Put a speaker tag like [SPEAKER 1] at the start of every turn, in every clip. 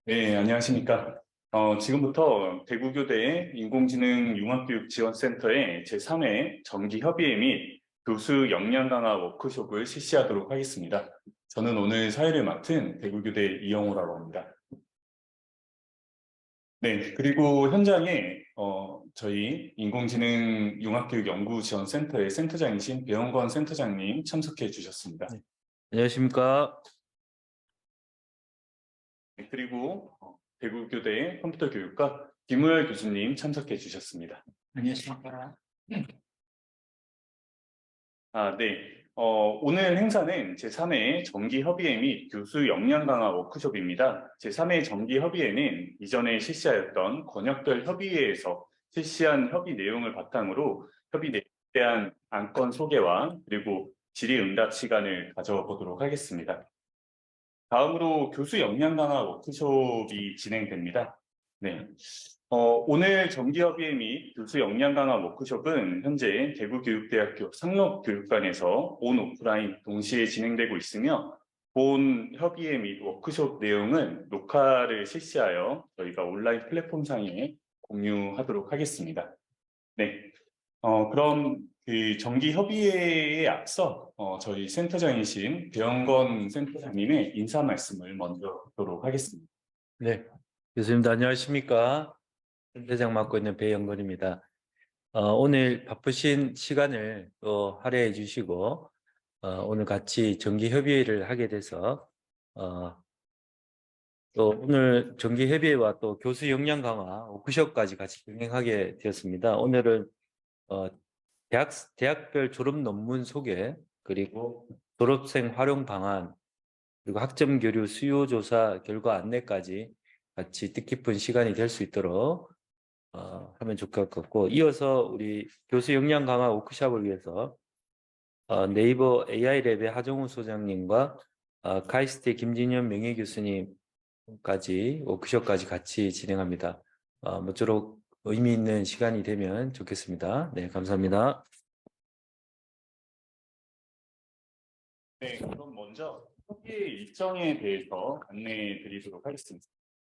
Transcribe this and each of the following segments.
[SPEAKER 1] 네, 안녕하십니까. 지금부터 대구교대 인공지능 융합교육지원센터의 제3회 정기협의회 및 교수 역량 강화 워크숍을 실시하도록 하겠습니다. 저는 오늘 사회를 맡은 대구교대 이영호라고 합니다. 네, 그리고 현장에 저희 인공지능 융합교육연구지원센터의 센터장이신 배영건 센터장님 참석해 주셨습니다.
[SPEAKER 2] 네. 안녕하십니까.
[SPEAKER 1] 네, 그리고 대구교대 컴퓨터교육과 김우열 교수님 참석해 주셨습니다.
[SPEAKER 3] 안녕하십니까.
[SPEAKER 1] 네. 오늘 행사는 제3회 정기협의회 및 교수 역량 강화 워크숍입니다. 제3회 정기협의회는 이전에 실시하였던 권역별 협의회에서 실시한 협의 내용을 바탕으로 협의 내용에 대한 안건 소개와 그리고 질의응답 시간을 가져보도록 하겠습니다. 다음으로 교수 역량 강화 워크숍이 진행됩니다. 네. 오늘 정기협의회 및 교수 역량 강화 워크숍은 현재 대구교육대학교 상록교육관에서 온 오프라인 동시에 진행되고 있으며 본 협의회 및 워크숍 내용은 녹화를 실시하여 저희가 온라인 플랫폼상에 공유하도록 하겠습니다. 네. 그럼 그 정기협의회에 앞서 저희 센터장이신 배영건 센터장님의 인사 말씀을 먼저 듣도록 하겠습니다.
[SPEAKER 2] 네, 교수님도 안녕하십니까. 센터장 맡고 있는 배영건입니다. 오늘 바쁘신 시간을 또 할애해 주시고 오늘 같이 정기협의회를 하게 돼서 또 오늘 정기협의회와 또 교수 역량 강화 워크숍까지 같이 진행하게 되었습니다. 오늘은 대학별 졸업 논문 소개, 그리고 졸업생 활용 방안, 그리고 학점 교류 수요 조사 결과 안내까지 같이 뜻깊은 시간이 될 수 있도록 하면 좋을 것 같고, 이어서 우리 교수 역량 강화 워크숍을 위해서 네이버 AI랩의 하정우 소장님과 카이스트 김진현 명예교수님까지 워크숍까지 같이 진행합니다. 모쪼록 의미 있는 시간이 되면 좋겠습니다. 네, 감사합니다.
[SPEAKER 1] 네, 그럼 먼저 협의 일정에 대해서 안내해 드리도록 하겠습니다.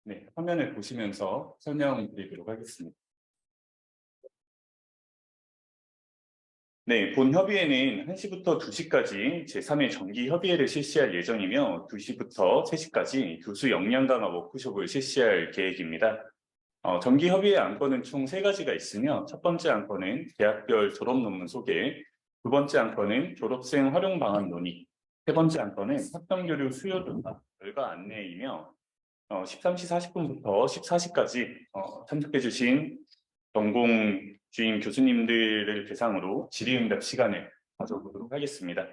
[SPEAKER 1] 네, 화면을 보시면서 설명드리도록 하겠습니다. 네, 본 협의회는 1시부터 2시까지 제3회 정기협의회를 실시할 예정이며 2시부터 3시까지 교수 역량 강화 워크숍을 실시할 계획입니다. 정기협의회 안건은 총 3가지가 있으며 첫 번째 안건은 대학별 졸업 논문 소개, 두 번째 안건은 졸업생 활용 방안 논의, 세 번째 안건은 학점 교류 수요 조사 결과 안내이며 13시 40분부터 14시까지 참석해 주신 전공 주임 교수님들을 대상으로 질의응답 시간을 가져보도록 하겠습니다.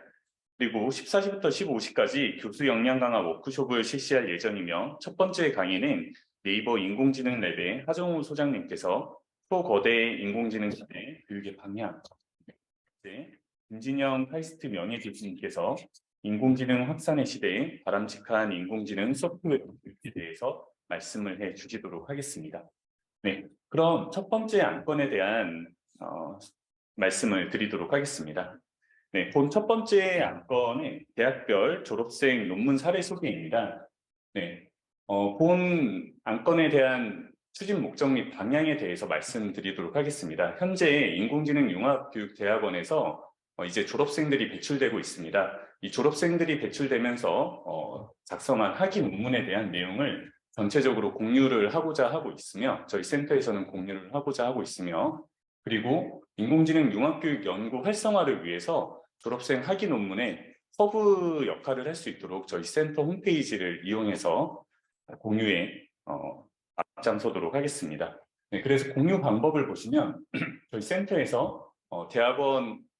[SPEAKER 1] 그리고 14시부터 15시까지 교수 역량 강화 워크숍을 실시할 예정이며 첫 번째 강의는 네이버 인공지능 랩의 하정우 소장님께서 초거대 인공지능 시대 교육의 방향, 김진영 카이스트 명예교수님께서 인공지능 확산의 시대에 바람직한 인공지능 소프트웨어 교육에 대해서 말씀을 해 주시도록 하겠습니다. 네, 그럼 첫 번째 안건에 대한 말씀을 드리도록 하겠습니다. 네, 본 첫 번째 안건은 대학별 졸업생 논문 사례 소개입니다. 네, 본 안건에 대한 추진 목적 및 방향에 대해서 말씀드리도록 하겠습니다. 현재 인공지능융합교육대학원에서 이제 졸업생들이 배출되고 있습니다. 이 졸업생들이 배출되면서 작성한 학위 논문에 대한 내용을 전체적으로 공유를 하고자 하고 있으며 저희 센터에서는 공유를 하고자 하고 있으며 그리고 인공지능 융합교육 연구 활성화를 위해서 졸업생 학위 논문에 허브 역할을 할 수 있도록 저희 센터 홈페이지를 이용해서 공유에 앞장서도록 하겠습니다. 네, 그래서 공유 방법을 보시면 저희 센터에서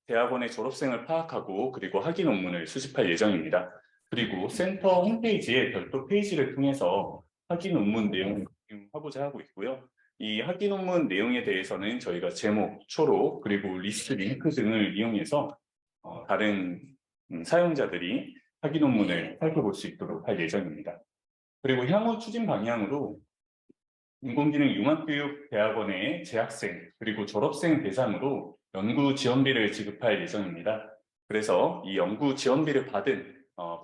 [SPEAKER 1] 대학원의 졸업생을 파악하고 그리고 학위 논문을 수집할 예정입니다. 그리고 센터 홈페이지에 별도 페이지를 통해서 학위 논문 내용을 공유하고자 하고 있고요. 이 학위 논문 내용에 대해서는 저희가 제목, 초록, 그리고 리스트 링크 등을 이용해서 다른 사용자들이 학위 논문을 살펴볼 수 있도록 할 예정입니다. 그리고 향후 추진 방향으로 인공지능 융합교육대학원의 재학생 그리고 졸업생 대상으로 연구 지원비를 지급할 예정입니다. 그래서 이 연구 지원비를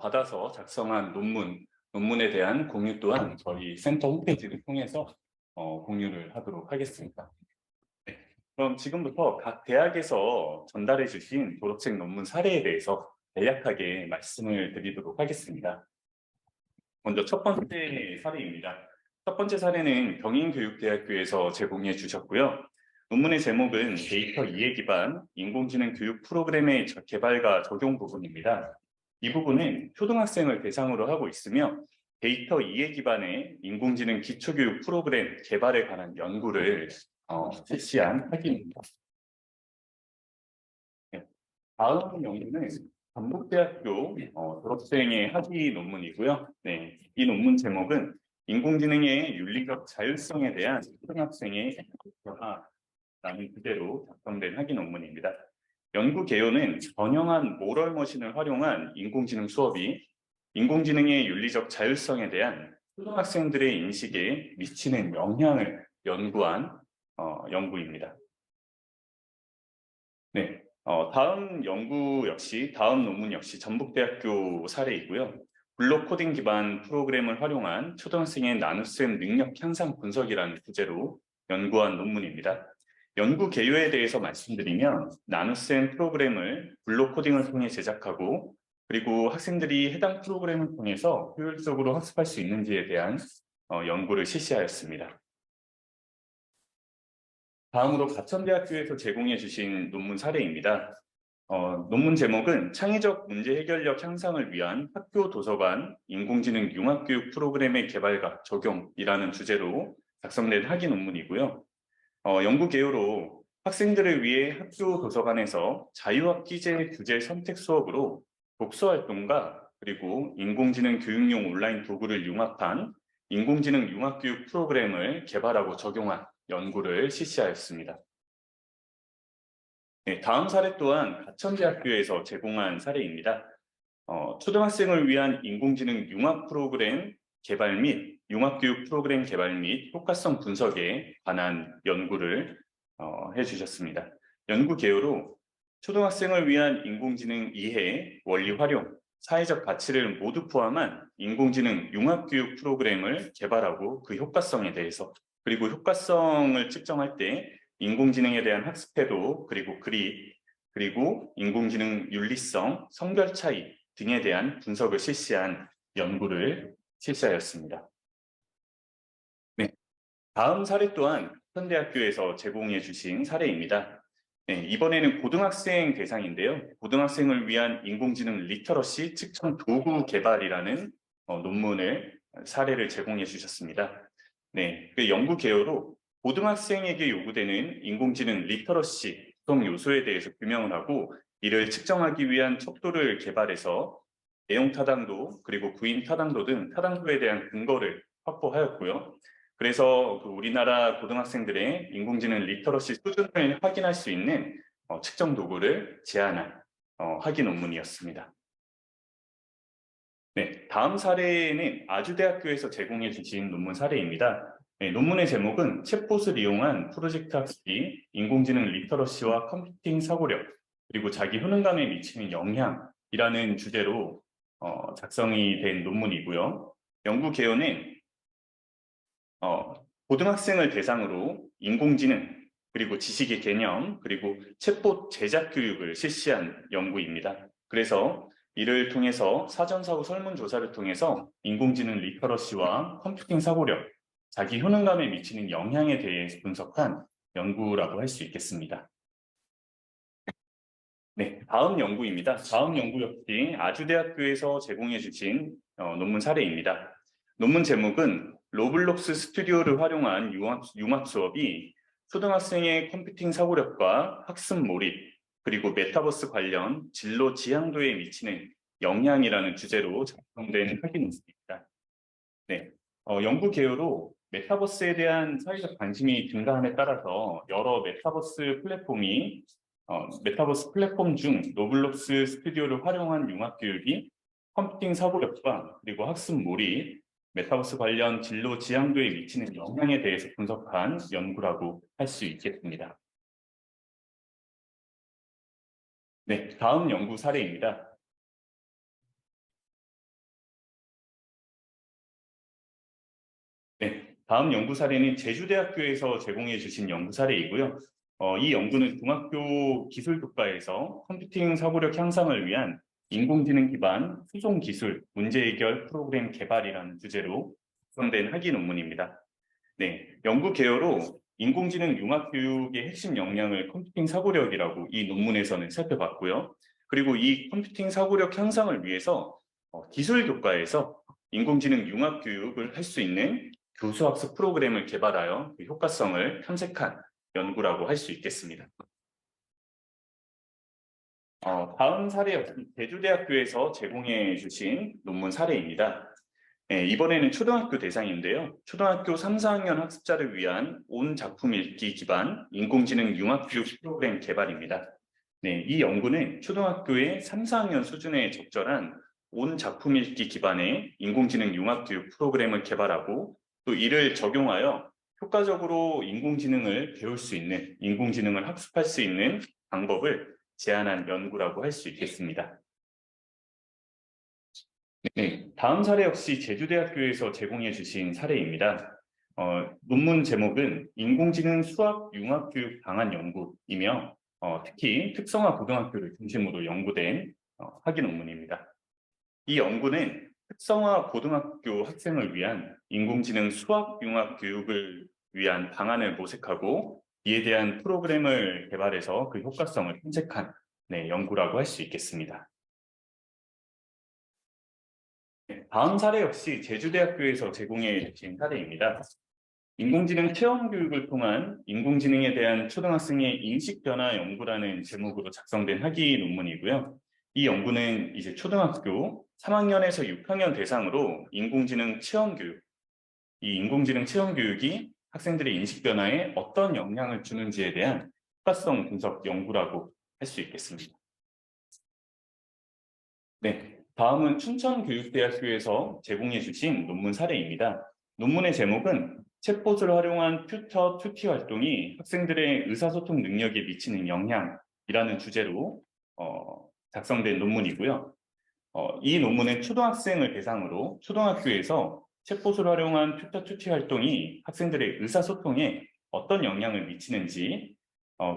[SPEAKER 1] 받아서 작성한 논문 논문에 대한 공유 또한 저희 센터 홈페이지를 통해서 공유를 하도록 하겠습니다. 네. 그럼 지금부터 각 대학에서 전달해 주신 졸업생 논문 사례에 대해서 간략하게 말씀을 드리도록 하겠습니다. 먼저 첫 번째 사례입니다. 첫 번째 사례는 경인교육대학교에서 제공해 주셨고요. 논문의 제목은 데이터 이해 기반 인공지능 교육 프로그램의 개발과 적용 부분입니다. 이 부분은 초등학생을 대상으로 하고 있으며 데이터 이해 기반의 인공지능 기초교육 프로그램 개발에 관한 연구를 실시한 학위입니다. 네. 다음 연구는 전북대학교 졸업생의 학위 논문이고요. 네, 이 논문 제목은 인공지능의 윤리적 자율성에 대한 초등학생의 라는 주제로 작성된 학위 논문입니다. 연구 개요는 번영한 모럴머신을 활용한 인공지능 수업이 인공지능의 윤리적 자율성에 대한 초등학생들의 인식에 미치는 영향을 연구한 연구입니다. 네, 다음 논문 역시 전북대학교 사례이고요. 블록 코딩 기반 프로그램을 활용한 초등학생의 나눗셈 능력 향상 분석이라는 주제로 연구한 논문입니다. 연구 개요에 대해서 말씀드리면 나눗셈 프로그램을 블록 코딩을 통해 제작하고 그리고 학생들이 해당 프로그램을 통해서 효율적으로 학습할 수 있는지에 대한 연구를 실시하였습니다. 다음으로 가천대학교에서 제공해 주신 논문 사례입니다. 논문 제목은 창의적 문제 해결력 향상을 위한 학교 도서관 인공지능 융합교육 프로그램의 개발과 적용이라는 주제로 작성된 학위 논문이고요. 연구 개요로 학생들을 위해 학교 도서관에서 자유학기제 주제 선택 수업으로 독서 활동과 그리고 인공지능 교육용 온라인 도구를 융합한 인공지능 융합교육 프로그램을 개발하고 적용한 연구를 실시하였습니다. 네, 다음 사례 또한 가천대학교에서 제공한 사례입니다. 초등학생을 위한 인공지능 융합 프로그램 개발 및 융합교육 프로그램 개발 및 효과성 분석에 관한 연구를 해주셨습니다. 연구 개요로 초등학생을 위한 인공지능 이해, 원리 활용, 사회적 가치를 모두 포함한 인공지능 융합교육 프로그램을 개발하고 그 효과성에 대해서 그리고 효과성을 측정할 때 인공지능에 대한 학습태도 그리고 인공지능 윤리성, 성별 차이 등에 대한 분석을 실시한 연구를 실시하였습니다. 네, 다음 사례 또한 현대학교에서 제공해 주신 사례입니다. 네, 이번에는 고등학생 대상인데요. 고등학생을 위한 인공지능 리터러시 측정 도구 개발이라는 사례를 제공해 주셨습니다. 네, 그 연구 개요로 고등학생에게 요구되는 인공지능 리터러시 구성 요소에 대해서 규명을 하고 이를 측정하기 위한 척도를 개발해서 내용 타당도 그리고 구인 타당도 등 타당도에 대한 근거를 확보하였고요. 그래서 우리나라 고등학생들의 인공지능 리터러시 수준을 확인할 수 있는 측정 도구를 제안한 학위 논문이었습니다. 네, 다음 사례는 아주대학교에서 제공해 주신 논문 사례입니다. 네, 논문의 제목은 챗봇을 이용한 프로젝트 학습이 인공지능 리터러시와 컴퓨팅 사고력 그리고 자기 효능감에 미치는 영향이라는 주제로 작성이 된 논문이고요. 연구 개요는 고등학생을 대상으로 인공지능 그리고 지식의 개념 그리고 챗봇 제작 교육을 실시한 연구입니다. 그래서 이를 통해서 사전사후 설문조사를 통해서 인공지능 리터러시와 컴퓨팅 사고력, 자기 효능감에 미치는 영향에 대해 분석한 연구라고 할 수 있겠습니다. 네, 다음 연구입니다. 다음 연구 역시 아주대학교에서 제공해 주신 논문 사례입니다. 논문 제목은 로블록스 스튜디오를 활용한 융합 수업이 초등학생의 컴퓨팅 사고력과 학습 몰입, 그리고 메타버스 관련 진로 지향도에 미치는 영향이라는 주제로 작성된 학위 논문입니다. 네, 연구 개요로 메타버스에 대한 사회적 관심이 증가함에 따라서 여러 메타버스 플랫폼 중 로블록스 스튜디오를 활용한 융합 교육이 컴퓨팅 사고력과 그리고 학습 몰입, 메타버스 관련 진로 지향도에 미치는 영향에 대해서 분석한 연구라고 할 수 있겠습니다. 네, 다음 연구 사례입니다. 다음 연구 사례는 제주대학교에서 제공해 주신 연구 사례이고요. 이 연구는 중학교 기술교과에서 컴퓨팅 사고력 향상을 위한 인공지능 기반 수송 기술 문제 해결 프로그램 개발이라는 주제로 구성된 학위 논문입니다. 네, 연구 개요로 인공지능 융합 교육의 핵심 역량을 컴퓨팅 사고력이라고 이 논문에서는 살펴봤고요. 그리고 이 컴퓨팅 사고력 향상을 위해서 기술 교과에서 인공지능 융합 교육을 할 수 있는 교수학습 프로그램을 개발하여 그 효과성을 탐색한 연구라고 할 수 있겠습니다. 다음 사례 제주대학교에서 제공해 주신 논문 사례입니다. 네, 이번에는 초등학교 대상인데요. 초등학교 3, 4학년 학습자를 위한 온 작품 읽기 기반 인공지능 융합교육 프로그램 개발입니다. 네, 이 연구는 초등학교의 3, 4학년 수준에 적절한 온 작품 읽기 기반의 인공지능 융합교육 프로그램을 개발하고 또 이를 적용하여 효과적으로 인공지능을 배울 수 있는, 인공지능을 학습할 수 있는 방법을 제안한 연구라고 할 수 있겠습니다. 네, 다음 사례 역시 제주대학교에서 제공해 주신 사례입니다. 논문 제목은 인공지능 수학 융합교육 방안 연구이며 특히 특성화 고등학교를 중심으로 연구된 학위 논문입니다. 이 연구는 특성화 고등학교 학생을 위한 인공지능 수학 융합 교육을 위한 방안을 모색하고 이에 대한 프로그램을 개발해서 그 효과성을 탐색한 연구라고 할 수 있겠습니다. 다음 사례 역시 제주대학교에서 제공해 주신 사례입니다. 인공지능 체험 교육을 통한 인공지능에 대한 초등학생의 인식 변화 연구라는 제목으로 작성된 학위 논문이고요. 이 연구는 이제 초등학교 3학년에서 6학년 대상으로 인공지능 체험 교육, 이 인공지능 체험 교육이 학생들의 인식 변화에 어떤 영향을 주는지에 대한 효과성 분석 연구라고 할 수 있겠습니다. 네, 다음은 춘천교육대학교에서 제공해 주신 논문 사례입니다. 논문의 제목은 챗봇을 활용한 튜터 튜티 활동이 학생들의 의사소통 능력에 미치는 영향이라는 주제로 작성된 논문이고요. 이 논문은 초등학생을 대상으로 초등학교에서 챗봇을 활용한 튜터 튜티 활동이 학생들의 의사소통에 어떤 영향을 미치는지,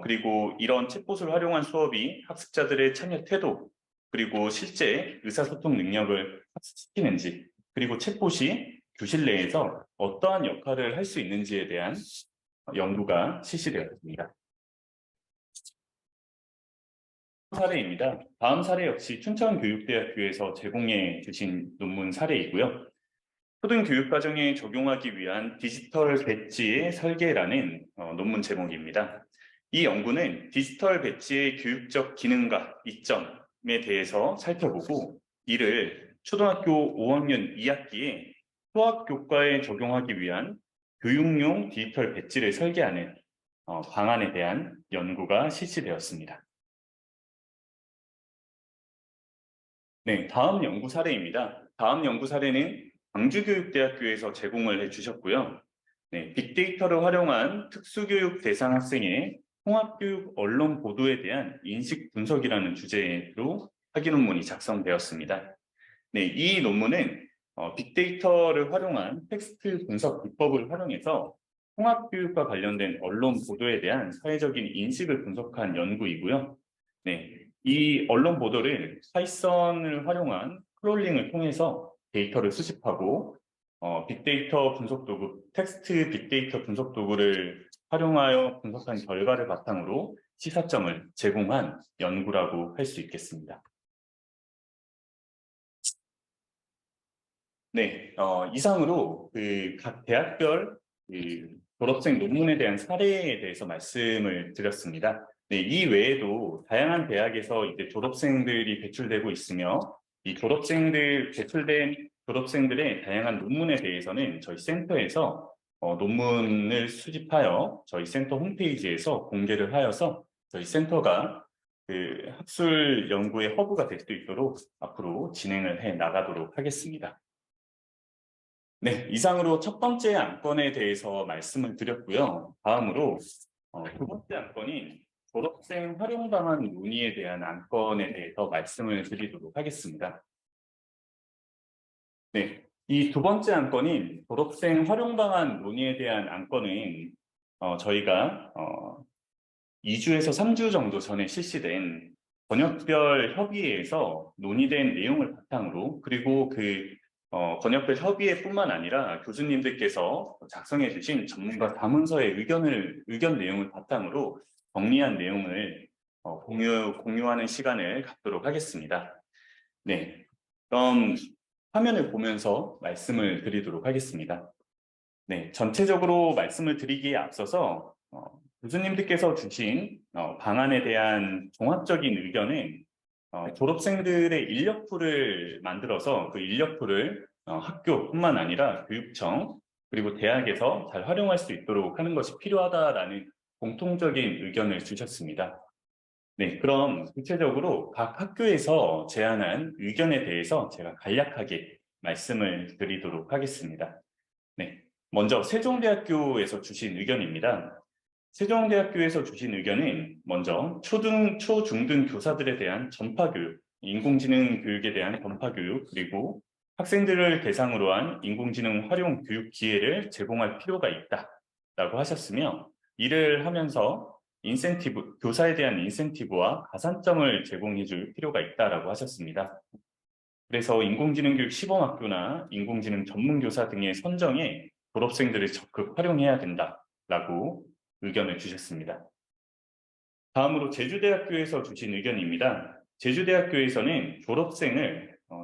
[SPEAKER 1] 그리고 이런 챗봇을 활용한 수업이 학습자들의 참여 태도, 그리고 실제 의사소통 능력을 학습시키는지, 그리고 챗봇이 교실 내에서 어떠한 역할을 할 수 있는지에 대한 연구가 실시되었습니다. 사례입니다. 다음 사례 역시 춘천교육대학교에서 제공해 주신 논문 사례이고요. 초등교육과정에 적용하기 위한 디지털 배지의 설계라는 논문 제목입니다. 이 연구는 디지털 배지의 교육적 기능과 이점에 대해서 살펴보고 이를 초등학교 5학년 2학기에 수학교과에 적용하기 위한 교육용 디지털 배지를 설계하는 방안에 대한 연구가 실시되었습니다. 네, 다음 연구 사례입니다. 다음 연구 사례는 광주교육대학교에서 제공을 해주셨고요. 네, 빅데이터를 활용한 특수교육 대상 학생의 통합교육 언론 보도에 대한 인식 분석이라는 주제로 학위 논문이 작성되었습니다. 네, 이 논문은 빅데이터를 활용한 텍스트 분석 기법을 활용해서 통합교육과 관련된 언론 보도에 대한 사회적인 인식을 분석한 연구이고요. 네, 이 언론 보도를 파이썬을 활용한 크롤링을 통해서 데이터를 수집하고 빅데이터 분석 도구, 텍스트 빅데이터 분석 도구를 활용하여 분석한 결과를 바탕으로 시사점을 제공한 연구라고 할 수 있겠습니다. 네, 이상으로 그 각 대학별 졸업생 논문에 대한 사례에 대해서 말씀을 드렸습니다. 네, 이 외에도 다양한 대학에서 이제 졸업생들이 배출되고 있으며 이 배출된 졸업생들의 다양한 논문에 대해서는 저희 센터에서 논문을 수집하여 저희 센터 홈페이지에서 공개를 하여서 저희 센터가 그 학술 연구의 허브가 될 수 있도록 앞으로 진행을 해 나가도록 하겠습니다. 네, 이상으로 첫 번째 안건에 대해서 말씀을 드렸고요. 다음으로 두 번째 안건인 졸업생 활용 방안 논의에 대한 안건에 대해서 말씀을 드리도록 하겠습니다. 네, 이 두 번째 안건인 졸업생 활용 방안 논의에 대한 안건은 저희가 2주에서 3주 정도 전에 실시된 번역별 협의회에서 논의된 내용을 바탕으로 그리고 번역별 협의회뿐만 아니라 교수님들께서 작성해 주신 전문가 자문서의 의견 내용을 바탕으로 정리한 내용을 공유하는 시간을 갖도록 하겠습니다. 네, 그럼 화면을 보면서 말씀을 드리도록 하겠습니다. 네, 전체적으로 말씀을 드리기에 앞서서 교수님들께서 주신 방안에 대한 종합적인 의견은 졸업생들의 인력풀을 만들어서 그 인력풀을 학교뿐만 아니라 교육청 그리고 대학에서 잘 활용할 수 있도록 하는 것이 필요하다라는 공통적인 의견을 주셨습니다. 네, 그럼 구체적으로 각 학교에서 제안한 의견에 대해서 제가 간략하게 말씀을 드리도록 하겠습니다. 네, 먼저 세종대학교에서 주신 의견입니다. 세종대학교에서 주신 의견은 먼저 초중등 교사들에 대한 전파교육, 인공지능 교육에 대한 전파교육, 그리고 학생들을 대상으로 한 인공지능 활용 교육 기회를 제공할 필요가 있다라고 하셨으며, 이를 하면서 교사에 대한 인센티브와 가산점을 제공해 줄 필요가 있다라고 하셨습니다. 그래서 인공지능 교육 시범학교나 인공지능 전문교사 등의 선정에 졸업생들을 적극 활용해야 된다라고 의견을 주셨습니다. 다음으로 제주대학교에서 주신 의견입니다. 제주대학교에서는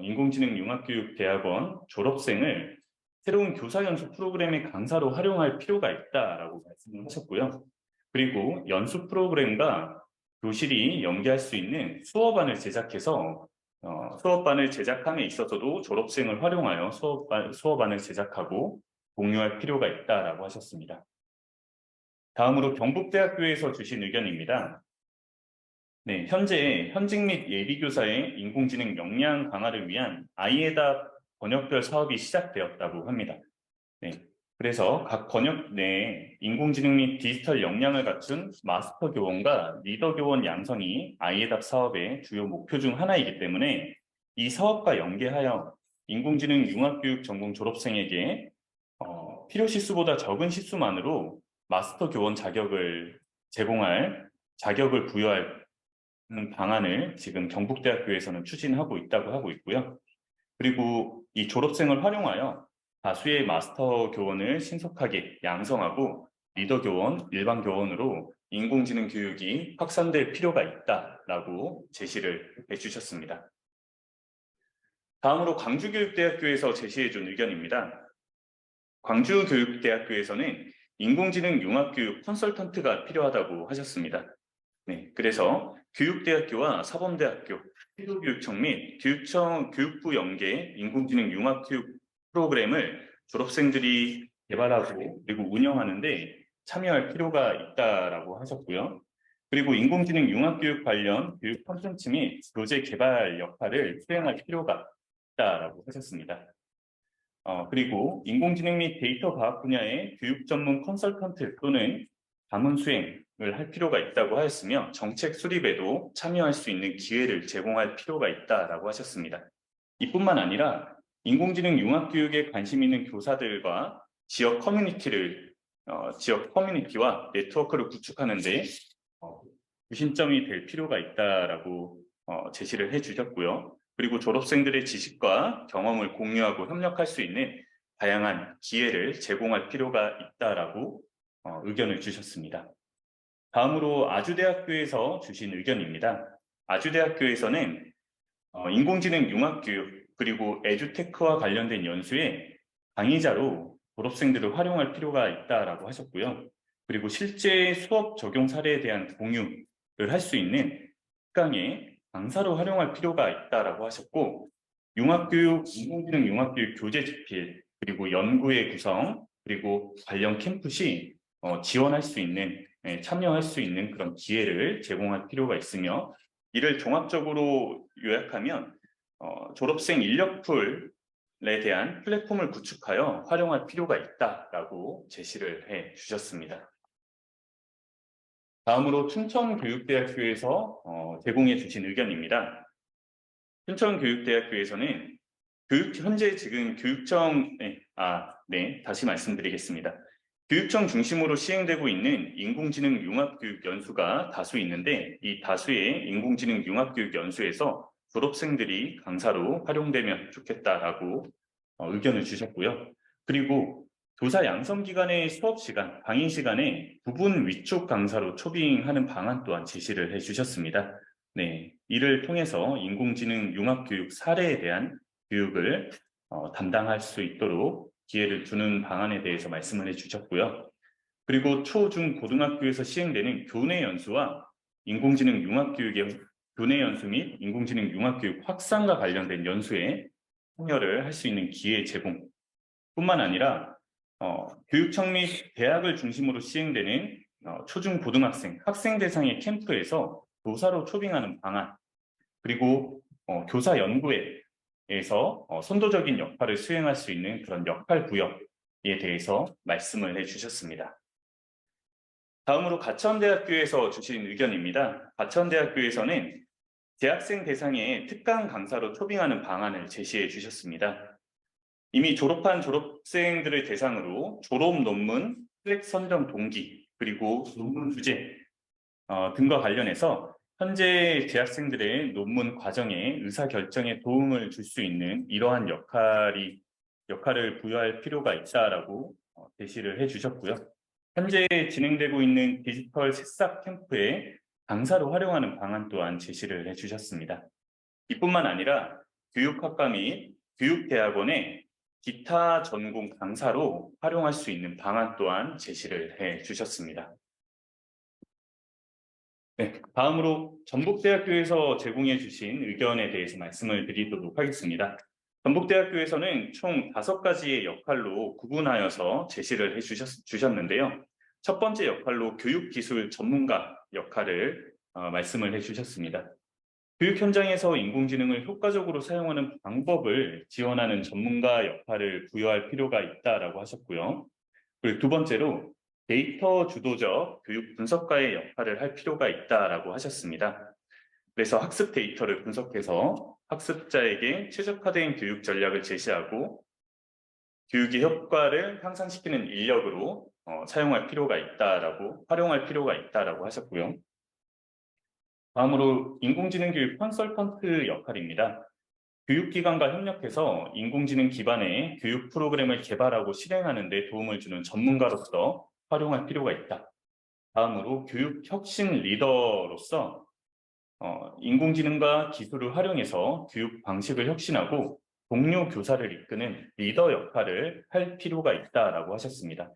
[SPEAKER 1] 인공지능 융합교육대학원 졸업생을 새로운 교사 연수 프로그램의 강사로 활용할 필요가 있다라고 말씀을 하셨고요. 그리고 연수 프로그램과 교실이 연계할 수 있는 수업안을 제작해서 수업안을 제작함에 있어서도 졸업생을 활용하여 수업안을 제작하고 공유할 필요가 있다라고 하셨습니다. 다음으로 경북대학교에서 주신 의견입니다. 네, 현재 현직 및 예비교사의 인공지능 역량 강화를 위한 아이에답 번역별 사업이 시작되었다고 합니다. 네, 그래서 각 번역 내에 인공지능 및 디지털 역량을 갖춘 마스터 교원과 리더 교원 양성이 아이에답 사업의 주요 목표 중 하나이기 때문에 이 사업과 연계하여 인공지능 융합교육 전공 졸업생에게 필요 시수보다 적은 시수만으로 마스터 교원 자격을 부여할 방안을 지금 경북대학교에서는 추진하고 있다고 하고 있고요. 그리고 이 졸업생을 활용하여 다수의 마스터 교원을 신속하게 양성하고 리더 교원, 일반 교원으로 인공지능 교육이 확산될 필요가 있다라고 제시를 해주셨습니다. 다음으로 광주교육대학교에서 제시해준 의견입니다. 광주교육대학교에서는 인공지능 융합교육 컨설턴트가 필요하다고 하셨습니다. 네, 그래서 교육대학교와 사범대학교, 시도교육청 및 교육부 연계 인공지능 융합교육 프로그램을 졸업생들이 개발하고 그리고 운영하는데 참여할 필요가 있다라고 하셨고요. 그리고 인공지능 융합교육 관련 교육 콘텐츠 및 교재 개발 역할을 수행할 필요가 있다라고 하셨습니다. 그리고 인공지능 및 데이터 과학 분야의 교육 전문 컨설턴트 또는 자문 수행을 할 필요가 있다고 하였으며 정책 수립에도 참여할 수 있는 기회를 제공할 필요가 있다라고 하셨습니다. 이뿐만 아니라 인공지능 융합교육에 관심 있는 교사들과 지역 커뮤니티와 네트워크를 구축하는 데 구심점이 될 필요가 있다라고 제시를 해주셨고요. 그리고 졸업생들의 지식과 경험을 공유하고 협력할 수 있는 다양한 기회를 제공할 필요가 있다라고 의견을 주셨습니다. 다음으로 아주대학교에서 주신 의견입니다. 아주대학교에서는 인공지능 융합교육 그리고 에듀테크와 관련된 연수에 강의자로 졸업생들을 활용할 필요가 있다라고 하셨고요. 그리고 실제 수업 적용 사례에 대한 공유를 할 수 있는 특강에 강사로 활용할 필요가 있다라고 하셨고, 인공지능 융합교육 교재 집필, 그리고 연구의 구성, 그리고 관련 캠프 시 참여할 수 있는 그런 기회를 제공할 필요가 있으며, 이를 종합적으로 요약하면 졸업생 인력풀에 대한 플랫폼을 구축하여 활용할 필요가 있다라고 제시를 해 주셨습니다. 다음으로 춘천교육대학교에서 제공해 주신 의견입니다. 춘천교육대학교에서는 현재 지금 다시 말씀드리겠습니다. 교육청 중심으로 시행되고 있는 인공지능 융합교육 연수가 다수 있는데, 이 다수의 인공지능 융합교육 연수에서 졸업생들이 강사로 활용되면 좋겠다라고 의견을 주셨고요. 그리고 교사 양성 기간의 수업 시간, 강의 시간에 부분 위촉 강사로 초빙하는 방안 또한 제시를 해주셨습니다. 네, 이를 통해서 인공지능 융합교육 사례에 대한 교육을 담당할 수 있도록 기회를 주는 방안에 대해서 말씀을 해주셨고요. 그리고 초, 중, 고등학교에서 시행되는 교내 연수와 인공지능 융합교육의 교내 연수 및 인공지능 융합교육 확산과 관련된 연수에 참여를 할 수 있는 기회 제공 뿐만 아니라 교육청 및 대학을 중심으로 시행되는 초중 고등학생, 학생 대상의 캠프에서 교사로 초빙하는 방안, 그리고 교사 연구회에서 선도적인 역할을 수행할 수 있는 그런 역할 부여에 대해서 말씀을 해주셨습니다. 다음으로 가천대학교에서 주신 의견입니다. 가천대학교에서는 재학생 대상의 특강 강사로 초빙하는 방안을 제시해 주셨습니다. 이미 졸업한 졸업생들을 대상으로 졸업 논문, 트랙 선정 동기, 그리고 논문 주제 등과 관련해서 현재 재학생들의 논문 과정에 의사결정에 도움을 줄 수 있는 이러한 역할을 부여할 필요가 있다라고 제시를 해주셨고요. 현재 진행되고 있는 디지털 새싹 캠프에 강사로 활용하는 방안 또한 제시를 해주셨습니다. 이뿐만 아니라 교육학과 및 교육대학원에 기타 전공 강사로 활용할 수 있는 방안 또한 제시를 해주셨습니다. 네, 다음으로 전북대학교에서 제공해 주신 의견에 대해서 말씀을 드리도록 하겠습니다. 전북대학교에서는 총 5가지의 역할로 구분하여서 제시를 해주셨는데요. 첫 번째 역할로 교육기술 전문가 역할을 말씀을 해주셨습니다. 교육 현장에서 인공지능을 효과적으로 사용하는 방법을 지원하는 전문가 역할을 부여할 필요가 있다라고 하셨고요. 그리고 두 번째로 데이터 주도적 교육 분석가의 역할을 할 필요가 있다라고 하셨습니다. 그래서 학습 데이터를 분석해서 학습자에게 최적화된 교육 전략을 제시하고 교육의 효과를 향상시키는 인력으로 활용할 필요가 있다라고 하셨고요. 다음으로 인공지능 교육 컨설턴트 역할입니다. 교육기관과 협력해서 인공지능 기반의 교육 프로그램을 개발하고 실행하는 데 도움을 주는 전문가로서 활용할 필요가 있다. 다음으로 교육 혁신 리더로서 인공지능과 기술을 활용해서 교육 방식을 혁신하고 동료 교사를 이끄는 리더 역할을 할 필요가 있다라고 하셨습니다.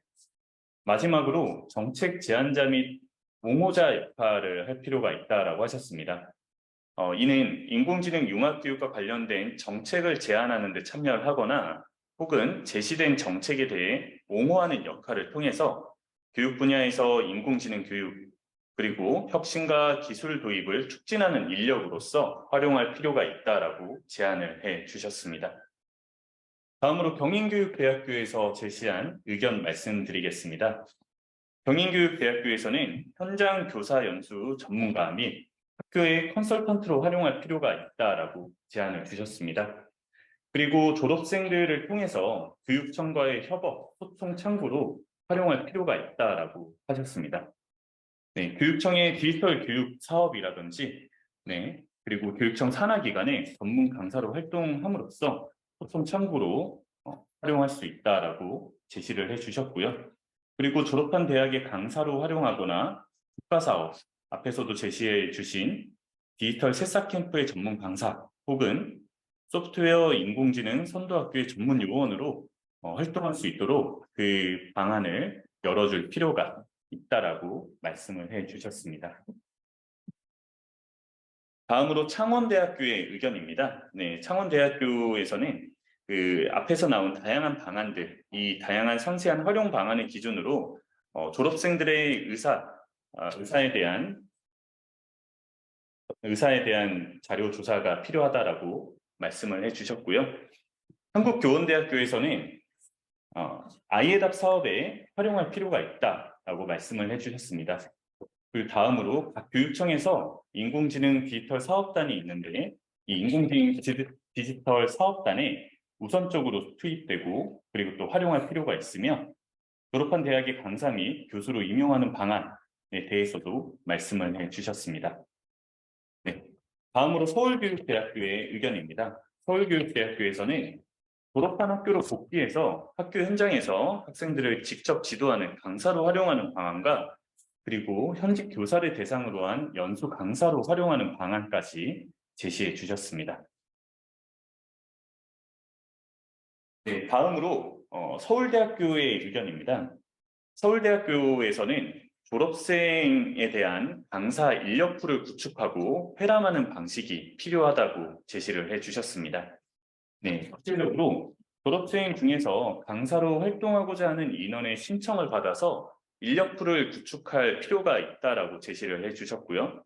[SPEAKER 1] 마지막으로 정책 제안자 및 옹호자 역할을 할 필요가 있다라고 하셨습니다. 이는 인공지능 융합교육과 관련된 정책을 제안하는 데 참여를 하거나 혹은 제시된 정책에 대해 옹호하는 역할을 통해서 교육 분야에서 인공지능 교육 그리고 혁신과 기술 도입을 촉진하는 인력으로서 활용할 필요가 있다라고 제안을 해 주셨습니다. 다음으로 경인교육대학교에서 제시한 의견 말씀드리겠습니다. 경인교육대학교에서는 현장 교사 연수 전문가 및 학교의 컨설턴트로 활용할 필요가 있다라고 제안을 주셨습니다. 그리고 졸업생들을 통해서 교육청과의 협업, 소통 창구로 활용할 필요가 있다라고 하셨습니다. 네, 교육청의 디지털 교육 사업이라든지, 네, 그리고 교육청 산하기관의 전문 강사로 활동함으로써 소통 창구로 활용할 수 있다라고 제시를 해주셨고요. 그리고 졸업한 대학의 강사로 활용하거나 국가사업, 앞에서도 제시해 주신 디지털 새싹 캠프의 전문 강사 혹은 소프트웨어 인공지능 선도학교의 전문 요원으로 활동할 수 있도록 그 방안을 열어줄 필요가 있다라고 말씀을 해 주셨습니다. 다음으로 창원대학교의 의견입니다. 네, 창원대학교에서는 그 앞에서 나온 다양한 방안들, 이 다양한 상세한 활용 방안을 기준으로 졸업생들의 의사에 대한 자료 조사가 필요하다라고 말씀을 해주셨고요. 한국교원대학교에서는 아이에답 사업에 활용할 필요가 있다라고 말씀을 해주셨습니다. 그 다음으로 각 교육청에서 인공지능 디지털 사업단이 있는데 이 인공지능 디지털 사업단에 우선적으로 투입되고 그리고 또 활용할 필요가 있으며 졸업한 대학의 강사 및 교수로 임용하는 방안에 대해서도 말씀을 해주셨습니다. 네. 다음으로 서울교육대학교의 의견입니다. 서울교육대학교에서는 졸업한 학교로 복귀해서 학교 현장에서 학생들을 직접 지도하는 강사로 활용하는 방안과 그리고 현직 교사를 대상으로 한 연수 강사로 활용하는 방안까지 제시해 주셨습니다. 네, 다음으로 서울대학교의 의견입니다. 서울대학교에서는 졸업생에 대한 강사 인력풀을 구축하고 회람하는 방식이 필요하다고 제시를 해주셨습니다. 네, 실질적으로 졸업생 중에서 강사로 활동하고자 하는 인원의 신청을 받아서 인력풀을 구축할 필요가 있다라고 제시를 해주셨고요.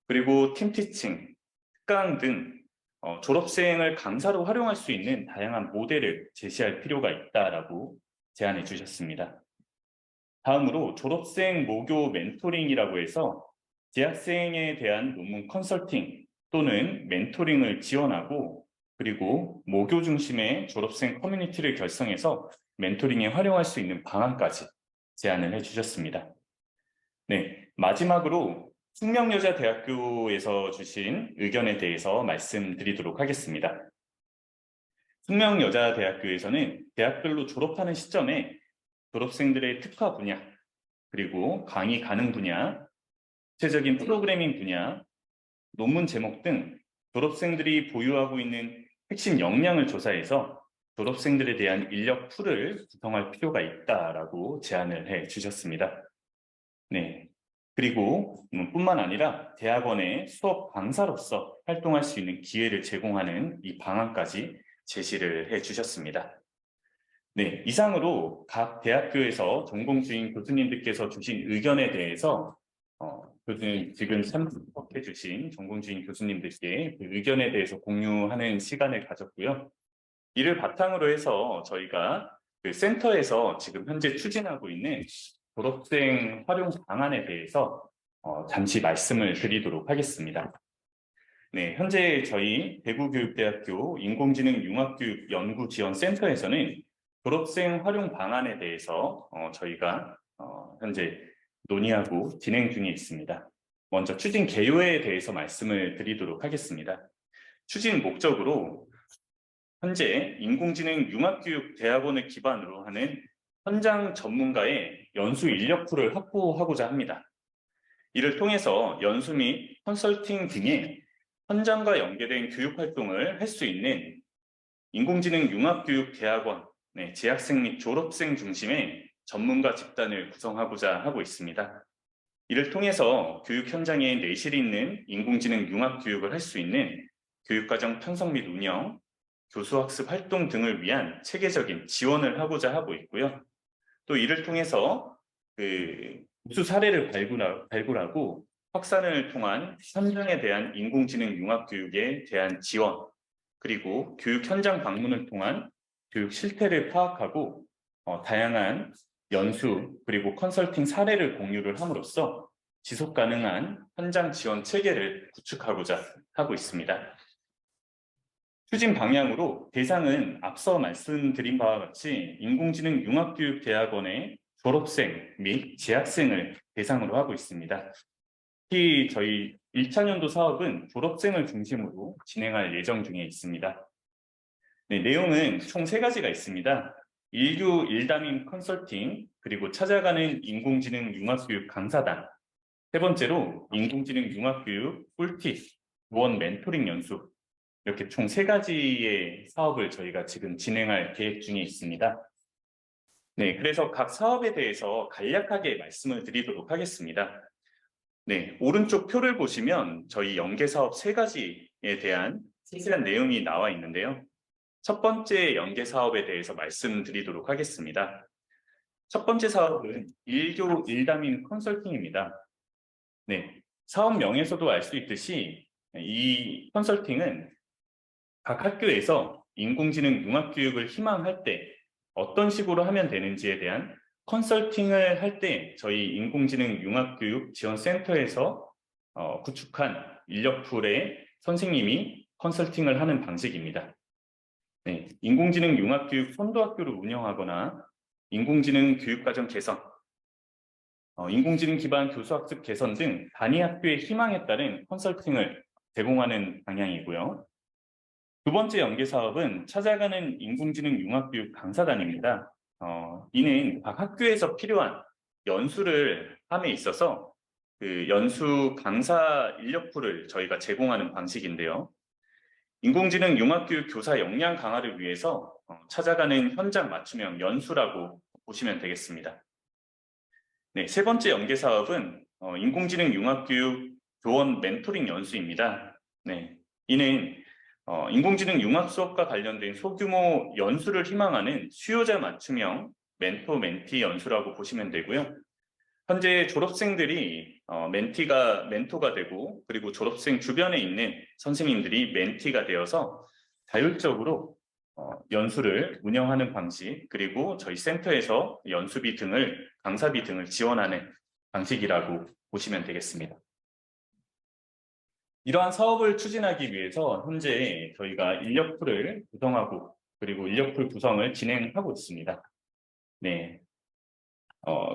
[SPEAKER 1] 그리고 팀티칭, 특강 등 졸업생을 강사로 활용할 수 있는 다양한 모델을 제시할 필요가 있다라고 제안해 주셨습니다. 다음으로 졸업생 모교 멘토링이라고 해서 재학생에 대한 논문 컨설팅 또는 멘토링을 지원하고 그리고 모교 중심의 졸업생 커뮤니티를 결성해서 멘토링에 활용할 수 있는 방안까지 제안을 해주셨습니다. 네, 마지막으로 숙명여자대학교에서 주신 의견에 대해서 말씀드리도록 하겠습니다. 숙명여자대학교에서는 대학별로 졸업하는 시점에 졸업생들의 특화 분야, 그리고 강의 가능 분야, 구체적인 프로그래밍 분야, 논문 제목 등 졸업생들이 보유하고 있는 핵심 역량을 조사해서 졸업생들에 대한 인력 풀을 구성할 필요가 있다라고 제안을 해 주셨습니다. 네. 그리고 뿐만 아니라 대학원의 수업 강사로서 활동할 수 있는 기회를 제공하는 이 방안까지 제시를 해 주셨습니다. 네, 이상으로 각 대학교에서 전공주임 교수님들께서 주신 의견에 대해서 지금 참석해 주신 전공주임 교수님들께 그 의견에 대해서 공유하는 시간을 가졌고요. 이를 바탕으로 해서 저희가 그 센터에서 지금 현재 추진하고 있는 졸업생 활용 방안에 대해서 잠시 말씀을 드리도록 하겠습니다. 네, 현재 저희 대구교육대학교 인공지능융합교육연구지원센터에서는 졸업생 활용 방안에 대해서 저희가 현재 논의하고 진행 중에 있습니다. 먼저 추진 개요에 대해서 말씀을 드리도록 하겠습니다. 추진 목적으로 현재 인공지능융합교육대학원을 기반으로 하는 현장 전문가의 연수 인력풀을 확보하고자 합니다. 이를 통해서 연수 및 컨설팅 등의 현장과 연계된 교육 활동을 할 수 있는 인공지능융합교육대학원 재학생 및 졸업생 중심의 전문가 집단을 구성하고자 하고 있습니다. 이를 통해서 교육 현장에 내실 있는 인공지능융합교육을 할 수 있는 교육과정 편성 및 운영, 교수학습 활동 등을 위한 체계적인 지원을 하고자 하고 있고요. 또 이를 통해서 우수 사례를 발굴하고 확산을 통한 현장에 대한 인공지능 융합 교육에 대한 지원, 그리고 교육 현장 방문을 통한 교육 실태를 파악하고 다양한 연수 그리고 컨설팅 사례를 공유를 함으로써 지속 가능한 현장 지원 체계를 구축하고자 하고 있습니다. 추진 방향으로 대상은 앞서 말씀드린 바와 같이 인공지능 융합교육대학원의 졸업생 및 재학생을 대상으로 하고 있습니다. 특히 저희 1차년도 사업은 졸업생을 중심으로 진행할 예정 중에 있습니다. 네, 내용은 총 3가지가 있습니다. 1교 1담임 컨설팅, 그리고 찾아가는 인공지능 융합교육 강사단, 3번째로 인공지능 융합교육 꿀팁, 무원 멘토링 연수, 이렇게 총 3가지의 사업을 저희가 지금 진행할 계획 중에 있습니다. 네, 그래서 각 사업에 대해서 간략하게 말씀을 드리도록 하겠습니다. 네, 오른쪽 표를 보시면 저희 연계 사업 3가지에 대한 세세한 내용이 나와 있는데요. 첫 번째 연계 사업에 대해서 말씀드리도록 하겠습니다. 첫 번째 사업은 1교 1담임 컨설팅입니다. 네, 사업명에서도 알 수 있듯이 이 컨설팅은 각 학교에서 인공지능 융합교육을 희망할 때 어떤 식으로 하면 되는지에 대한 컨설팅을 할 때 저희 인공지능 융합교육 지원센터에서 구축한 인력풀의 선생님이 컨설팅을 하는 방식입니다. 네, 인공지능 융합교육 선도학교를 운영하거나 인공지능 교육과정 개선, 인공지능 기반 교수학습 개선 등 단위 학교의 희망에 따른 컨설팅을 제공하는 방향이고요. 두 번째 연계 사업은 찾아가는 인공지능 융합교육 강사단입니다. 이는 각 학교에서 필요한 연수를 함에 있어서 그 연수 강사 인력풀을 저희가 제공하는 방식인데요. 인공지능 융합교육 교사 역량 강화를 위해서 찾아가는 현장 맞춤형 연수라고 보시면 되겠습니다. 네, 세 번째 연계 사업은 인공지능 융합교육 교원 멘토링 연수입니다. 네, 이는 인공지능 융합 수업과 관련된 소규모 연수를 희망하는 수요자 맞춤형 멘토 멘티 연수라고 보시면 되고요. 현재 졸업생들이 멘토가 되고, 그리고 졸업생 주변에 있는 선생님들이 멘티가 되어서 자율적으로 연수를 운영하는 방식, 그리고 저희 센터에서 연수비 등을, 강사비 등을 지원하는 방식이라고 보시면 되겠습니다. 이러한 사업을 추진하기 위해서 현재 저희가 인력풀을 구성하고, 그리고 인력풀 구성을 진행하고 있습니다. 네.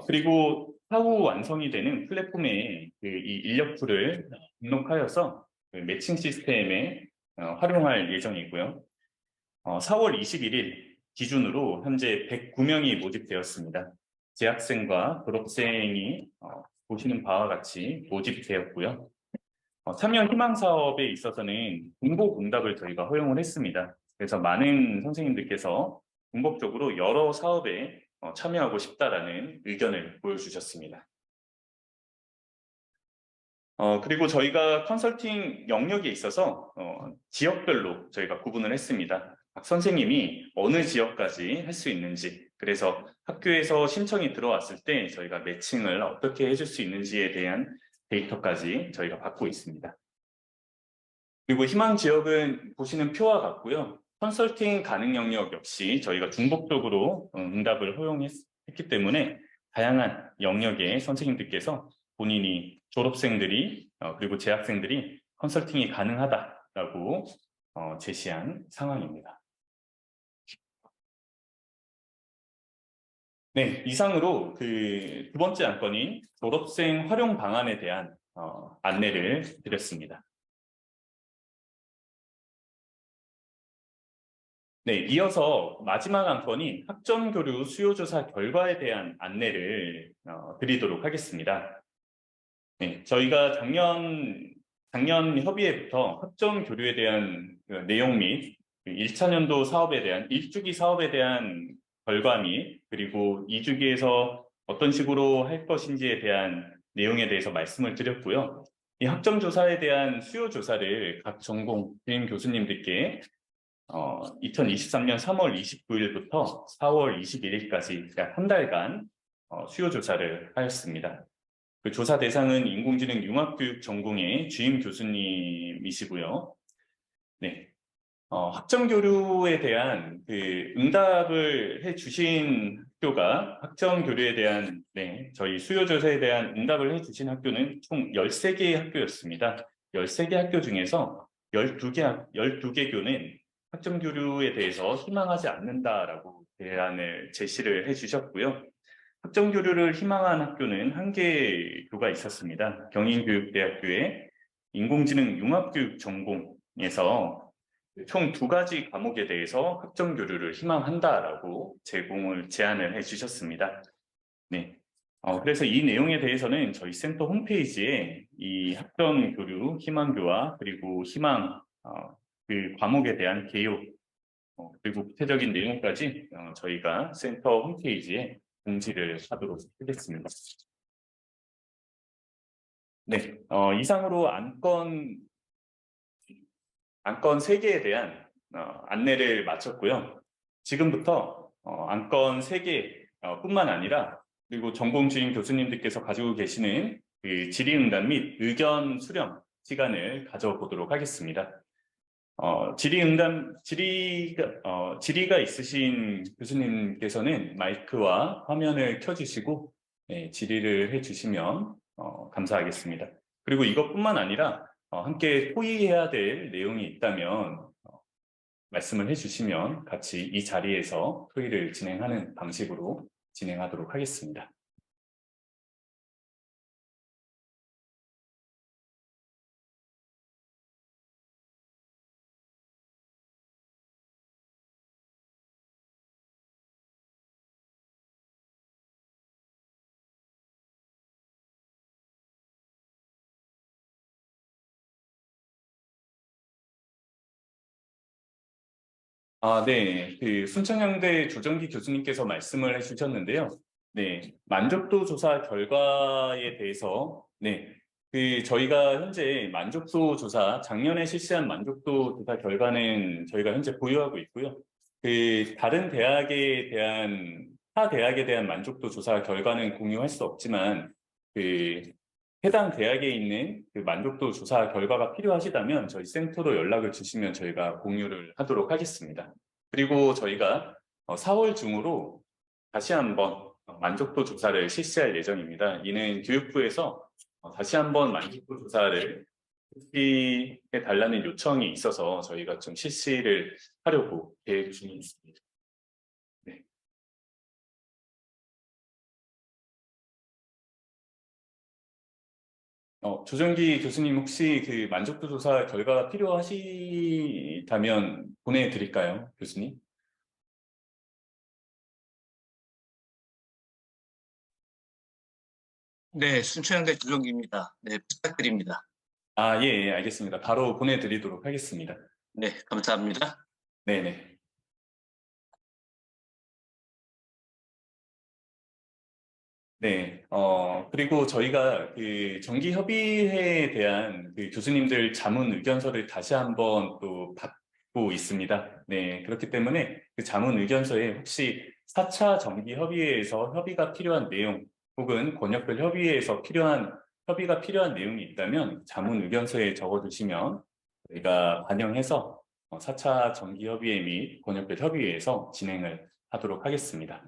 [SPEAKER 1] 그리고 사후 완성이 되는 플랫폼에 이 인력풀을 등록하여서 그 매칭 시스템에 활용할 예정이고요. 4월 21일 기준으로 현재 109명이 모집되었습니다. 재학생과 졸업생이 보시는 바와 같이 모집되었고요. 참여 희망 사업에 있어서는 공복 응답을 저희가 허용을 했습니다. 그래서 많은 선생님들께서 공복적으로 여러 사업에 참여하고 싶다라는 의견을 보여주셨습니다. 그리고 저희가 컨설팅 영역에 있어서 지역별로 저희가 구분을 했습니다. 각 선생님이 어느 지역까지 할 수 있는지, 그래서 학교에서 신청이 들어왔을 때 저희가 매칭을 어떻게 해줄 수 있는지에 대한 데이터까지 저희가 받고 있습니다. 그리고 희망 지역은 보시는 표와 같고요. 컨설팅 가능 영역 역시 저희가 중복적으로 응답을 허용했기 때문에 다양한 영역의 선생님들께서 본인이 졸업생들이 그리고 재학생들이 컨설팅이 가능하다라고 제시한 상황입니다. 네, 이상으로 그 두 번째 안건인 졸업생 활용 방안에 대한 안내를 드렸습니다. 네, 이어서 마지막 안건인 학점교류 수요조사 결과에 대한 안내를 드리도록 하겠습니다. 네, 저희가 작년 협의회부터 학점교류에 대한 내용 및 1차 년도 사업에 대한 1주기 사업에 대한 결과 및 그리고 2주기에서 어떤 식으로 할 것인지에 대한 내용에 대해서 말씀을 드렸고요. 이 학점조사에 대한 수요조사를 각 전공 주임 교수님들께 2023년 3월 29일부터 4월 21일까지 약 한 달간 수요조사를 하였습니다. 그 조사 대상은 인공지능 융합교육 전공의 주임 교수님이시고요. 네, 학점교류에 대한 그 응답을 해주신 학교가 학점교류에 대한 저희 수요조사에 대한 응답을 해주신 학교는 총 13개의 학교였습니다. 13개 학교 중에서 12개 교는 학점교류에 대해서 희망하지 않는다라고 대안을 제시를 해주셨고요. 학점교류를 희망한 학교는 1개 교가 있었습니다. 경인교육대학교의 인공지능 융합교육 전공에서 총 2가지 과목에 대해서 학점교류를 희망한다라고 제안을 해주셨습니다. 네. 그래서 이 내용에 대해서는 저희 센터 홈페이지에 이 학점교류 희망교와 그리고 희망 그 과목에 대한 개요 그리고 구체적인 내용까지 저희가 센터 홈페이지에 공지를 하도록 하겠습니다. 네, 이상으로 안건 3개에 대한 안내를 마쳤고요. 지금부터 안건 3개 뿐만 아니라 그리고 전공 주임 교수님들께서 가지고 계시는 그 질의응답 및 의견 수렴 시간을 가져보도록 하겠습니다. 질의가 있으신 교수님께서는 마이크와 화면을 켜주시고 질의를 해주시면 감사하겠습니다. 그리고 이것뿐만 아니라 함께 토의해야 될 내용이 있다면 말씀을 해주시면 같이 이 자리에서 토의를 진행하는 방식으로 진행하도록 하겠습니다. 네. 그 순천향대 조정기 교수님께서 말씀을 해주셨는데요. 네. 만족도 조사 결과에 대해서, 저희가 현재 만족도 조사, 작년에 실시한 만족도 조사 결과는 저희가 현재 보유하고 있고요. 다른 타 대학에 대한 만족도 조사 결과는 공유할 수 없지만, 해당 대학에 있는 만족도 조사 결과가 필요하시다면 저희 센터로 연락을 주시면 저희가 공유를 하도록 하겠습니다. 그리고 저희가 4월 중으로 다시 한번 만족도 조사를 실시할 예정입니다. 이는 교육부에서 다시 한번 만족도 조사를 실시해 달라는 요청이 있어서 저희가 좀 실시를 하려고 계획 중에 있습니다. 네. 조정기 교수님 혹시 만족도 조사 결과가 필요하시다면 보내드릴까요, 교수님?
[SPEAKER 3] 네, 순천향대 조정기입니다. 네, 부탁드립니다.
[SPEAKER 1] 예, 알겠습니다. 바로 보내드리도록 하겠습니다.
[SPEAKER 3] 네, 감사합니다.
[SPEAKER 1] 네네. 네, 그리고 저희가 정기협의회에 대한 교수님들 자문 의견서를 다시 한번 또 받고 있습니다. 네, 그렇기 때문에 자문 의견서에 혹시 4차 정기협의회에서 협의가 필요한 내용 혹은 권역별 협의회에서 협의가 필요한 내용이 있다면 자문 의견서에 적어주시면 저희가 반영해서 4차 정기협의회 및 권역별 협의회에서 진행을 하도록 하겠습니다.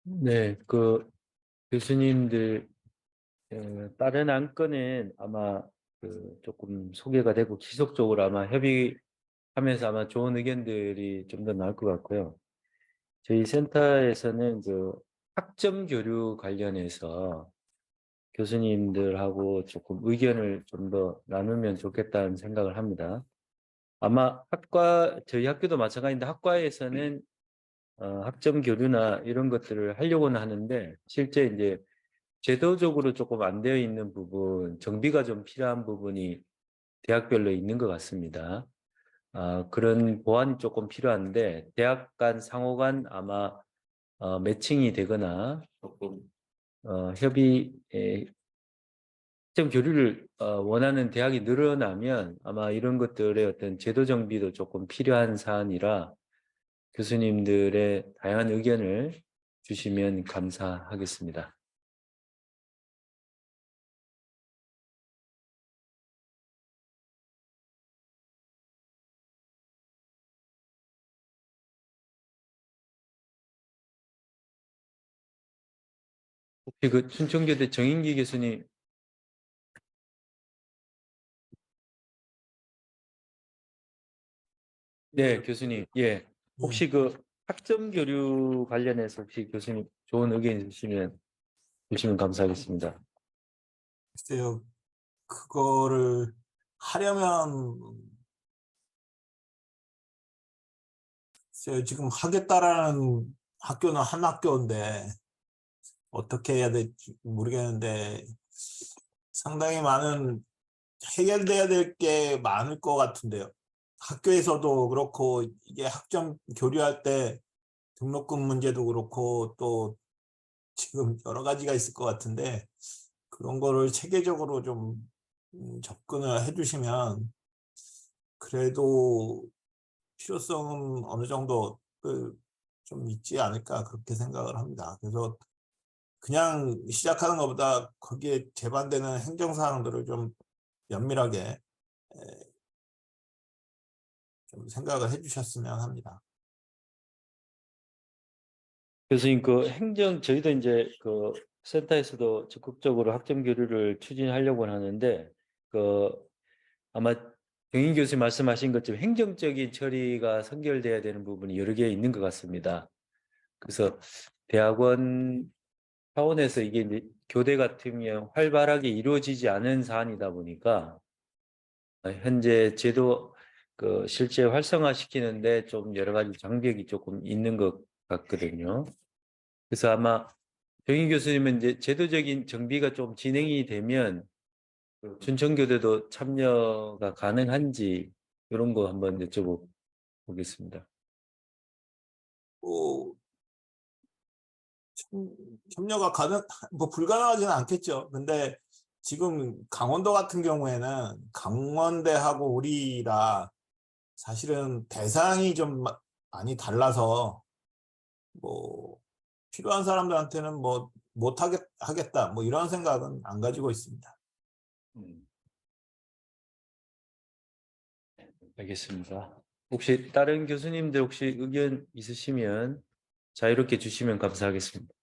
[SPEAKER 2] 네, 교수님들 다른 안건은 아마 조금 소개가 되고 지속적으로 아마 협의하면서 아마 좋은 의견들이 좀 더 나올 것 같고요. 저희 센터에서는 학점 교류 관련해서 교수님들하고 조금 의견을 좀 더 나누면 좋겠다는 생각을 합니다. 아마 저희 학교도 마찬가지인데 학과에서는 학점 교류나 이런 것들을 하려고는 하는데 실제 이제 제도적으로 조금 안 되어 있는 부분, 정비가 좀 필요한 부분이 대학별로 있는 것 같습니다. 그런 보완이 조금 필요한데 대학 간 상호 간 아마 매칭이 되거나 조금 학점 교류를 원하는 대학이 늘어나면 아마 이런 것들의 어떤 제도 정비도 조금 필요한 사안이라 교수님들의 다양한 의견을 주시면 감사하겠습니다. 혹시 춘천교대 정인기 교수님, 네, 교수님, 예, 혹시 학점 교류 관련해서 혹시 교수님 좋은 의견 있으시면 주시면 감사하겠습니다.
[SPEAKER 4] 글쎄요, 그거를 하려면, 글쎄요, 지금 하겠다라는 학교는 한 학교인데, 어떻게 해야 될지 모르겠는데, 상당히 해결돼야 될 게 많을 것 같은데요. 학교에서도 그렇고, 이게 학점 교류할 때 등록금 문제도 그렇고, 또 지금 여러 가지가 있을 것 같은데, 그런 거를 체계적으로 좀 접근을 해주시면 그래도 필요성은 어느 정도 좀 있지 않을까 그렇게 생각을 합니다. 그래서 그냥 시작하는 것보다 거기에 제반되는 행정사항들을 좀 면밀하게 좀 생각을 해주셨으면 합니다.
[SPEAKER 2] 교수님, 저희도 이제 그 센터에서도 적극적으로 학점 교류를 추진하려고 하는데, 아마 경인 교수님 말씀하신 것처럼 행정적인 처리가 선결돼야 되는 부분이 여러 개 있는 것 같습니다. 그래서 대학원 차원에서 이게 이제 교대 같으면 활발하게 이루어지지 않은 사안이다 보니까 현재 제도 실제 활성화시키는데 좀 여러 가지 장벽이 조금 있는 것 같거든요. 그래서 아마 정희 교수님은 이제 제도적인 정비가 좀 진행이 되면 춘천교대도 참여가 가능한지 이런 거 한번 여쭤보겠습니다.
[SPEAKER 4] 참여가 불가능하지는 않겠죠. 근데 지금 강원도 같은 경우에는 강원대하고 우리라 사실은 대상이 좀 많이 달라서 뭐 필요한 사람들한테는 뭐 못 하겠다 뭐 이런 생각은 안 가지고 있습니다.
[SPEAKER 2] 알겠습니다. 혹시 다른 교수님들 혹시 의견 있으시면 자유롭게 주시면 감사하겠습니다.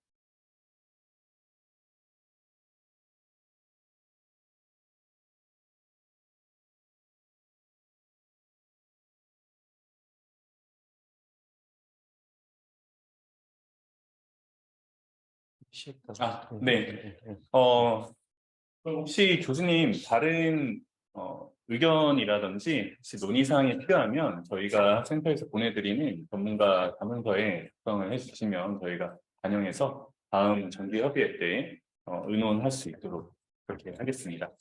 [SPEAKER 1] 네. 그럼 혹시 교수님 다른 의견이라든지 혹시 논의사항이 필요하면 저희가 센터에서 보내드리는 전문가 자문서에 작성을 해주시면 저희가 반영해서 다음 정기 협의회 때 의논할 수 있도록 그렇게 하겠습니다.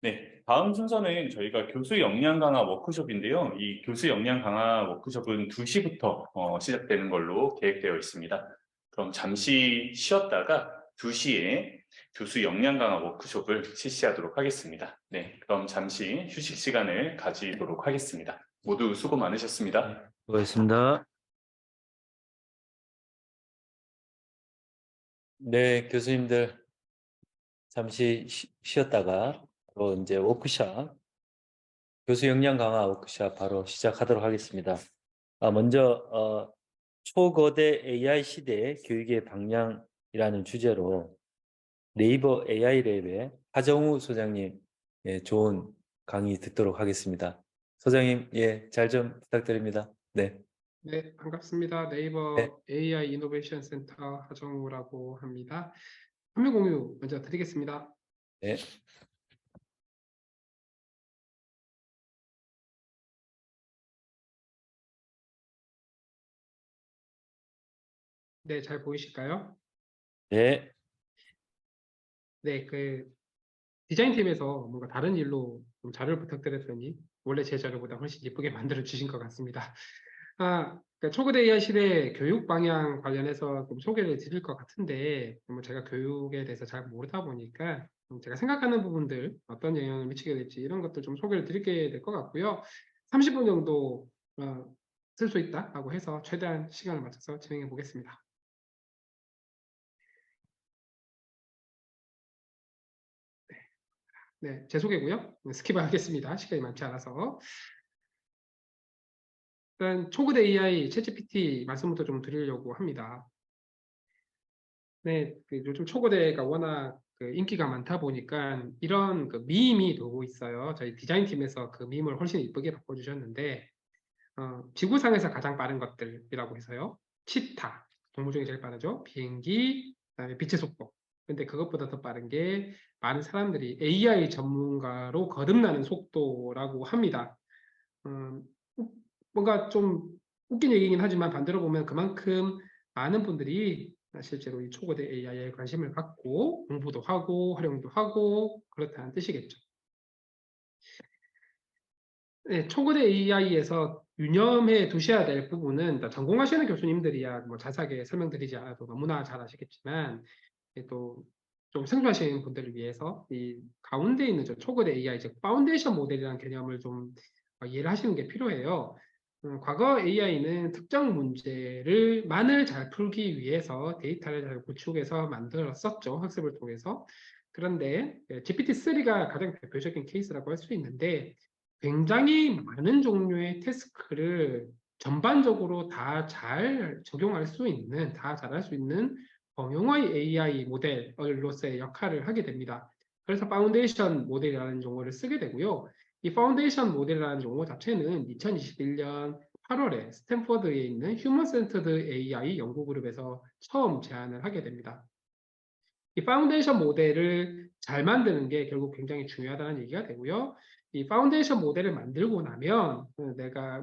[SPEAKER 1] 네, 다음 순서는 저희가 교수 역량 강화 워크숍인데요. 이 교수 역량 강화 워크숍은 2시부터 시작되는 걸로 계획되어 있습니다. 그럼 잠시 쉬었다가 2시에 교수 역량 강화 워크숍을 실시하도록 하겠습니다. 네, 그럼 잠시 휴식 시간을 가지도록 하겠습니다. 모두 수고 많으셨습니다.
[SPEAKER 2] 수고하셨습니다. 네, 교수님들 잠시 쉬었다가 또 이제 워크숍, 교수 역량 강화 워크숍 바로 시작하도록 하겠습니다. 먼저 초거대 AI 시대 교육의 방향이라는 주제로 네이버 AI 랩의 하정우 소장님 좋은 강의 듣도록 하겠습니다. 소장님, 잘 좀 부탁드립니다. 네.
[SPEAKER 5] 네, 반갑습니다. 네이버
[SPEAKER 2] 네.
[SPEAKER 5] AI 이노베이션 센터 하정우라고 합니다. 화면 공유 먼저 드리겠습니다.
[SPEAKER 2] 네.
[SPEAKER 5] 네, 잘 보이실까요?
[SPEAKER 2] 네.
[SPEAKER 5] 네, 디자인팀에서 뭔가 다른 일로 좀 자료를 부탁드렸더니 원래 제 자료보다 훨씬 예쁘게 만들어 주신 것 같습니다. 그러니까 초거대 AI 시대 교육 방향 관련해서 좀 소개를 드릴 것 같은데, 뭐 제가 교육에 대해서 잘 모르다 보니까 제가 생각하는 부분들, 어떤 영향을 미치게 될지 이런 것들 좀 소개를 드리게 될 것 같고요. 30분 정도 쓸 수 있다라고 해서 최대한 시간을 맞춰서 진행해 보겠습니다. 네, 제 소개고요. 스킵하겠습니다. 시간이 많지 않아서. 일단 초거대 AI, 챗GPT 말씀부터 좀 드리려고 합니다. 네, 요즘 초거대가 워낙 인기가 많다 보니까 이런 밈이 돌고 있어요. 저희 디자인팀에서 그 밈을 훨씬 이쁘게 바꿔주셨는데, 지구상에서 가장 빠른 것들이라고 해서요. 치타, 동물 중에 제일 빠르죠. 비행기, 그다음에 빛의 속도. 근데 그것보다 더 빠른 게 많은 사람들이 AI 전문가로 거듭나는 속도라고 합니다. 뭔가 좀 웃긴 얘기긴 하지만 반대로 보면 그만큼 많은 분들이 실제로 이 초거대 AI에 관심을 갖고 공부도 하고 활용도 하고 그렇다는 뜻이겠죠. 네, 초거대 AI에서 유념해 두셔야 될 부분은 전공하시는 교수님들이야 뭐 자세하게 설명드리지 않아도 너무나 잘 아시겠지만 또 좀 생소하신 분들을 위해서 이 가운데 있는 저 초거대 AI 즉 파운데이션 모델이라는 개념을 좀 이해를 하시는 게 필요해요. 과거 AI는 특정 문제만을 잘 풀기 위해서 데이터를 잘 구축해서 만들었었죠. 학습을 통해서. 그런데 GPT-3가 가장 대표적인 케이스라고 할 수 있는데 굉장히 많은 종류의 태스크를 전반적으로 다 잘 적용할 수 있는, 다 잘할 수 있는 범용의 AI 모델로서의 역할을 하게 됩니다. 그래서 파운데이션 모델이라는 용어를 쓰게 되고요. 이 파운데이션 모델이라는 용어 자체는 2021년 8월에 스탠퍼드에 있는 휴먼 센터드 AI 연구그룹에서 처음 제안을 하게 됩니다. 이 파운데이션 모델을 잘 만드는 게 결국 굉장히 중요하다는 얘기가 되고요. 이 파운데이션 모델을 만들고 나면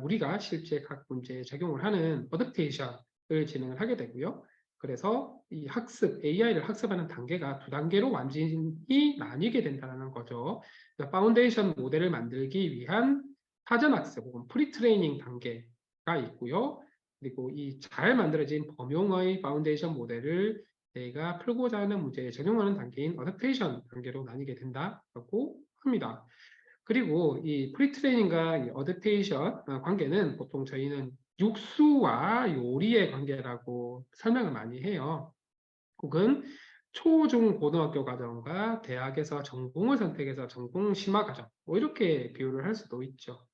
[SPEAKER 5] 우리가 실제 각 문제에 적용을 하는 어댑테이션을 진행을 하게 되고요. 그래서 이 AI를 학습하는 단계가 두 단계로 완전히 나뉘게 된다는 거죠. 그러니까 파운데이션 모델을 만들기 위한 사전 학습 혹은 프리트레이닝 단계가 있고요. 그리고 이 잘 만들어진 범용의 파운데이션 모델을 내가 풀고자 하는 문제에 적용하는 단계인 어댑테이션 단계로 나뉘게 된다고 합니다. 그리고 이 프리트레이닝과 이 어댑테이션 관계는 보통 저희는 육수와 요리의 관계라고 설명을 많이 해요. 혹은 초, 중, 고등학교 과정과 대학에서 전공을 선택해서 전공 심화 과정 이렇게 비유를 할 수도 있죠.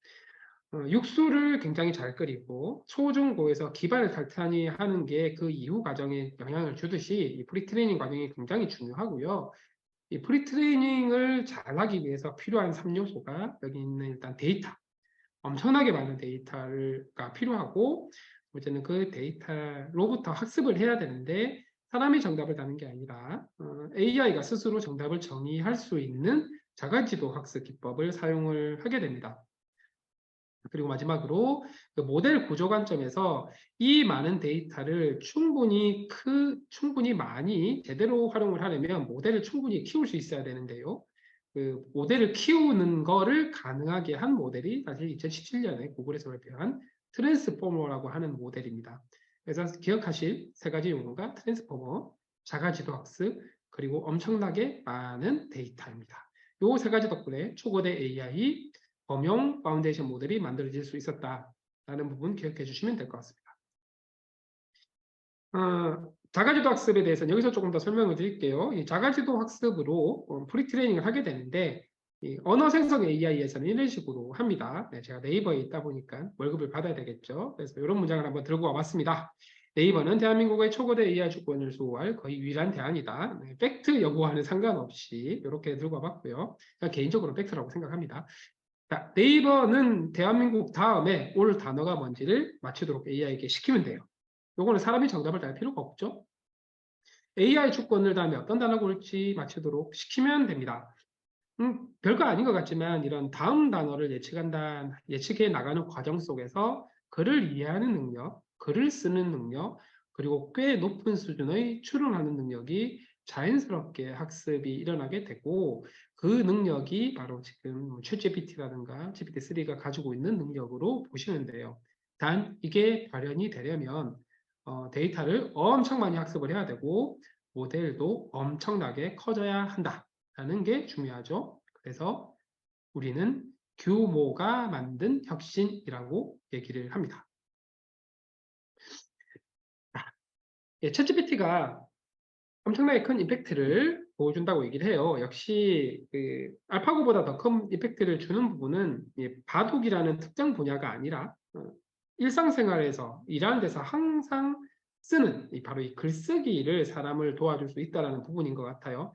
[SPEAKER 5] 육수를 굉장히 잘 끓이고 초, 중, 고에서 기반을 탄탄히 하는 게 그 이후 과정에 영향을 주듯이 이 프리트레이닝 과정이 굉장히 중요하고요. 이 프리트레이닝을 잘하기 위해서 필요한 3요소가 여기 있는 일단 데이터, 엄청나게 많은 데이터가 필요하고 이제는 그 데이터로부터 학습을 해야 되는데 사람이 정답을 다는 게 아니라 AI가 스스로 정답을 정의할 수 있는 자가지도 학습 기법을 사용을 하게 됩니다. 그리고 마지막으로 그 모델 구조 관점에서 이 많은 데이터를 충분히 많이 제대로 활용을 하려면 모델을 충분히 키울 수 있어야 되는데요. 그 모델을 키우는 거를 가능하게 한 모델이 사실 2017년에 구글에서 발표한 트랜스포머라고 하는 모델입니다. 그래서 기억하실 세 가지 용어가 트랜스포머, 자가지도 학습, 그리고 엄청나게 많은 데이터입니다. 이 세 가지 덕분에 초거대 AI 범용 파운데이션 모델이 만들어질 수 있었다라는 부분 기억해 주시면 될 것 같습니다. 자가지도 학습에 대해서는 여기서 조금 더 설명을 드릴게요. 이 자가지도 학습으로 프리트레이닝을 하게 되는데 이 언어 생성 AI에서는 이런 식으로 합니다. 제가 네이버에 있다 보니까 월급을 받아야 되겠죠. 그래서 이런 문장을 한번 들고 와봤습니다. 네이버는 대한민국의 초거대 AI 주권을 수호할 거의 유일한 대안이다. 팩트 여부와는 상관없이 이렇게 들고 와봤고요. 개인적으로 팩트라고 생각합니다. 자, 네이버는 대한민국 다음에 올 단어가 뭔지를 맞추도록 AI에게 시키면 돼요. 요거는 사람이 정답을 달 필요가 없죠. AI 주권을 다음에 어떤 단어가 올지 맞추도록 시키면 됩니다. 별거 아닌 것 같지만 이런 다음 단어를 예측해 나가는 과정 속에서 글을 이해하는 능력, 글을 쓰는 능력, 그리고 꽤 높은 수준의 추론하는 능력이 자연스럽게 학습이 일어나게 되고 그 능력이 바로 지금 챗GPT라든가 GPT-3가 가지고 있는 능력으로 보시면 돼요. 단 이게 발현이 되려면 데이터를 엄청 많이 학습을 해야 되고 모델도 엄청나게 커져야 한다라는 게 중요하죠. 그래서 우리는 규모가 만든 혁신이라고 얘기를 합니다. 챗GPT가 엄청나게 큰 임팩트를 보여준다고 얘기를 해요. 역시 그 알파고보다 더 큰 임팩트를 주는 부분은 바둑이라는 특정 분야가 아니라 일상생활에서 일하는 데서 항상 쓰는 바로 이 글쓰기를 사람을 도와줄 수 있다는 부분인 것 같아요.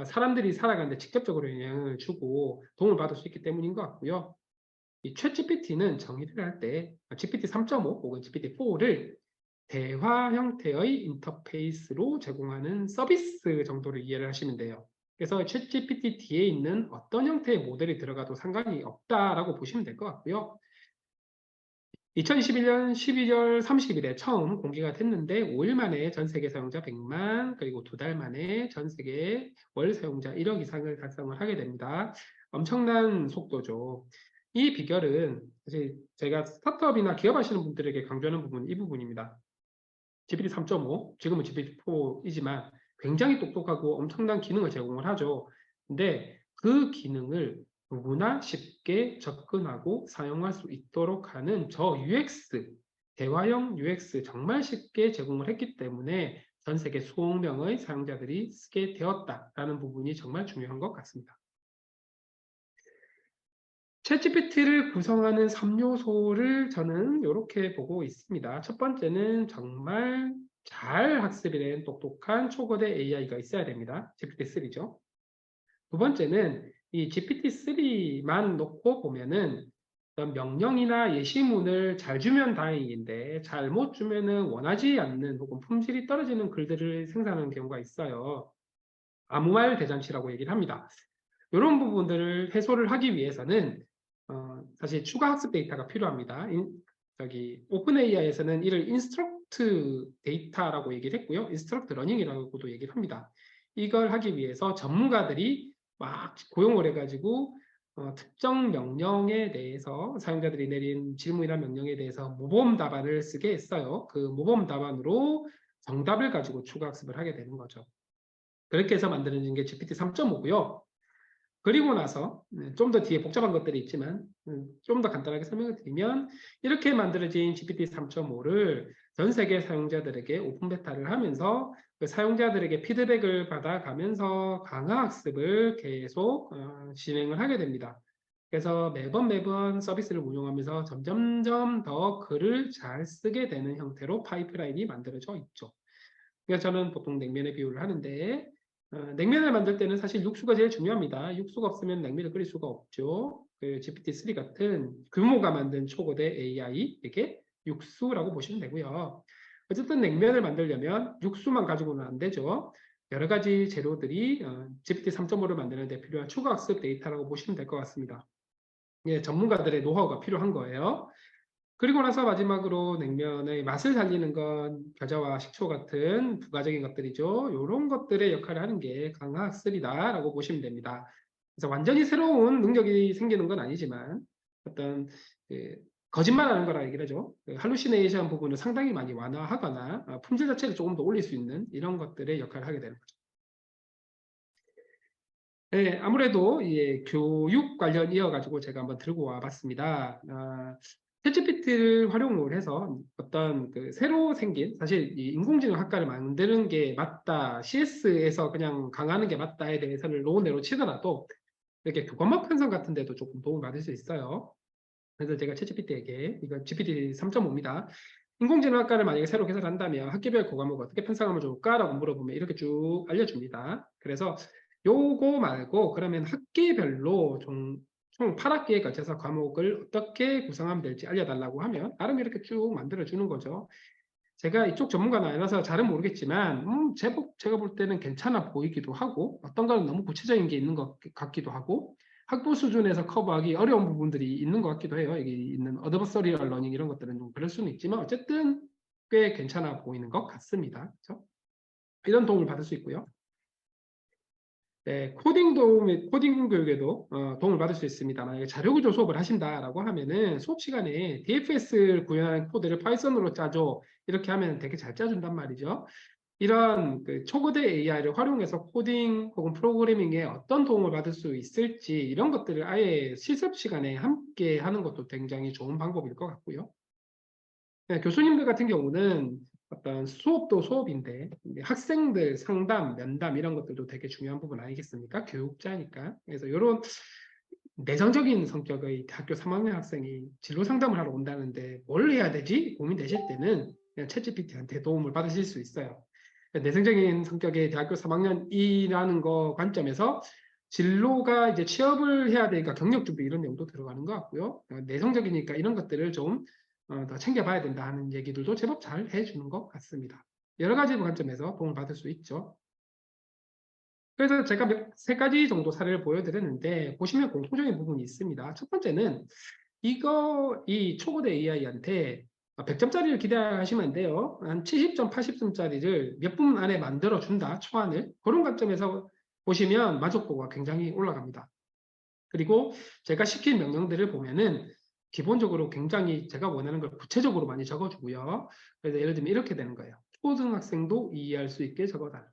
[SPEAKER 5] 사람들이 살아가는데 직접적으로 영향을 주고 도움을 받을 수 있기 때문인 것 같고요. 이 챗GPT는 정의를 할 때 GPT 3.5 혹은 GPT 4를 대화 형태의 인터페이스로 제공하는 서비스 정도로 이해를 하시면 돼요. 그래서 챗GPT 뒤에 있는 어떤 형태의 모델이 들어가도 상관이 없다라고 보시면 될 것 같고요. 2021년 12월 30일에 처음 공개가 됐는데 5일 만에 전 세계 사용자 100만 그리고 2달 만에 전 세계 월 사용자 1억 이상을 달성을 하게 됩니다. 엄청난 속도죠. 이 비결은 사실 제가 스타트업이나 기업 하시는 분들에게 강조하는 부분은 이 부분입니다. GPT 3.5, 지금은 GPT 4이지만 굉장히 똑똑하고 엄청난 기능을 제공을 하죠. 근데 그 기능을 누구나 쉽게 접근하고 사용할 수 있도록 하는 저 UX, 대화형 UX 정말 쉽게 제공을 했기 때문에 전 세계 수억 명의 사용자들이 쓰게 되었다라는 부분이 정말 중요한 것 같습니다. 챗GPT를 구성하는 3요소를 저는 이렇게 보고 있습니다. 첫 번째는 정말 잘 학습이 된 똑똑한 초거대 AI가 있어야 됩니다. GPT-3죠. 두 번째는 이 GPT-3만 놓고 보면은 어떤 명령이나 예시문을 잘 주면 다행인데 잘못 주면은 원하지 않는 혹은 품질이 떨어지는 글들을 생산하는 경우가 있어요. 아무 말 대잔치라고 얘기를 합니다. 이런 부분들을 해소를 하기 위해서는 사실 추가 학습 데이터가 필요합니다. 오픈 AI에서는 이를 인스트럭트 데이터라고 얘기를 했고요. 인스트럭트 러닝이라고도 얘기를 합니다. 이걸 하기 위해서 전문가들이 막 고용을 해가지고 특정 명령에 대해서 사용자들이 내린 질문이나 명령에 대해서 모범 답안을 쓰게 했어요. 그 모범 답안으로 정답을 가지고 추가 학습을 하게 되는 거죠. 그렇게 해서 만들어진 게 GPT 3.5고요. 그리고 나서 좀 더 뒤에 복잡한 것들이 있지만 좀 더 간단하게 설명을 드리면 이렇게 만들어진 GPT 3.5를 전 세계 사용자들에게 오픈 베타를 하면서 그 사용자들에게 피드백을 받아가면서 강화 학습을 계속 진행을 하게 됩니다. 그래서 매번 서비스를 운영하면서 점점점 더 글을 잘 쓰게 되는 형태로 파이프라인이 만들어져 있죠. 그래서 저는 보통 냉면의 비유를 하는데 냉면을 만들 때는 사실 육수가 제일 중요합니다. 육수가 없으면 냉면을 끓일 수가 없죠. 그 GPT-3 같은 규모가 만든 초거대 AI에게 육수라고 보시면 되고요. 어쨌든 냉면을 만들려면 육수만 가지고는 안 되죠. 여러 가지 재료들이 GPT 3.5를 만드는 데 필요한 추가 학습 데이터라고 보시면 될 것 같습니다. 예, 전문가들의 노하우가 필요한 거예요. 그리고 나서 마지막으로 냉면의 맛을 살리는 건 겨자와 식초 같은 부가적인 것들이죠. 이런 것들의 역할을 하는 게 강화학습이다라고 보시면 됩니다. 그래서 완전히 새로운 능력이 생기는 건 아니지만 어떤 거짓말하는 거라 얘기를 하죠. 할루시네이션 부분을 상당히 많이 완화하거나 품질 자체를 조금 더 올릴 수 있는 이런 것들의 역할을 하게 되는 거죠. 네, 아무래도 교육 관련 이어가지고 제가 한번 들고 와봤습니다. 챗GPT를 활용을 해서 어떤 새로 생긴 사실 이 인공지능 학과를 만드는 게 맞다, CS에서 그냥 강하는 게 맞다에 대해서는 논외로 치더라도 이렇게 교과목 편성 같은 데도 조금 도움을 받을 수 있어요. 그래서 제가 챗GPT에게 이거 GPT 3.5입니다. 인공지능 학과를 만약에 새로 개설한다면 학기별 교과목을 어떻게 편성하면 좋을까라고 물어보면 이렇게 쭉 알려줍니다. 그래서 요거 말고 그러면 학기별로 총 8학기에 걸쳐서 과목을 어떻게 구성하면 될지 알려달라고 하면 나름 이렇게 쭉 만들어주는 거죠. 제가 이쪽 전문가는 아니라서 잘은 모르겠지만 제법 제가 볼 때는 괜찮아 보이기도 하고 어떤 거는 너무 구체적인 게 있는 것 같기도 하고 학부 수준에서 커버하기 어려운 부분들이 있는 것 같기도 해요. 여기 있는 어드버서리얼 러닝 이런 것들은 좀 그럴 수는 있지만 어쨌든 꽤 괜찮아 보이는 것 같습니다. 그렇죠? 이런 도움을 받을 수 있고요. 네, 코딩 교육에도 도움을 받을 수 있습니다. 만약에 자료구조 수업을 하신다라고 하면은 수업 시간에 DFS를 구현하는 코드를 파이썬으로 짜줘 이렇게 하면 되게 잘 짜준단 말이죠. 이런 초거대 AI를 활용해서 코딩 혹은 프로그래밍에 어떤 도움을 받을 수 있을지 이런 것들을 아예 실습 시간에 함께 하는 것도 굉장히 좋은 방법일 것 같고요. 네, 교수님들 같은 경우는 어떤 수업도 수업인데 학생들 상담, 면담 이런 것들도 되게 중요한 부분 아니겠습니까? 교육자니까. 그래서 이런 내성적인 성격의 대학교 3학년 학생이 진로 상담을 하러 온다는데 뭘 해야 되지? 고민되실 때는 그냥 챗GPT한테 도움을 받으실 수 있어요. 내성적인 성격의 대학교 3학년이라는 거 관점에서 진로가 이제 취업을 해야 되니까 경력 준비 이런 내용도 들어가는 것 같고요. 내성적이니까 이런 것들을 좀 더 챙겨봐야 된다 하는 얘기들도 제법 잘 해주는 것 같습니다. 여러 가지 관점에서 도움을 받을 수 있죠. 그래서 제가 세 가지 정도 사례를 보여드렸는데 보시면 공통적인 부분이 있습니다. 첫 번째는 이 초고대 AI한테 100점짜리를 기대하시면 안 돼요. 한 70점, 80점짜리를 몇 분 안에 만들어준다, 초안을. 그런 관점에서 보시면 만족도가 굉장히 올라갑니다. 그리고 제가 시킨 명령들을 보면은 기본적으로 굉장히 제가 원하는 걸 구체적으로 많이 적어주고요. 그래서 예를 들면 이렇게 되는 거예요. 초등학생도 이해할 수 있게 적어달라.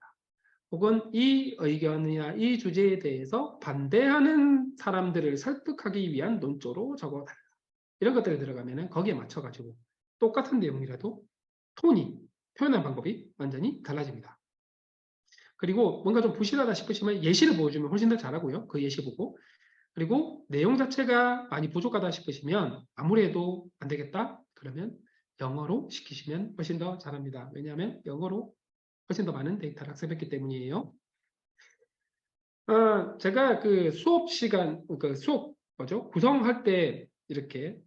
[SPEAKER 5] 혹은 이 의견이나 이 주제에 대해서 반대하는 사람들을 설득하기 위한 논조로 적어달라. 이런 것들이 들어가면 거기에 맞춰가지고 똑같은 내용이라도 톤이, 표현하는 방법이 완전히 달라집니다. 그리고 뭔가 좀 부실하다 싶으시면 예시를 보여주면 훨씬 더 잘하고요. 그 예시 보고. 그리고 내용 자체가 많이 부족하다 싶으시면 아무래도 안 되겠다. 그러면 영어로 시키시면 훨씬 더 잘합니다. 왜냐하면 영어로 훨씬 더 많은 데이터를 학습했기 때문이에요. 제가 그 수업 시간, 그 수업 구성할 때 이렇게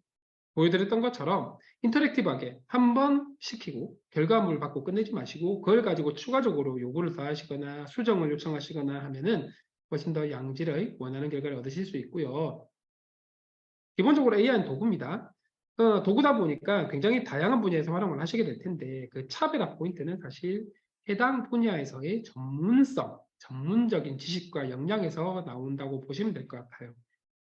[SPEAKER 5] 보여드렸던 것처럼 인터랙티브하게 한번 시키고 결과물을 받고 끝내지 마시고 그걸 가지고 추가적으로 요구를 더하시거나 수정을 요청하시거나 하면은 훨씬 더 양질의 원하는 결과를 얻으실 수 있고요. 기본적으로 AI는 도구입니다. 도구다 보니까 굉장히 다양한 분야에서 활용을 하시게 될 텐데 그 차별화 포인트는 사실 해당 분야에서의 전문성, 전문적인 지식과 역량에서 나온다고 보시면 될 것 같아요.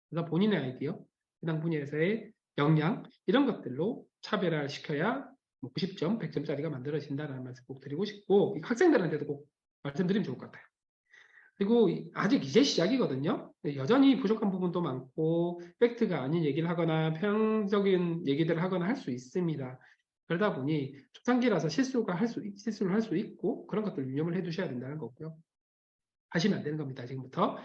[SPEAKER 5] 그래서 본인의 아이디어, 해당 분야에서의 역량 이런 것들로 차별화를 시켜야 90점, 100점짜리가 만들어진다는 말씀 꼭 드리고 싶고 학생들한테도 꼭 말씀드리면 좋을 것 같아요. 그리고 아직 이제 시작이거든요. 여전히 부족한 부분도 많고 팩트가 아닌 얘기를 하거나 편향적인 얘기들을 하거나 할 수 있습니다. 그러다 보니 초창기라서 실수를 할 수 있고 그런 것들 유념을 해두셔야 된다는 거고요. 하시면 안 되는 겁니다. 지금부터.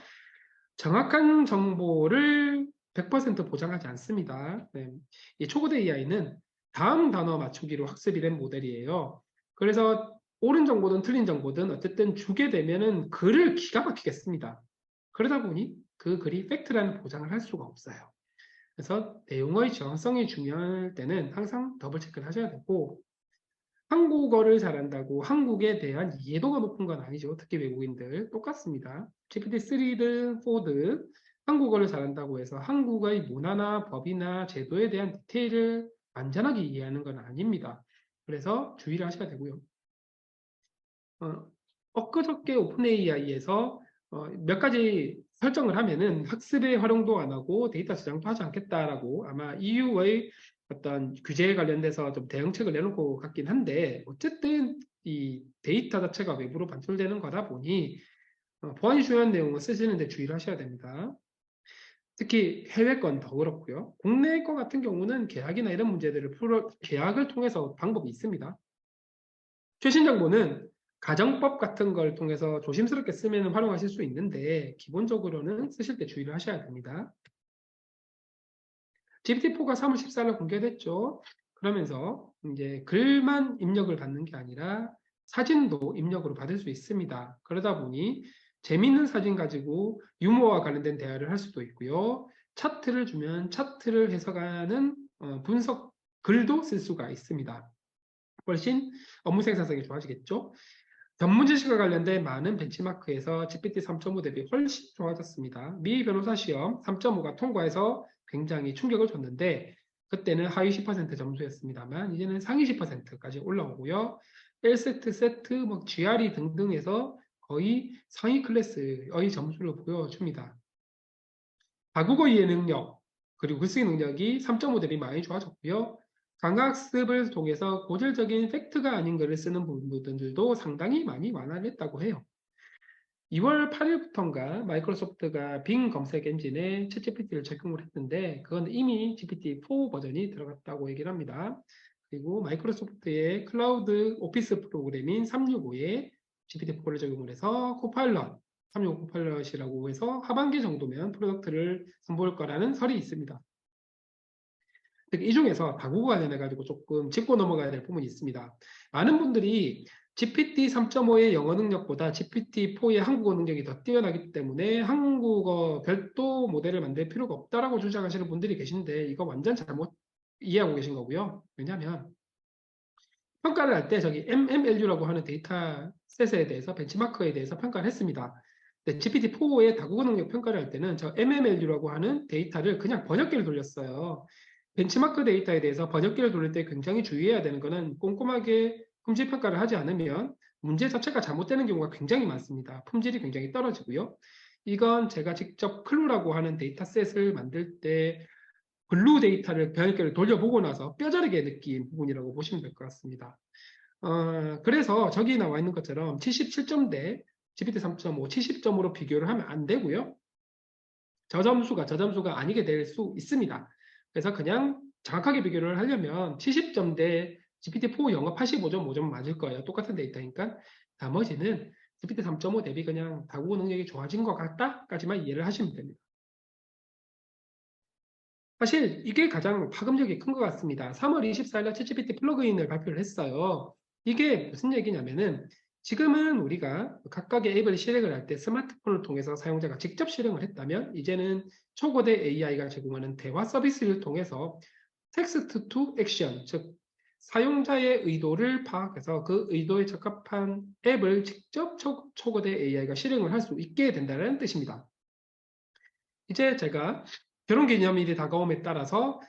[SPEAKER 5] 정확한 정보를 100% 보장하지 않습니다. 네. 이 초고대 AI는 다음 단어 맞추기로 학습이 된 모델이에요. 그래서 옳은 정보든 틀린 정보든 어쨌든 주게 되면은 글을 기가 막히게 씁니다. 그러다 보니 그 글이 팩트라는 보장을 할 수가 없어요. 그래서 내용의 정확성이 중요할 때는 항상 더블 체크를 하셔야 되고 한국어를 잘한다고 한국에 대한 이해도가 높은 건 아니죠. 특히 외국인들 똑같습니다. GPT-3든 4든 한국어를 잘한다고 해서 한국의 문화나 법이나 제도에 대한 디테일을 완전하게 이해하는 건 아닙니다. 그래서 주의를 하셔야 되고요. 엊그저께 오픈AI에서 몇 가지 설정을 하면은 학습에 활용도 안 하고 데이터 저장도 하지 않겠다라고 아마 EU의 어떤 규제에 관련돼서 좀 대응책을 내놓을 것 같긴 한데 어쨌든 이 데이터 자체가 외부로 반출되는 거다 보니 보안이 중요한 내용을 쓰시는데 주의를 하셔야 됩니다. 특히 해외 건 더 그렇고요. 국내 거 같은 경우는 계약이나 이런 문제들을 계약을 통해서 방법이 있습니다. 최신 정보는 가정법 같은 걸 통해서 조심스럽게 쓰면 활용하실 수 있는데 기본적으로는 쓰실 때 주의를 하셔야 됩니다. GPT-4가 3월 14일 공개됐죠. 그러면서 이제 글만 입력을 받는 게 아니라 사진도 입력으로 받을 수 있습니다. 그러다 보니 재미있는 사진 가지고 유머와 관련된 대화를 할 수도 있고요. 차트를 주면 차트를 해석하는 분석 글도 쓸 수가 있습니다. 훨씬 업무 생산성이 좋아지겠죠. 전문 지식과 관련된 많은 벤치마크에서 GPT 3.5 대비 훨씬 좋아졌습니다. 미 변호사 시험 3.5가 통과해서 굉장히 충격을 줬는데 그때는 하위 10% 점수였습니다만 이제는 상위 10%까지 올라오고요. 1세트, 세트, GRE 등등에서 거의 상위 클래스의 점수를 보여줍니다. 다국어 이해 능력 그리고 글쓰기 능력이 3.5 대비 많이 좋아졌고요. 강학습을 통해서 고질적인 팩트가 아닌 글을 쓰는 부분들도 상당히 많이 완화됐다고 해요. 2월 8일부터인가 마이크로소프트가 빙 검색 엔진에 챗GPT를 적용을 했는데 그건 이미 GPT-4 버전이 들어갔다고 얘기를 합니다. 그리고 마이크로소프트의 클라우드 오피스 프로그램인 365에 GPT-4를 적용을 해서 코파일럿, 365 코파일럿이라고 해서 하반기 정도면 프로덕트를 선보일 거라는 설이 있습니다. 이 중에서 다국어 관련해가지고 조금 짚고 넘어가야 될 부분이 있습니다. 많은 분들이 GPT 3.5의 영어 능력보다 GPT-4의 한국어 능력이 더 뛰어나기 때문에 한국어 별도 모델을 만들 필요가 없다라고 주장하시는 분들이 계신데 이거 완전 잘못 이해하고 계신 거고요. 왜냐하면 평가를 할 때 저기 MMLU라고 하는 데이터셋에 대해서 벤치마크에 대해서 평가를 했습니다. 근데 GPT-4의 다국어 능력 평가를 할 때는 저 MMLU라고 하는 데이터를 그냥 번역기를 돌렸어요. 벤치마크 데이터에 대해서 번역기를 돌릴 때 굉장히 주의해야 되는 것은 꼼꼼하게 품질 평가를 하지 않으면 문제 자체가 잘못되는 경우가 굉장히 많습니다. 품질이 굉장히 떨어지고요. 이건 제가 직접 클루라고 하는 데이터셋을 만들 때 블루 데이터를 번역기를 돌려보고 나서 뼈저리게 느낀 부분이라고 보시면 될 것 같습니다. 그래서 저기 나와 있는 것처럼 77점대 GPT 3.5 70점으로 비교를 하면 안 되고요. 저점수가 아니게 될 수 있습니다. 그래서 그냥 정확하게 비교를 하려면 70점 대 GPT-4 영어 85점, 5점 맞을 거예요. 똑같은 데이터니까. 나머지는 GPT 3.5 대비 그냥 다국어 능력이 좋아진 것 같다까지만 이해를 하시면 됩니다. 사실 이게 가장 파급력이 큰 것 같습니다. 3월 24일 날 챗GPT 플러그인을 발표를 했어요. 이게 무슨 얘기냐면은 지금은 우리가 각각의 앱을 실행을 할 때 스마트폰을 통해서 사용자가 직접 실행을 했다면 이제는 초거대 AI가 제공하는 대화 서비스를 통해서 텍스트 투 액션, 즉 사용자의 의도를 파악해서 그 의도에 적합한 앱을 직접 초거대 AI가 실행을 할 수 있게 된다는 뜻입니다. 이제 제가 결혼기념일이 다가옴에 따라서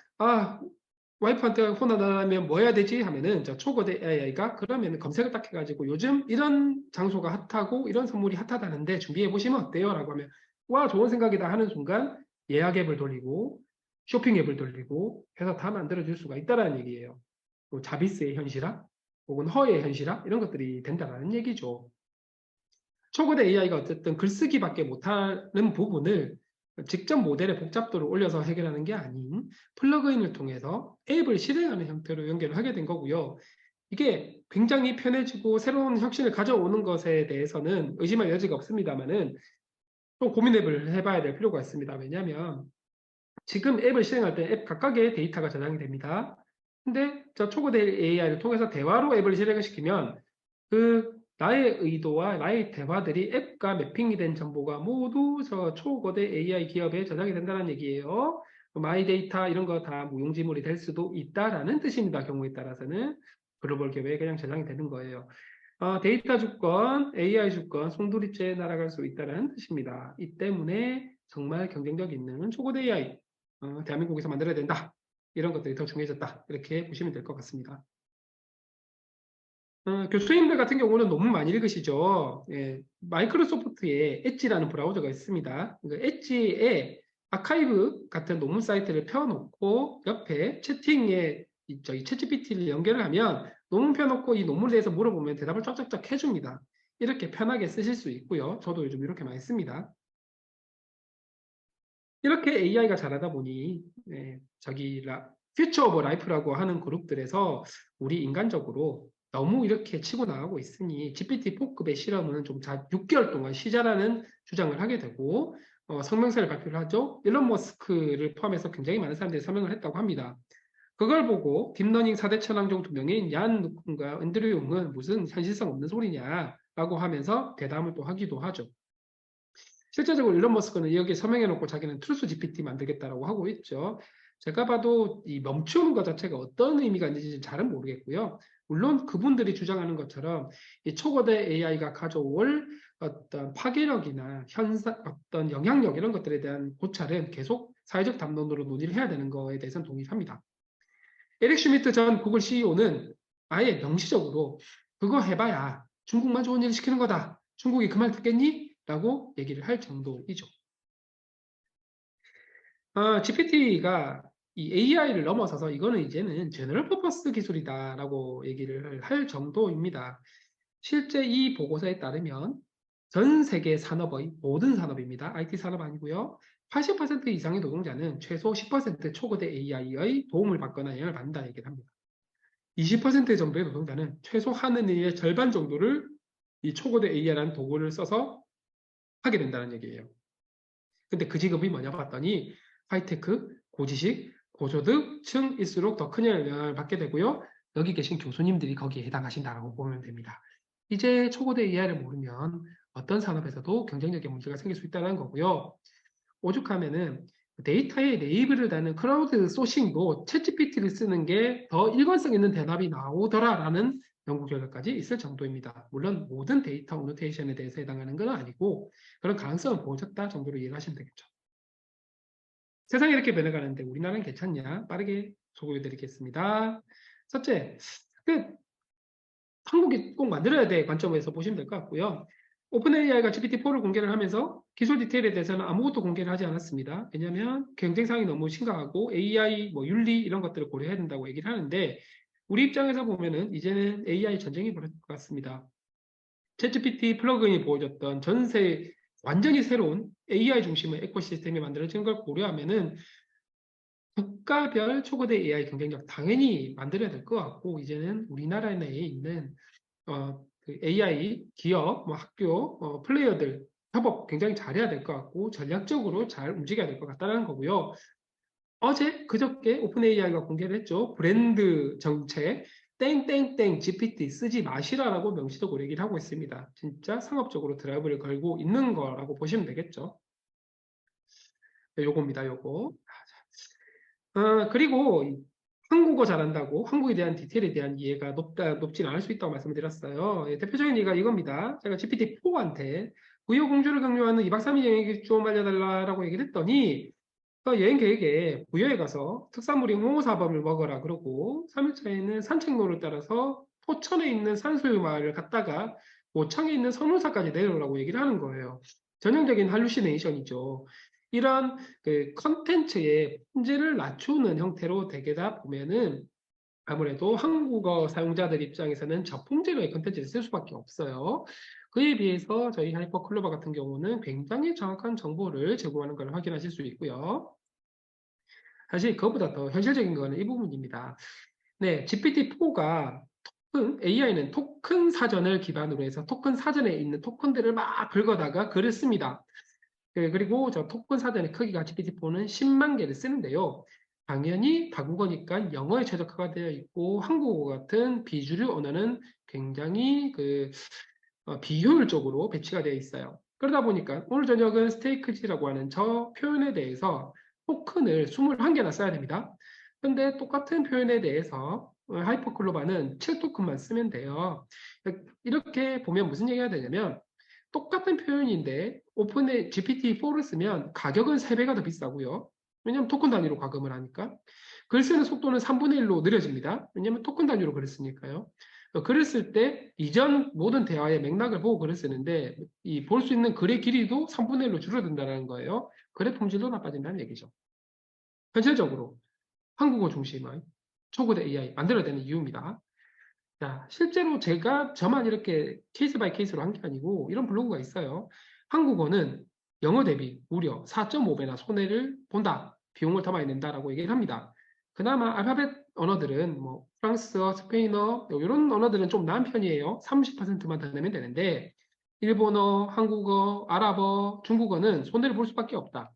[SPEAKER 5] 와이프한테 혼나면 뭐 해야 되지 하면은 초거대 AI가 그러면 검색을 딱 해가지고 요즘 이런 장소가 핫하고 이런 선물이 핫하다는데 준비해 보시면 어때요? 라고 하면 와 좋은 생각이다 하는 순간 예약 앱을 돌리고 쇼핑 앱을 돌리고 해서 다 만들어줄 수가 있다는 얘기예요. 또 자비스의 현실화 혹은 허의 현실화 이런 것들이 된다는 얘기죠. 초거대 AI가 어쨌든 글쓰기밖에 못하는 부분을 직접 모델의 복잡도를 올려서 해결하는 게 아닌 플러그인을 통해서 앱을 실행하는 형태로 연결을 하게 된 거고요. 이게 굉장히 편해지고 새로운 혁신을 가져오는 것에 대해서는 의심할 여지가 없습니다만은 또 고민을 해봐야 될 필요가 있습니다. 왜냐하면 지금 앱을 실행할 때 앱 각각의 데이터가 저장이 됩니다. 근데 저 초거대 AI를 통해서 대화로 앱을 실행을 시키면 나의 의도와 나의 대화들이 앱과 매핑이 된 정보가 모두 저 초거대 AI 기업에 저장이 된다는 얘기예요. 마이 데이터 이런 거 다 무용지물이 될 수도 있다라는 뜻입니다. 경우에 따라서는 글로벌 기업에 그냥 저장이 되는 거예요. 데이터 주권, AI 주권, 송두리째 날아갈 수 있다는 뜻입니다. 이 때문에 정말 경쟁력 있는 초거대 AI 대한민국에서 만들어야 된다. 이런 것들이 더 중요해졌다. 이렇게 보시면 될 것 같습니다. 교수님들 같은 경우는 논문 많이 읽으시죠? 예, 마이크로소프트에 엣지라는 브라우저가 있습니다. 그 엣지에 아카이브 같은 논문 사이트를 펴놓고 옆에 채팅에 저희 챗GPT를 연결을 하면 논문 펴놓고 이 논문에 대해서 물어보면 대답을 쫙쫙쫙 해줍니다. 이렇게 편하게 쓰실 수 있고요. 저도 요즘 이렇게 많이 씁니다. 이렇게 AI가 잘하다 보니 퓨처 오브 라이프라고 하는 그룹들에서 우리 인간적으로 너무 이렇게 치고 나가고 있으니 GPT-4급의 실험은 좀 6개월 동안 쉬자라는 주장을 하게 되고 성명서를 발표를 하죠. 일론 머스크를 포함해서 굉장히 많은 사람들이 서명을 했다고 합니다. 그걸 보고 딥러닝 4대 천왕종 2명인 얀 누쿤과 앤드류 용은 무슨 현실성 없는 소리냐라고 하면서 대담을 또 하기도 하죠. 실제적으로 일론 머스크는 여기에 서명해놓고 자기는 트루스 GPT 만들겠다라고 하고 있죠. 제가 봐도 이 멈추는 것 자체가 어떤 의미가 있는지 잘은 모르겠고요. 물론 그분들이 주장하는 것처럼 이 초거대 AI가 가져올 어떤 파괴력이나 어떤 영향력 이런 것들에 대한 고찰은 계속 사회적 담론으로 논의를 해야 되는 거에 대해서는 동의합니다. 에릭 슈미트 전 구글 CEO는 아예 명시적으로 그거 해봐야 중국만 좋은 일 시키는 거다. 중국이 그 말 듣겠니? 라고 얘기를 할 정도이죠. GPT가 이 AI를 넘어서서 이거는 이제는 제너럴 퍼포스 기술이다라고 얘기를 할 정도입니다. 실제 이 보고서에 따르면 전 세계 산업의 모든 산업입니다. IT 산업 아니고요. 80% 이상의 노동자는 최소 10% 초거대 AI의 도움을 받거나 영향을 받는다는 얘기를 합니다. 20% 정도의 노동자는 최소 하는 일의 절반 정도를 이 초거대 AI라는 도구를 써서 하게 된다는 얘기예요. 근데 그 직업이 뭐냐 봤더니 하이테크, 고지식, 고소득층일수록 더 큰 영향을 받게 되고요. 여기 계신 교수님들이 거기에 해당하신다고 보면 됩니다. 이제 초거대 AI를 모르면 어떤 산업에서도 경쟁력에 문제가 생길 수 있다는 거고요. 오죽하면은 데이터에 레이블을 다는 크라우드 소싱도 챗GPT를 쓰는 게 더 일관성 있는 대답이 나오더라라는 연구 결과까지 있을 정도입니다. 물론 모든 데이터 오노테이션에 대해서 해당하는 건 아니고 그런 가능성은 보여졌다 정도로 이해를 하시면 되겠죠. 세상이 이렇게 변해가는데 우리나라는 괜찮냐? 빠르게 소개해드리겠습니다. 첫째, 한국이 꼭 만들어야 될 관점에서 보시면 될 것 같고요. 오픈AI가 GPT-4를 공개를 하면서 기술 디테일에 대해서는 아무것도 공개를 하지 않았습니다. 왜냐하면 경쟁상이 너무 심각하고 AI 윤리 이런 것들을 고려해야 된다고 얘기를 하는데 우리 입장에서 보면은 이제는 AI 전쟁이 벌어질 것 같습니다. 챗GPT 플러그인이 보여줬던 전세 완전히 새로운 AI 중심의 에코시스템이 만들어지는 걸 고려하면은 국가별 초거대 AI 경쟁력 당연히 만들어야 될 것 같고, 이제는 우리나라 내에 있는 그 AI 기업, 뭐 학교, 플레이어들 협업 굉장히 잘해야 될 것 같고, 전략적으로 잘 움직여야 될 것 같다는 거고요. 그저께 오픈 AI가 공개를 했죠. 브랜드 정책 땡땡땡 GPT 쓰지 마시라라고 명시적으로 얘기를 하고 있습니다. 진짜 상업적으로 드라이브를 걸고 있는 거라고 보시면 되겠죠. 요겁니다, 요거. 그리고 한국어 잘한다고 한국에 대한 디테일에 대한 이해가 높진 않을 수 있다고 말씀을 드렸어요. 대표적인 예가 이겁니다. 제가 GPT-4한테 부여 공주를 강요하는 2박 3일 여행 계획 좀 알려달라고 얘기를 했더니 여행 계획에 부여에 가서 특산물인 홍어사범을 먹어라 그러고 3일차에는 산책로를 따라서 포천에 있는 산수유 마을을 갔다가 모창에 있는 선운사까지 내려오라고 얘기를 하는 거예요. 전형적인 할루시네이션이죠. 이런 그 컨텐츠의 품질을 낮추는 형태로 되게다 보면은 아무래도 한국어 사용자들 입장에서는 저품질의 컨텐츠를 쓸 수밖에 없어요. 그에 비해서 저희 하이퍼클로버 같은 경우는 굉장히 정확한 정보를 제공하는 걸 확인하실 수 있고요. 사실 그것보다 더 현실적인 거는 이 부분입니다. 네, GPT-4가 AI는 토큰 사전을 기반으로 해서 토큰 사전에 있는 토큰들을 막 긁어다가 글을 씁니다. 그리고 저 토큰 사전의 크기가 GPT-4는 10만 개를 쓰는데요. 당연히 다국어니까 영어에 최적화가 되어 있고 한국어 같은 비주류 언어는 굉장히 비효율적으로 배치가 되어 있어요. 그러다 보니까 오늘 저녁은 스테이크지라고 하는 저 표현에 대해서 토큰을 21개나 써야 됩니다. 근데 똑같은 표현에 대해서 하이퍼클로바는 7토큰만 쓰면 돼요. 이렇게 보면 무슨 얘기가 되냐면 똑같은 표현인데 오픈의 GPT-4를 쓰면 가격은 3배가 더 비싸고요. 왜냐하면 토큰 단위로 과금을 하니까. 글 쓰는 속도는 3분의 1로 느려집니다. 왜냐하면 토큰 단위로 글을 쓰니까요. 글을 쓸 때 이전 모든 대화의 맥락을 보고 글을 쓰는데 이 볼 수 있는 글의 길이도 3분의 1로 줄어든다는 거예요. 글의 품질도 나빠진다는 얘기죠. 현실적으로 한국어 중심의 초고대 AI 만들어야 되는 이유입니다. 자, 실제로 저만 이렇게 케이스 바이 케이스로 한 게 아니고 이런 블로그가 있어요. 한국어는 영어 대비 무려 4.5배나 손해를 본다. 비용을 더 많이 낸다라고 얘기를 합니다. 그나마 알파벳 언어들은 뭐 프랑스어, 스페인어 이런 언어들은 좀 나은 편이에요. 30%만 더 내면 되는데 일본어, 한국어, 아랍어, 중국어는 손해를 볼 수밖에 없다.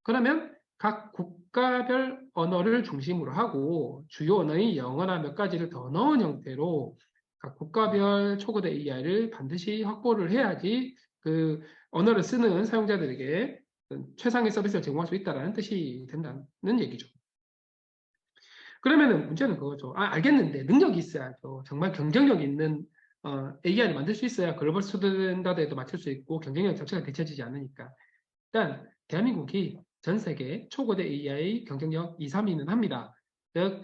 [SPEAKER 5] 그러면 각 국가별 언어를 중심으로 하고 주요 언어인 영어나 몇 가지를 더 넣은 형태로 각 국가별 초거대 AI를 반드시 확보를 해야지 그 언어를 쓰는 사용자들에게 최상의 서비스를 제공할 수 있다는 뜻이 된다는 얘기죠. 그러면은 문제는 그거죠. 알겠는데 능력이 있어야죠. 정말 경쟁력 있는 AI를 만들 수 있어야 글로벌 스탠다드에도 맞출 수 있고 경쟁력 자체가 뒤처지지 않으니까. 일단 대한민국이 전 세계 초거대 AI 경쟁력 2, 3위는 합니다. 즉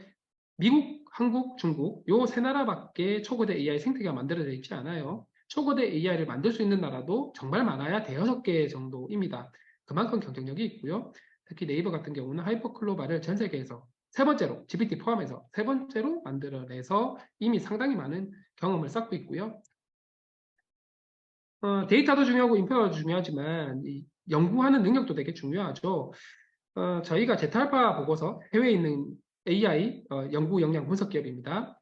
[SPEAKER 5] 미국, 한국, 중국 요 세 나라밖에 초거대 AI 생태계가 만들어져 있지 않아요. 초거대 AI를 만들 수 있는 나라도 정말 많아야 5-6개 정도입니다. 그만큼 경쟁력이 있고요. 특히 네이버 같은 경우는 하이퍼클로바를 전 세계에서 세 번째로, GPT 포함해서 세 번째로 만들어내서 이미 상당히 많은 경험을 쌓고 있고요. 데이터도 중요하고 인프라도 중요하지만 이 연구하는 능력도 되게 중요하죠. 저희가 제탈파 보고서 해외에 있는 AI 연구 역량 분석 기업입니다.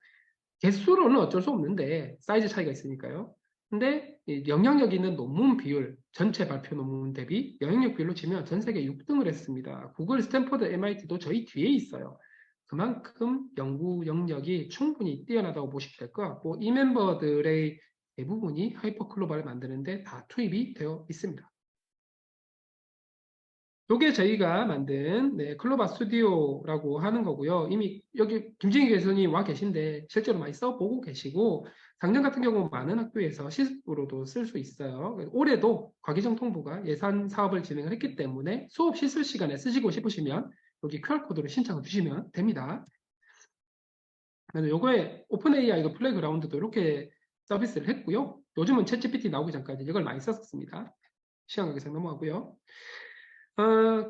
[SPEAKER 5] 개수로는 어쩔 수 없는데 사이즈 차이가 있으니까요. 근데 이 영향력 있는 논문 비율, 전체 발표 논문 대비 영향력 비율로 치면 전 세계 6등을 했습니다. 구글, 스탠퍼드, MIT도 저희 뒤에 있어요. 그만큼 연구 영역이 충분히 뛰어나다고 보시면 될 것 같고 이 멤버들의 대부분이 하이퍼클로바를 만드는데 다 투입이 되어 있습니다. 이게 저희가 만든 클로바 스튜디오라고 하는 거고요. 이미 여기 김진희 교수님 와 계신데 실제로 많이 써보고 계시고 작년 같은 경우 많은 학교에서 실습으로도 쓸 수 있어요. 올해도 과기정통부가 예산 사업을 진행을 했기 때문에 수업 실습 시간에 쓰시고 싶으시면 여기 QR코드로 신청을 주시면 됩니다. 그래서 요거에 오픈 AI도 플레이그라운드도 이렇게 서비스를 했고요. 요즘은 챗GPT 나오기 전까지 이걸 많이 썼었습니다. 시간 관계상 넘어가고요.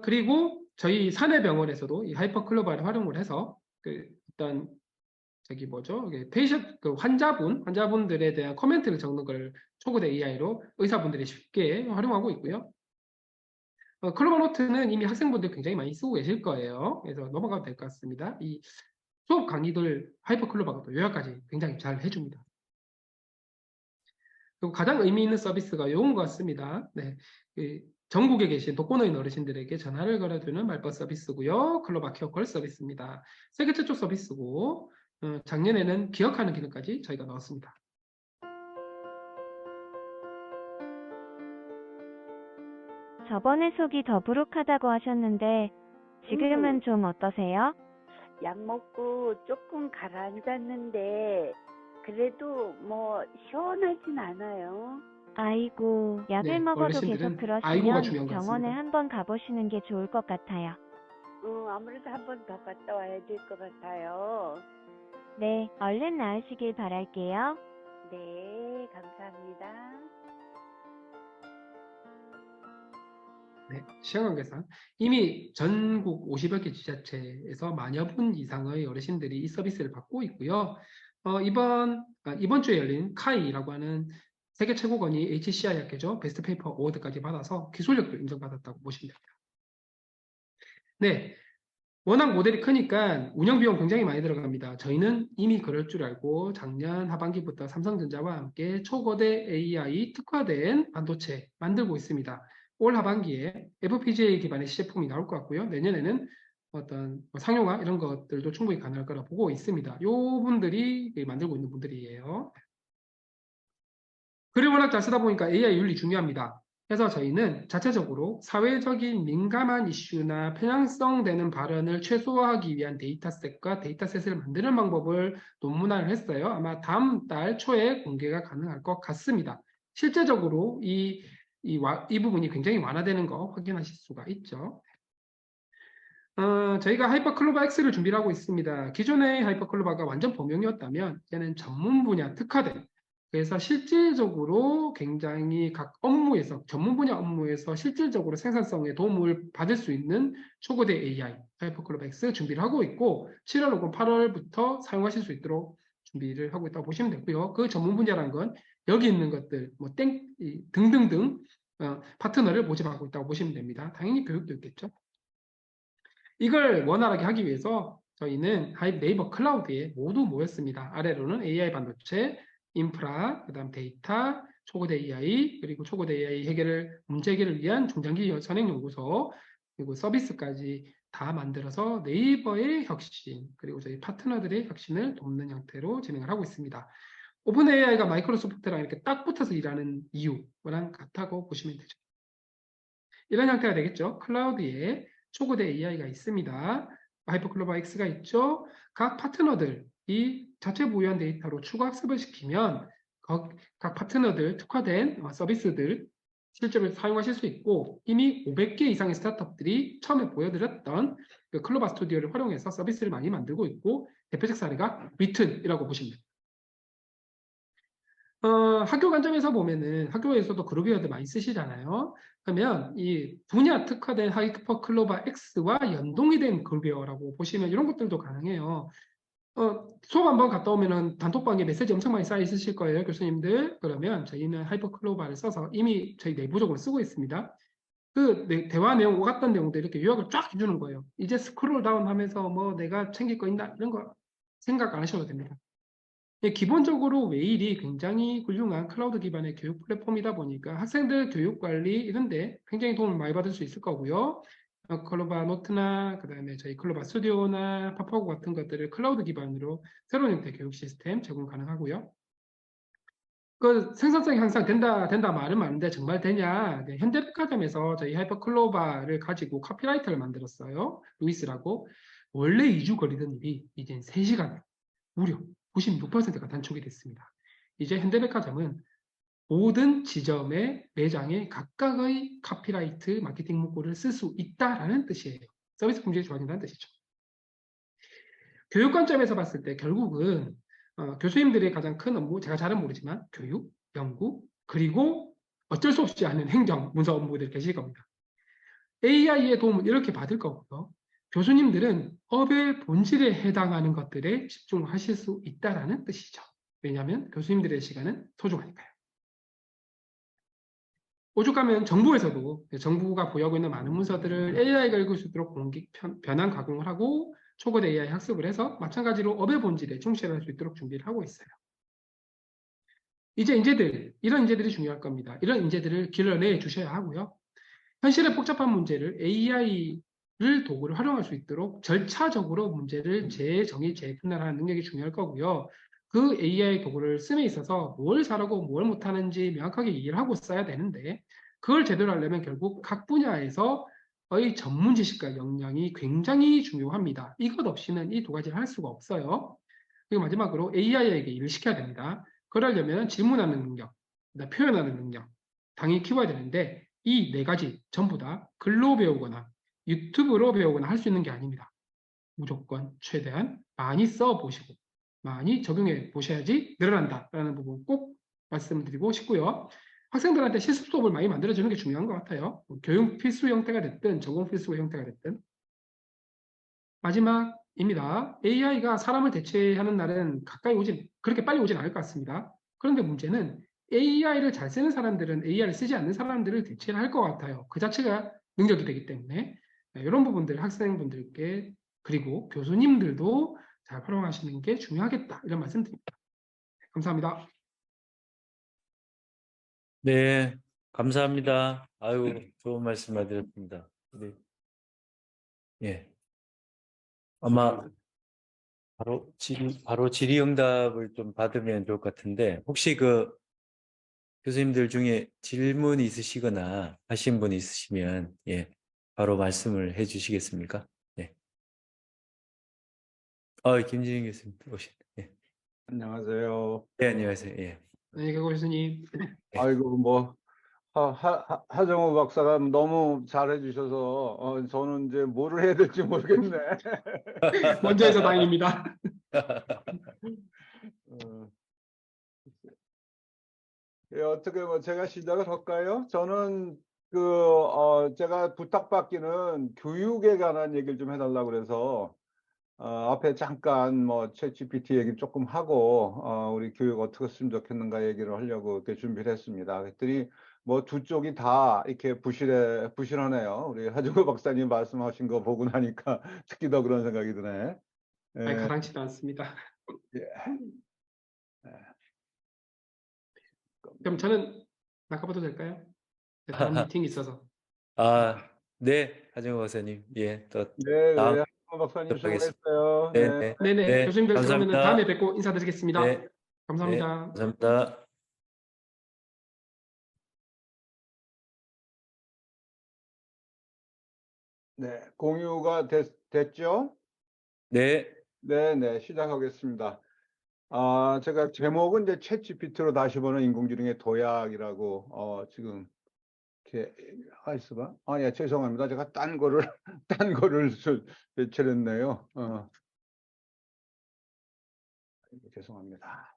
[SPEAKER 5] 그리고 저희 사내병원에서도 이 하이퍼클로바를 활용을 해서 어떤 저기 뭐죠? 페이셜 그 환자분들에 대한 코멘트를 적는 걸 초고대 AI로 의사분들이 쉽게 활용하고 있고요. 클로버 노트는 이미 학생분들 굉장히 많이 쓰고 계실 거예요. 그래서 넘어가도 될 것 같습니다. 이 수업 강의들 하이퍼 클로버가 또 요약까지 굉장히 잘 해줍니다. 그리고 가장 의미 있는 서비스가 이런 것 같습니다. 네, 전국에 계신 독거노인 어르신들에게 전화를 걸어주는 말벗 서비스고요. 클로버 케어 콜 서비스입니다. 세계 최초 서비스고 작년에는 기억하는 기능까지 저희가 넣었습니다.
[SPEAKER 6] 저번에 속이 더부룩하다고 하셨는데 지금은 좀 어떠세요?
[SPEAKER 7] 약 먹고 조금 가라앉았는데 그래도 뭐 시원하진 않아요.
[SPEAKER 6] 아이고, 약을
[SPEAKER 5] 네,
[SPEAKER 6] 먹어도
[SPEAKER 5] 어르신들은
[SPEAKER 6] 계속
[SPEAKER 5] 아이고가
[SPEAKER 6] 그러시면
[SPEAKER 5] 중요한 것
[SPEAKER 6] 병원에
[SPEAKER 5] 같습니다.
[SPEAKER 6] 한번 가보시는 게 좋을 것 같아요.
[SPEAKER 7] 아무래도 한 번 더 갔다 와야 될 것 같아요.
[SPEAKER 6] 네, 얼른 나으시길 바랄게요.
[SPEAKER 7] 네, 감사합니다.
[SPEAKER 5] 네, 시간관계상 이미 전국 50여 개 지자체에서 만여 분 이상의 어르신들이 이 서비스를 받고 있고요. 이번 주에 열린 카이라고 하는 세계 최고권위 HCI 학회죠. 베스트 페이퍼 어워드까지 받아서 기술력도 인정받았다고 보시면 됩니다. 네, 워낙 모델이 크니까 운영 비용 굉장히 많이 들어갑니다. 저희는 이미 그럴 줄 알고 작년 하반기부터 삼성전자와 함께 초거대 AI 특화된 반도체 만들고 있습니다. 올 하반기에 FPGA 기반의 시제품이 나올 것 같고요. 내년에는 어떤 상용화 이런 것들도 충분히 가능할 거라 보고 있습니다. 요 분들이 만들고 있는 분들이에요. 글을 워낙 잘 쓰다 보니까 AI 윤리 중요합니다. 그래서 저희는 자체적으로 사회적인 민감한 이슈나 편향성 되는 발언을 최소화하기 위한 데이터셋과 데이터셋을 만드는 방법을 논문화를 했어요. 아마 다음 달 초에 공개가 가능할 것 같습니다. 실제적으로 이 부분이 굉장히 완화되는 거 확인하실 수가 있죠. 저희가 하이퍼클로바 X를 준비를 하고 있습니다. 기존의 하이퍼클로바가 완전 범용이었다면 이제는 전문 분야 특화된, 그래서 실질적으로 굉장히 각 업무에서, 전문 분야 업무에서 실질적으로 생산성에 도움을 받을 수 있는 초거대 AI 하이퍼클로바 X 준비를 하고 있고 7월 혹은 8월부터 사용하실 수 있도록 준비를 하고 있다고 보시면 되고요. 그 전문 분야라는 건 여기 있는 것들, 뭐 등등등 파트너를 모집하고 있다고 보시면 됩니다. 당연히 교육도 있겠죠. 이걸 원활하게 하기 위해서 저희는 네이버 클라우드에 모두 모였습니다. 아래로는 AI 반도체, 인프라, 그다음 데이터, 초거대 AI, 그리고 초거대 AI 문제 해결을 위한 중장기 선행연구소, 그리고 서비스까지 다 만들어서 네이버의 혁신, 그리고 저희 파트너들의 혁신을 돕는 형태로 진행을 하고 있습니다. 오픈 AI가 마이크로소프트랑 이렇게 딱 붙어서 일하는 이유랑 같다고 보시면 되죠. 이런 형태가 되겠죠. 클라우드에 초거대 AI가 있습니다. 하이퍼클로바 X가 있죠. 각 파트너들이 자체 보유한 데이터로 추가 학습을 시키면 각 파트너들 특화된 서비스들 실제로 사용하실 수 있고 이미 500개 이상의 스타트업들이 처음에 보여드렸던 그 클로바 스튜디오를 활용해서 서비스를 많이 만들고 있고 대표적 사례가 위튼이라고 보시면 됩니다. 학교 관점에서 보면은 학교에서도 그룹웨어드 많이 쓰시잖아요. 그러면 이 분야 특화된 하이퍼클로바 X와 연동이 된 그룹웨어라고 보시면 이런 것들도 가능해요. 수업 한번 갔다 오면은 단톡방에 메시지 엄청 많이 쌓여 있으실 거예요, 교수님들. 그러면 저희는 하이퍼클로바를 써서 이미 저희 내부적으로 쓰고 있습니다. 그 대화 내용, 오갔던 내용들 이렇게 요약을 쫙 해주는 거예요. 이제 스크롤 다운 하면서 뭐 내가 챙길 거 있나 이런 거 생각 안 하셔도 됩니다. 기본적으로 웨일이 굉장히 훌륭한 클라우드 기반의 교육 플랫폼이다 보니까 학생들 교육 관리 이런데 굉장히 도움을 많이 받을 수 있을 거고요. 클로바 노트나 그다음에 저희 클로바 스튜디오나 파파고 같은 것들을 클라우드 기반으로 새로운 형태의 교육 시스템 제공 가능하고요. 그 생산성이 향상 된다 말은 많은데 정말 되냐? 네, 현대백화점에서 저희 하이퍼클로바를 가지고 카피라이터를 만들었어요. 루이스라고. 원래 2주 걸리던 일이 이젠 3시간 무려 96%가 단축이 됐습니다. 이제 현대백화점은 모든 지점의 매장에 각각의 카피라이트 마케팅 문구를 쓸 수 있다라는 뜻이에요. 서비스 품질이 좋아진다는 뜻이죠. 교육 관점에서 봤을 때 결국은 교수님들의 가장 큰 업무, 제가 잘은 모르지만 교육, 연구, 그리고 어쩔 수 없이 하는 행정, 문서 업무들이 계실 겁니다. AI의 도움을 이렇게 받을 거고요. 교수님들은 업의 본질에 해당하는 것들에 집중하실 수 있다라는 뜻이죠. 왜냐하면 교수님들의 시간은 소중하니까요. 오죽하면 정부에서도 정부가 보유하고 있는 많은 문서들을 AI가 읽을 수 있도록 변환 가공을 하고 초거대 AI 학습을 해서 마찬가지로 업의 본질에 충실할 수 있도록 준비를 하고 있어요. 이제 인재들, 이런 인재들이 중요할 겁니다. 이런 인재들을 길러내 주셔야 하고요. 현실의 복잡한 문제를 AI를 도구를 활용할 수 있도록 절차적으로 문제를 재정의, 재분할하는 능력이 중요할 거고요. 그 AI 도구를 씀에 있어서 뭘 잘하고 뭘 못하는지 명확하게 이해를 하고 써야 되는데 그걸 제대로 하려면 결국 각 분야에서의 전문 지식과 역량이 굉장히 중요합니다. 이것 없이는 이 두 가지를 할 수가 없어요. 그리고 마지막으로 AI에게 일을 시켜야 됩니다. 그러려면 질문하는 능력, 표현하는 능력, 당연히 키워야 되는데 이 네 가지 전부 다 글로 배우거나 유튜브로 배우거나 할 수 있는 게 아닙니다. 무조건 최대한 많이 써보시고 많이 적용해 보셔야지 늘어난다라는 부분 꼭 말씀드리고 싶고요. 학생들한테 실습 수업을 많이 만들어주는 게 중요한 것 같아요. 교육 필수 형태가 됐든 전공 필수 형태가 됐든. 마지막입니다. AI가 사람을 대체하는 날은 그렇게 빨리 오진 않을 것 같습니다. 그런데 문제는 AI를 잘 쓰는 사람들은 AI를 쓰지 않는 사람들을 대체할 것 같아요. 그 자체가 능력이 되기 때문에 이런 부분들 학생분들께 그리고 교수님들도 잘 활용하시는 게 중요하겠다. 이런 말씀 드립니다. 감사합니다.
[SPEAKER 2] 네, 감사합니다. 아유, 좋은 말씀 많이 들었습니다. 네. 예. 아마 바로 질의응답을 좀 받으면 좋을 것 같은데, 혹시 그 교수님들 중에 질문 있으시거나 하신 분 있으시면, 예, 바로 말씀을 해 주시겠습니까? 네. 김진희 교수님 오신. 예.
[SPEAKER 8] 안녕하세요.
[SPEAKER 2] 네, 안녕하세요. 예.
[SPEAKER 5] 네, 교수님.
[SPEAKER 8] 아이고 뭐 하정우 박사가 너무 잘해 주셔서 저는 이제 뭐를 해야 될지 모르겠네.
[SPEAKER 5] 먼저 해서 다행입니다.
[SPEAKER 8] 어, 예, 어떻게 뭐 제가 시작을 할까요? 저는 제가 부탁받기는 교육에 관한 얘기를 좀 해달라고 그래서 앞에 잠깐 뭐 챗GPT 얘기 조금 하고 우리 교육 어떻게 했으면 좋겠는가 얘기를 하려고 이렇게 준비를 했습니다. 그랬더니 뭐 두 쪽이 다 이렇게 부실하네요. 우리 하정우 박사님 말씀하신 거 보고 나니까 특히 더 그런 생각이 드네.
[SPEAKER 5] 아니,
[SPEAKER 8] 예,
[SPEAKER 5] 가당치도 않습니다.
[SPEAKER 8] 예.
[SPEAKER 5] 그럼 저는 나가봐도 될까요? 다음 미팅이 있어서.
[SPEAKER 2] 네, 하정우 박사님. 예, 또
[SPEAKER 8] 네,
[SPEAKER 2] 다음
[SPEAKER 8] 네. 하정우 박사님
[SPEAKER 2] 하겠습니다.
[SPEAKER 8] 수고했어요.
[SPEAKER 2] 네,
[SPEAKER 8] 네.
[SPEAKER 2] 네,
[SPEAKER 5] 네네,
[SPEAKER 2] 네,
[SPEAKER 5] 교수님들 그러면 다음에
[SPEAKER 2] 감사합니다.
[SPEAKER 5] 뵙고 인사드리겠습니다.
[SPEAKER 2] 네, 네,
[SPEAKER 5] 감사합니다.
[SPEAKER 2] 감사합니다.
[SPEAKER 8] 네, 공유가 됐죠?
[SPEAKER 2] 네.
[SPEAKER 8] 네, 네, 시작하겠습니다. 제가 제목은 이제 챗GPT로 다시 보는 인공지능의 도약이라고 지금 이렇게 있어봐. 예, 죄송합니다. 제가 딴 거를 딴 거를 배치했네요. 죄송합니다.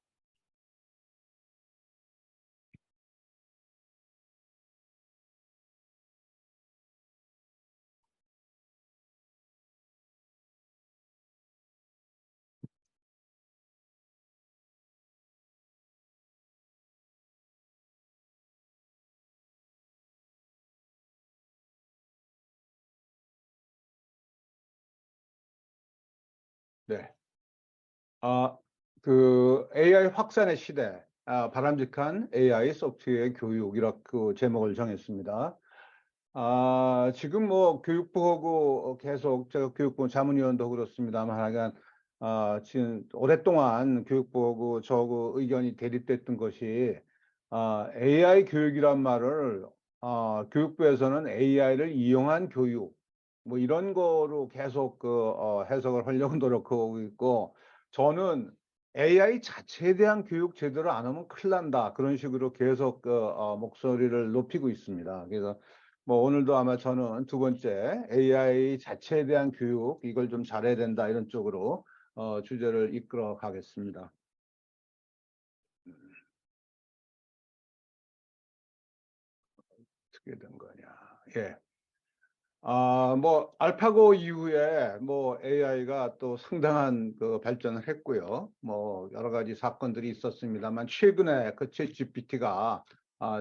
[SPEAKER 8] 네. AI 확산의 시대, 바람직한 AI 소프트웨어 교육 이렇게 제목을 정했습니다. 지금 뭐 교육부하고 계속 제가 교육부 자문위원도 그렇습니다만 하여간 지금 오랫동안 교육부하고 저하고 의견이 대립됐던 것이 AI 교육이란 말을 교육부에서는 AI를 이용한 교육 뭐 이런 거로 계속 해석을 하려고 노력하고 있고 저는 AI 자체에 대한 교육 제대로 안 하면 큰일 난다 그런 식으로 계속 목소리를 높이고 있습니다. 그래서 뭐 오늘도 아마 저는 두 번째 AI 자체에 대한 교육 이걸 좀 잘해야 된다 이런 쪽으로 주제를 이끌어 가겠습니다. 어떻게 된 거냐? 예. 뭐 알파고 이후에 뭐 AI가 또 상당한 그 발전을 했고요. 뭐 여러 가지 사건들이 있었습니다만 최근에 그 챗GPT가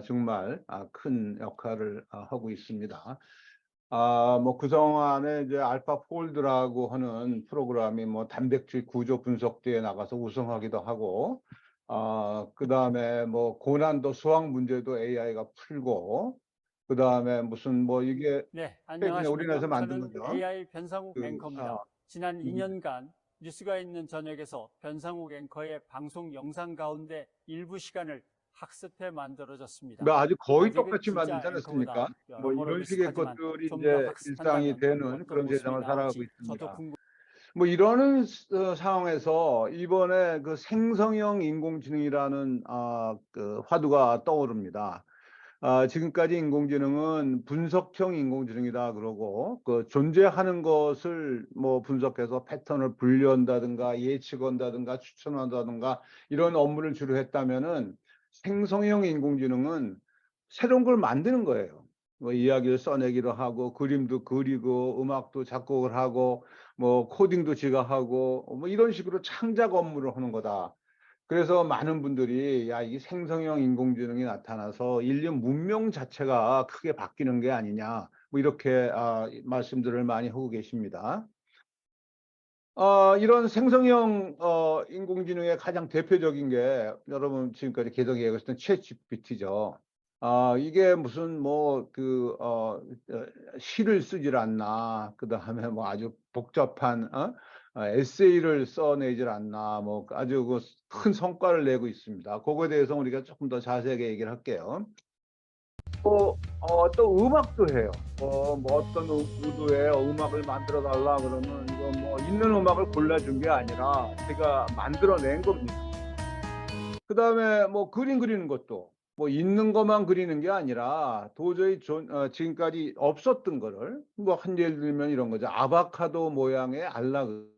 [SPEAKER 8] 정말 큰 역할을 하고 있습니다. 뭐 그동안에 이제 알파폴드라고 하는 프로그램이 뭐 단백질 구조 분석대에 나가서 우승하기도 하고, 그다음에 뭐 고난도 수학 문제도 AI가 풀고, 그다음에 무슨 뭐 이게
[SPEAKER 9] 네,
[SPEAKER 8] 최근에 우리나라에서
[SPEAKER 9] 안녕하십니까.
[SPEAKER 8] 만든
[SPEAKER 9] 저는
[SPEAKER 8] 거죠.
[SPEAKER 9] AI 변상욱
[SPEAKER 8] 그,
[SPEAKER 9] 앵커입니다. 지난
[SPEAKER 8] 음.
[SPEAKER 9] 2년간 뉴스가 있는 저녁에서 변상욱 앵커의 방송 영상 가운데 일부 시간을 학습해 만들어졌습니다.
[SPEAKER 8] 뭐 아주 거의
[SPEAKER 9] 아직은
[SPEAKER 8] 똑같이
[SPEAKER 9] 진짜
[SPEAKER 8] 만들지 않았습니까?
[SPEAKER 9] 앵커보다
[SPEAKER 8] 뭐
[SPEAKER 9] 여러모로
[SPEAKER 8] 이런 식의
[SPEAKER 9] 비슷하지만
[SPEAKER 8] 것들이
[SPEAKER 9] 좀 더
[SPEAKER 8] 이제 일상이
[SPEAKER 9] 학습한다면
[SPEAKER 8] 되는
[SPEAKER 9] 어떤
[SPEAKER 8] 그런
[SPEAKER 9] 모습이
[SPEAKER 8] 세상을 살아가고
[SPEAKER 9] 나올지
[SPEAKER 8] 있습니다.
[SPEAKER 9] 저도 궁금.
[SPEAKER 8] 뭐 이러는 상황에서 이번에 그 생성형 인공지능이라는 그 화두가 떠오릅니다. 지금까지 인공지능은 분석형 인공지능이다 그러고 그 존재하는 것을 뭐 분석해서 패턴을 분류한다든가 예측한다든가 추천한다든가 이런 업무를 주로 했다면은 생성형 인공지능은 새로운 걸 만드는 거예요. 뭐 이야기를 써내기도 하고 그림도 그리고 음악도 작곡을 하고 뭐 코딩도 지가 하고 뭐 이런 식으로 창작 업무를 하는 거다. 그래서 많은 분들이 야, 이 생성형 인공지능이 나타나서 인류 문명 자체가 크게 바뀌는 게 아니냐, 뭐 이렇게 말씀들을 많이 하고 계십니다. 이런 생성형 인공지능의 가장 대표적인 게 여러분 지금까지 계속 얘기했던 챗GPT죠. 이게 무슨 뭐 그 시를 쓰질 않나, 그 다음에 뭐 아주 복잡한 에세이를 써내질 않나, 뭐 아주 그 큰 성과를 내고 있습니다. 그거에 대해서 우리가 조금 더 자세하게 얘기를 할게요. 또 음악도 해요. 뭐 어떤 의도에 음악을 만들어 달라 그러면 이거 뭐 있는 음악을 골라준 게 아니라 제가 만들어낸 겁니다. 그 다음에 뭐 그림 그리는 것도 뭐 있는 것만 그리는 게 아니라 도저히 지금까지 없었던 거를 뭐 한 예를 들면 이런 거죠. 아바카도 모양의 알락.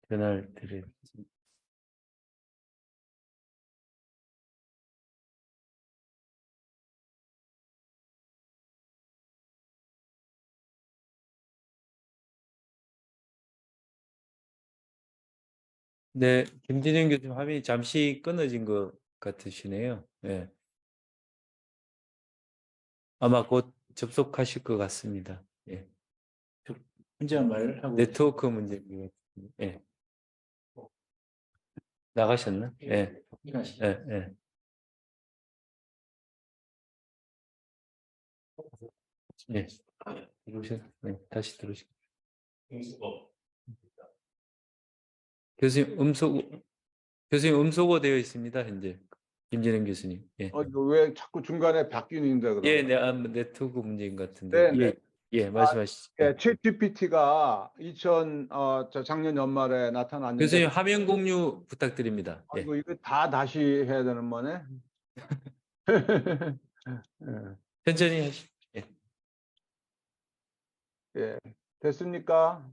[SPEAKER 2] 전화를 드려. 네, 김진영 교수님 화면이 잠시 끊어진 것 같으시네요. 네. 아마 곧 접속하실 것 같습니다. 예.
[SPEAKER 10] 혼자 말을 하고
[SPEAKER 2] 네트워크 문제인 것 같은데. 예. 나가셨나? 예.
[SPEAKER 10] 계시죠.
[SPEAKER 2] 예, 예. 예. 네, 다시 들어오시. 교수님 음소거 되어 있습니다, 현재. 김진영 교수님. 예.
[SPEAKER 8] 이거 왜 자꾸 중간에 바뀌는데 그럼?
[SPEAKER 2] 예, 네, 네트워크 문제인 것 같은데.
[SPEAKER 8] 네, 네.
[SPEAKER 2] 예, 말씀하시죠.
[SPEAKER 8] 예, 챗GPT가 작년 연말에 나타났는데
[SPEAKER 2] 교수님 화면 공유 부탁드립니다. 예.
[SPEAKER 8] 이거 다 다시 해야 되는 거네. 예.
[SPEAKER 2] 천천히 하시죠. 예.
[SPEAKER 8] 예, 됐습니까?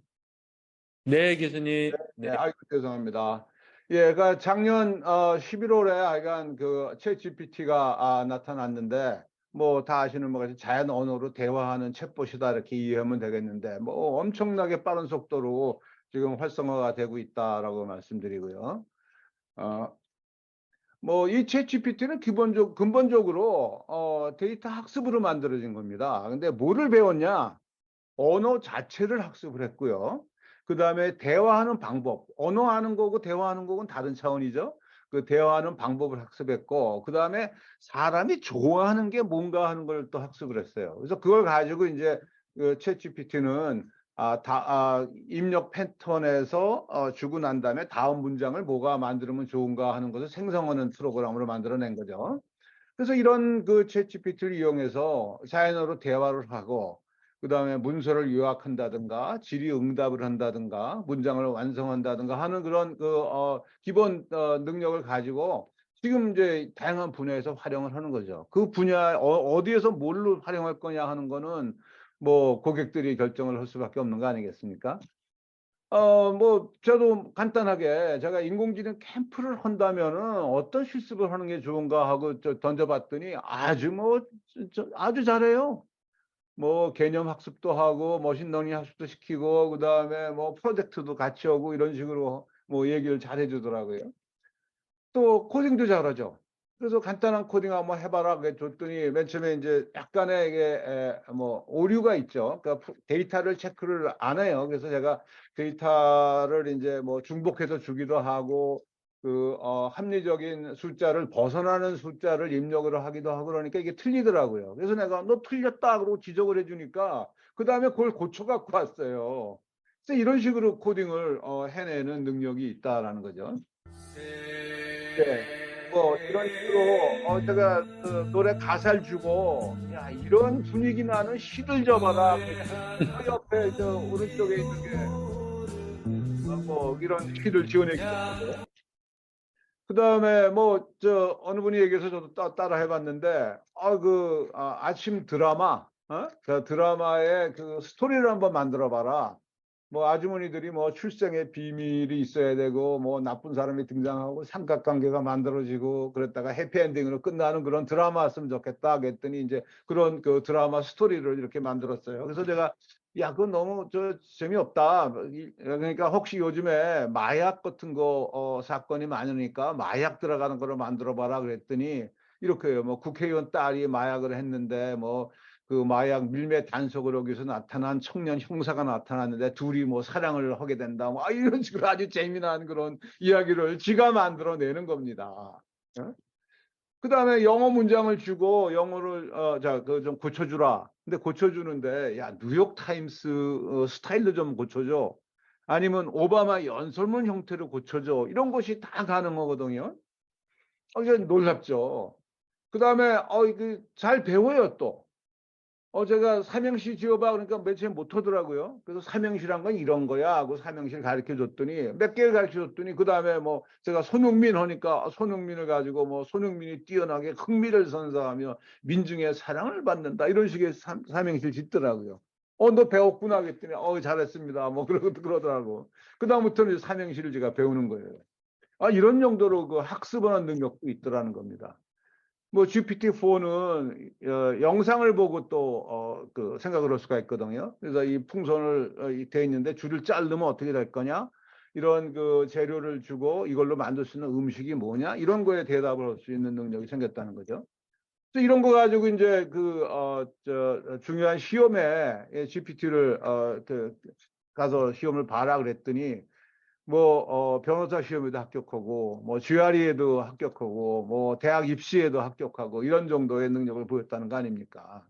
[SPEAKER 2] 네, 교수님.
[SPEAKER 8] 네,
[SPEAKER 2] 네.
[SPEAKER 8] 아이고 죄송합니다. 예, 그 작년 11월에 하여간 그 챗GPT가 나타났는데 뭐 다 아시는 것 같이 자연 언어로 대화하는 챗봇이다 이렇게 이해하면 되겠는데 뭐 엄청나게 빠른 속도로 지금 활성화가 되고 있다라고 말씀드리고요. 뭐 이 챗GPT는 근본적으로 데이터 학습으로 만들어진 겁니다. 근데 뭐를 배웠냐? 언어 자체를 학습을 했고요. 그 다음에 대화하는 방법, 언어하는 거고 대화하는 거고는 다른 차원이죠. 그 대화하는 방법을 학습했고, 그 다음에 사람이 좋아하는 게 뭔가 하는 걸 또 학습을 했어요. 그래서 그걸 가지고 이제 그 챗GPT는 입력 패턴에서 주고 난 다음에 다음 문장을 뭐가 만들면 좋은가 하는 것을 생성하는 프로그램으로 만들어낸 거죠. 그래서 이런 그 챗GPT를 이용해서 자연어로 대화를 하고 그 다음에 문서를 요약한다든가 질의응답을 한다든가 문장을 완성한다든가 하는 그런 기본 능력을 가지고 지금 이제 다양한 분야에서 활용을 하는 거죠. 그 분야 어디에서 뭘로 활용할 거냐 하는 거는 뭐 고객들이 결정을 할 수밖에 없는 거 아니겠습니까? 뭐 저도 간단하게 제가 인공지능 캠프를 한다면은 어떤 실습을 하는 게 좋은가 하고 던져봤더니 아주 아주 잘해요. 뭐 개념 학습도 하고 머신러닝 학습도 시키고 그다음에 뭐 프로젝트도 같이 하고 이런 식으로 뭐 얘기를 잘 해주더라고요. 또 코딩도 잘하죠. 그래서 간단한 코딩 한번 해봐라 그래 줬더니 맨 처음에 이제 약간의 이게 뭐 오류가 있죠. 그러니까 데이터를 체크를 안 해요. 그래서 제가 데이터를 이제 뭐 중복해서 주기도 하고 합리적인 숫자를 벗어나는 숫자를 입력을 하기도 하고 그러니까 이게 틀리더라고요. 그래서 내가 너 틀렸다 그러고 지적을 해주니까 그 다음에 그걸 고쳐 갖고 왔어요. 그래서 이런 식으로 코딩을 해내는 능력이 있다라는 거죠. 네. 뭐 이런 식으로 제가 그 노래 가사를 주고 야 이런 분위기 나는 시들 접어라. 그 옆에 저 오른쪽에 있는 게 뭐 이런 시를 지어내기도 하고. 그다음에 뭐 저 어느 분이 얘기해서 저도 따라 해봤는데 아침 드라마 그 드라마의 그 스토리를 한번 만들어 봐라. 뭐 아주머니들이 뭐 출생의 비밀이 있어야 되고 뭐 나쁜 사람이 등장하고 삼각관계가 만들어지고 그랬다가 해피엔딩으로 끝나는 그런 드라마였으면 좋겠다 그랬더니 이제 그런 그 드라마 스토리를 이렇게 만들었어요. 그래서 제가 야 그건 너무 재미없다. 그러니까 혹시 요즘에 마약 같은 거 사건이 많으니까 마약 들어가는 거를 만들어 봐라 그랬더니 이렇게요. 뭐 국회의원 딸이 마약을 했는데 뭐 그 마약 밀매 단속을 하기 위해서 나타난 청년 형사가 나타났는데 둘이 뭐 사랑을 하게 된다. 뭐 이런 식으로 아주 재미난 그런 이야기를 지가 만들어내는 겁니다. 그다음에 영어 문장을 주고 영어를 좀 고쳐주라. 근데 고쳐주는데 야 뉴욕 타임스 스타일로 좀 고쳐줘. 아니면 오바마 연설문 형태로 고쳐줘. 이런 것이 다 가능하거든요. 이게 놀랍죠. 그다음에 잘 배워요 또. 제가 삼행시 지어봐 그러니까 맨 처음에 못하더라고요. 그래서 삼행시란 건 이런 거야 하고 삼행시를 가르쳐 줬더니 몇 개를 가르쳐 줬더니 그 다음에 뭐 제가 손흥민 하니까 손흥민을 가지고 뭐 손흥민이 뛰어나게 흥미를 선사하며 민중의 사랑을 받는다 이런 식의 삼행시를 짓더라고요. 너 배웠구나 그랬더니 잘했습니다. 뭐 그러더라고. 그 다음부터는 삼행시를 제가 배우는 거예요. 이런 정도로 그 학습하는 능력도 있더라는 겁니다. 뭐 GPT-4는 영상을 보고 또 그 생각을 할 수가 있거든요. 그래서 이 풍선을 돼 있는데 줄을 자르면 어떻게 될 거냐? 이런 그 재료를 주고 이걸로 만들 수 있는 음식이 뭐냐? 이런 거에 대답을 할 수 있는 능력이 생겼다는 거죠. 그래서 이런 거 가지고 이제 중요한 시험에 GPT를 가서 시험을 봐라 그랬더니 뭐 변호사 시험에도 합격하고 뭐 GRE에도 합격하고 뭐 대학 입시에도 합격하고 이런 정도의 능력을 보였다는 거 아닙니까?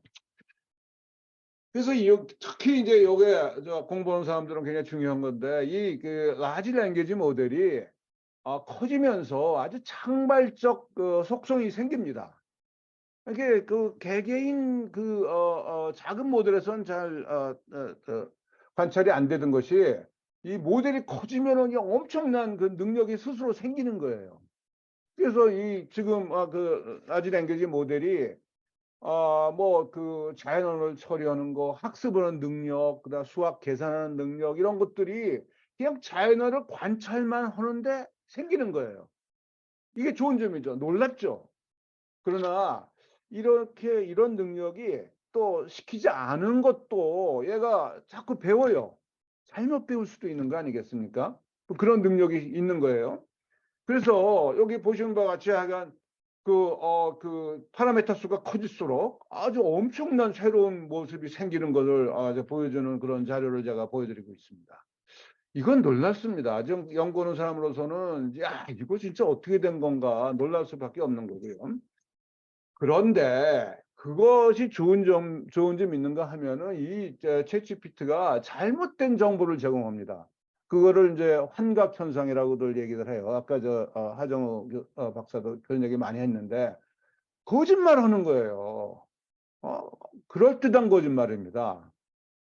[SPEAKER 8] 그래서 특히 이제 요게 공부하는 사람들은 굉장히 중요한 건데 이 그 라지 랭귀지 모델이 커지면서 아주 창발적 속성이 생깁니다. 이게 그 개개인 작은 모델에서는 잘 관찰이 안 되던 것이 이 모델이 커지면은 엄청난 그 능력이 스스로 생기는 거예요. 그래서 이 지금 라지 랭귀지 모델이 뭐 그 자연 언어를 처리하는 거, 학습하는 능력, 그다음 수학 계산하는 능력 이런 것들이 그냥 자연 언어를 관찰만 하는데 생기는 거예요. 이게 좋은 점이죠. 놀랍죠. 그러나 이런 능력이 또 시키지 않은 것도 얘가 자꾸 배워요. 잘못 배울 수도 있는 거 아니겠습니까? 그런 능력이 있는 거예요. 그래서 여기 보시는 바와 같이 하여간 그 파라미터 수가 커질수록 아주 엄청난 새로운 모습이 생기는 것을 보여주는 그런 자료를 제가 보여드리고 있습니다. 이건 놀랍습니다. 연구하는 사람으로서는 야 이거 진짜 어떻게 된 건가 놀랄 수밖에 없는 거고요. 그런데 그것이 좋은 점 있는가 하면은 이 챗GPT가 잘못된 정보를 제공합니다. 그거를 이제 환각 현상이라고들 얘기를 해요. 아까 하정우 박사도 그런 얘기 많이 했는데 거짓말하는 거예요. 그럴듯한 거짓말입니다.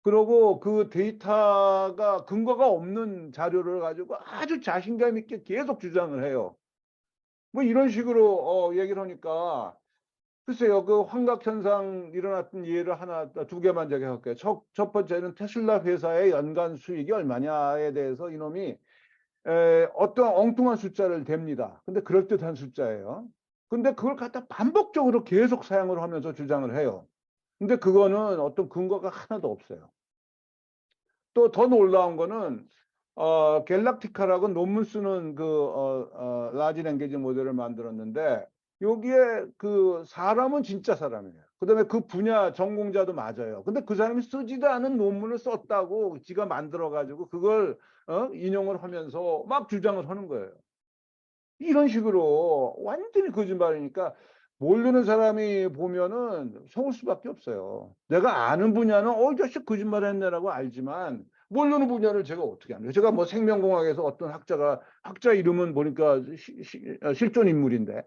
[SPEAKER 8] 그리고 그 데이터가 근거가 없는 자료를 가지고 아주 자신감 있게 계속 주장을 해요. 뭐 이런 식으로 얘기를 하니까 글쎄요, 그 환각 현상 일어났던 예를 하나, 두 개만 제가 할게요. 첫 번째는 테슬라 회사의 연간 수익이 얼마냐에 대해서 이놈이 어떤 엉뚱한 숫자를 댑니다. 근데 그럴듯한 숫자예요. 근데 그걸 갖다 반복적으로 계속 사용을 하면서 주장을 해요. 근데 그거는 어떤 근거가 하나도 없어요. 또 더 놀라운 거는 갤락티카라고 논문 쓰는 라지 랭귀지 모델을 만들었는데 여기에 그 사람은 진짜 사람이에요. 그다음에 그 분야 전공자도 맞아요. 근데 그 사람이 쓰지도 않은 논문을 썼다고 지가 만들어 가지고 그걸 인용을 하면서 막 주장을 하는 거예요. 이런 식으로 완전히 거짓말이니까 모르는 사람이 보면은 속을 수밖에 없어요. 내가 아는 분야는 이 자식 거짓말했네라고 알지만 모르는 분야를 제가 어떻게 압니까? 제가 뭐 생명공학에서 어떤 학자 이름은 보니까 실존 인물인데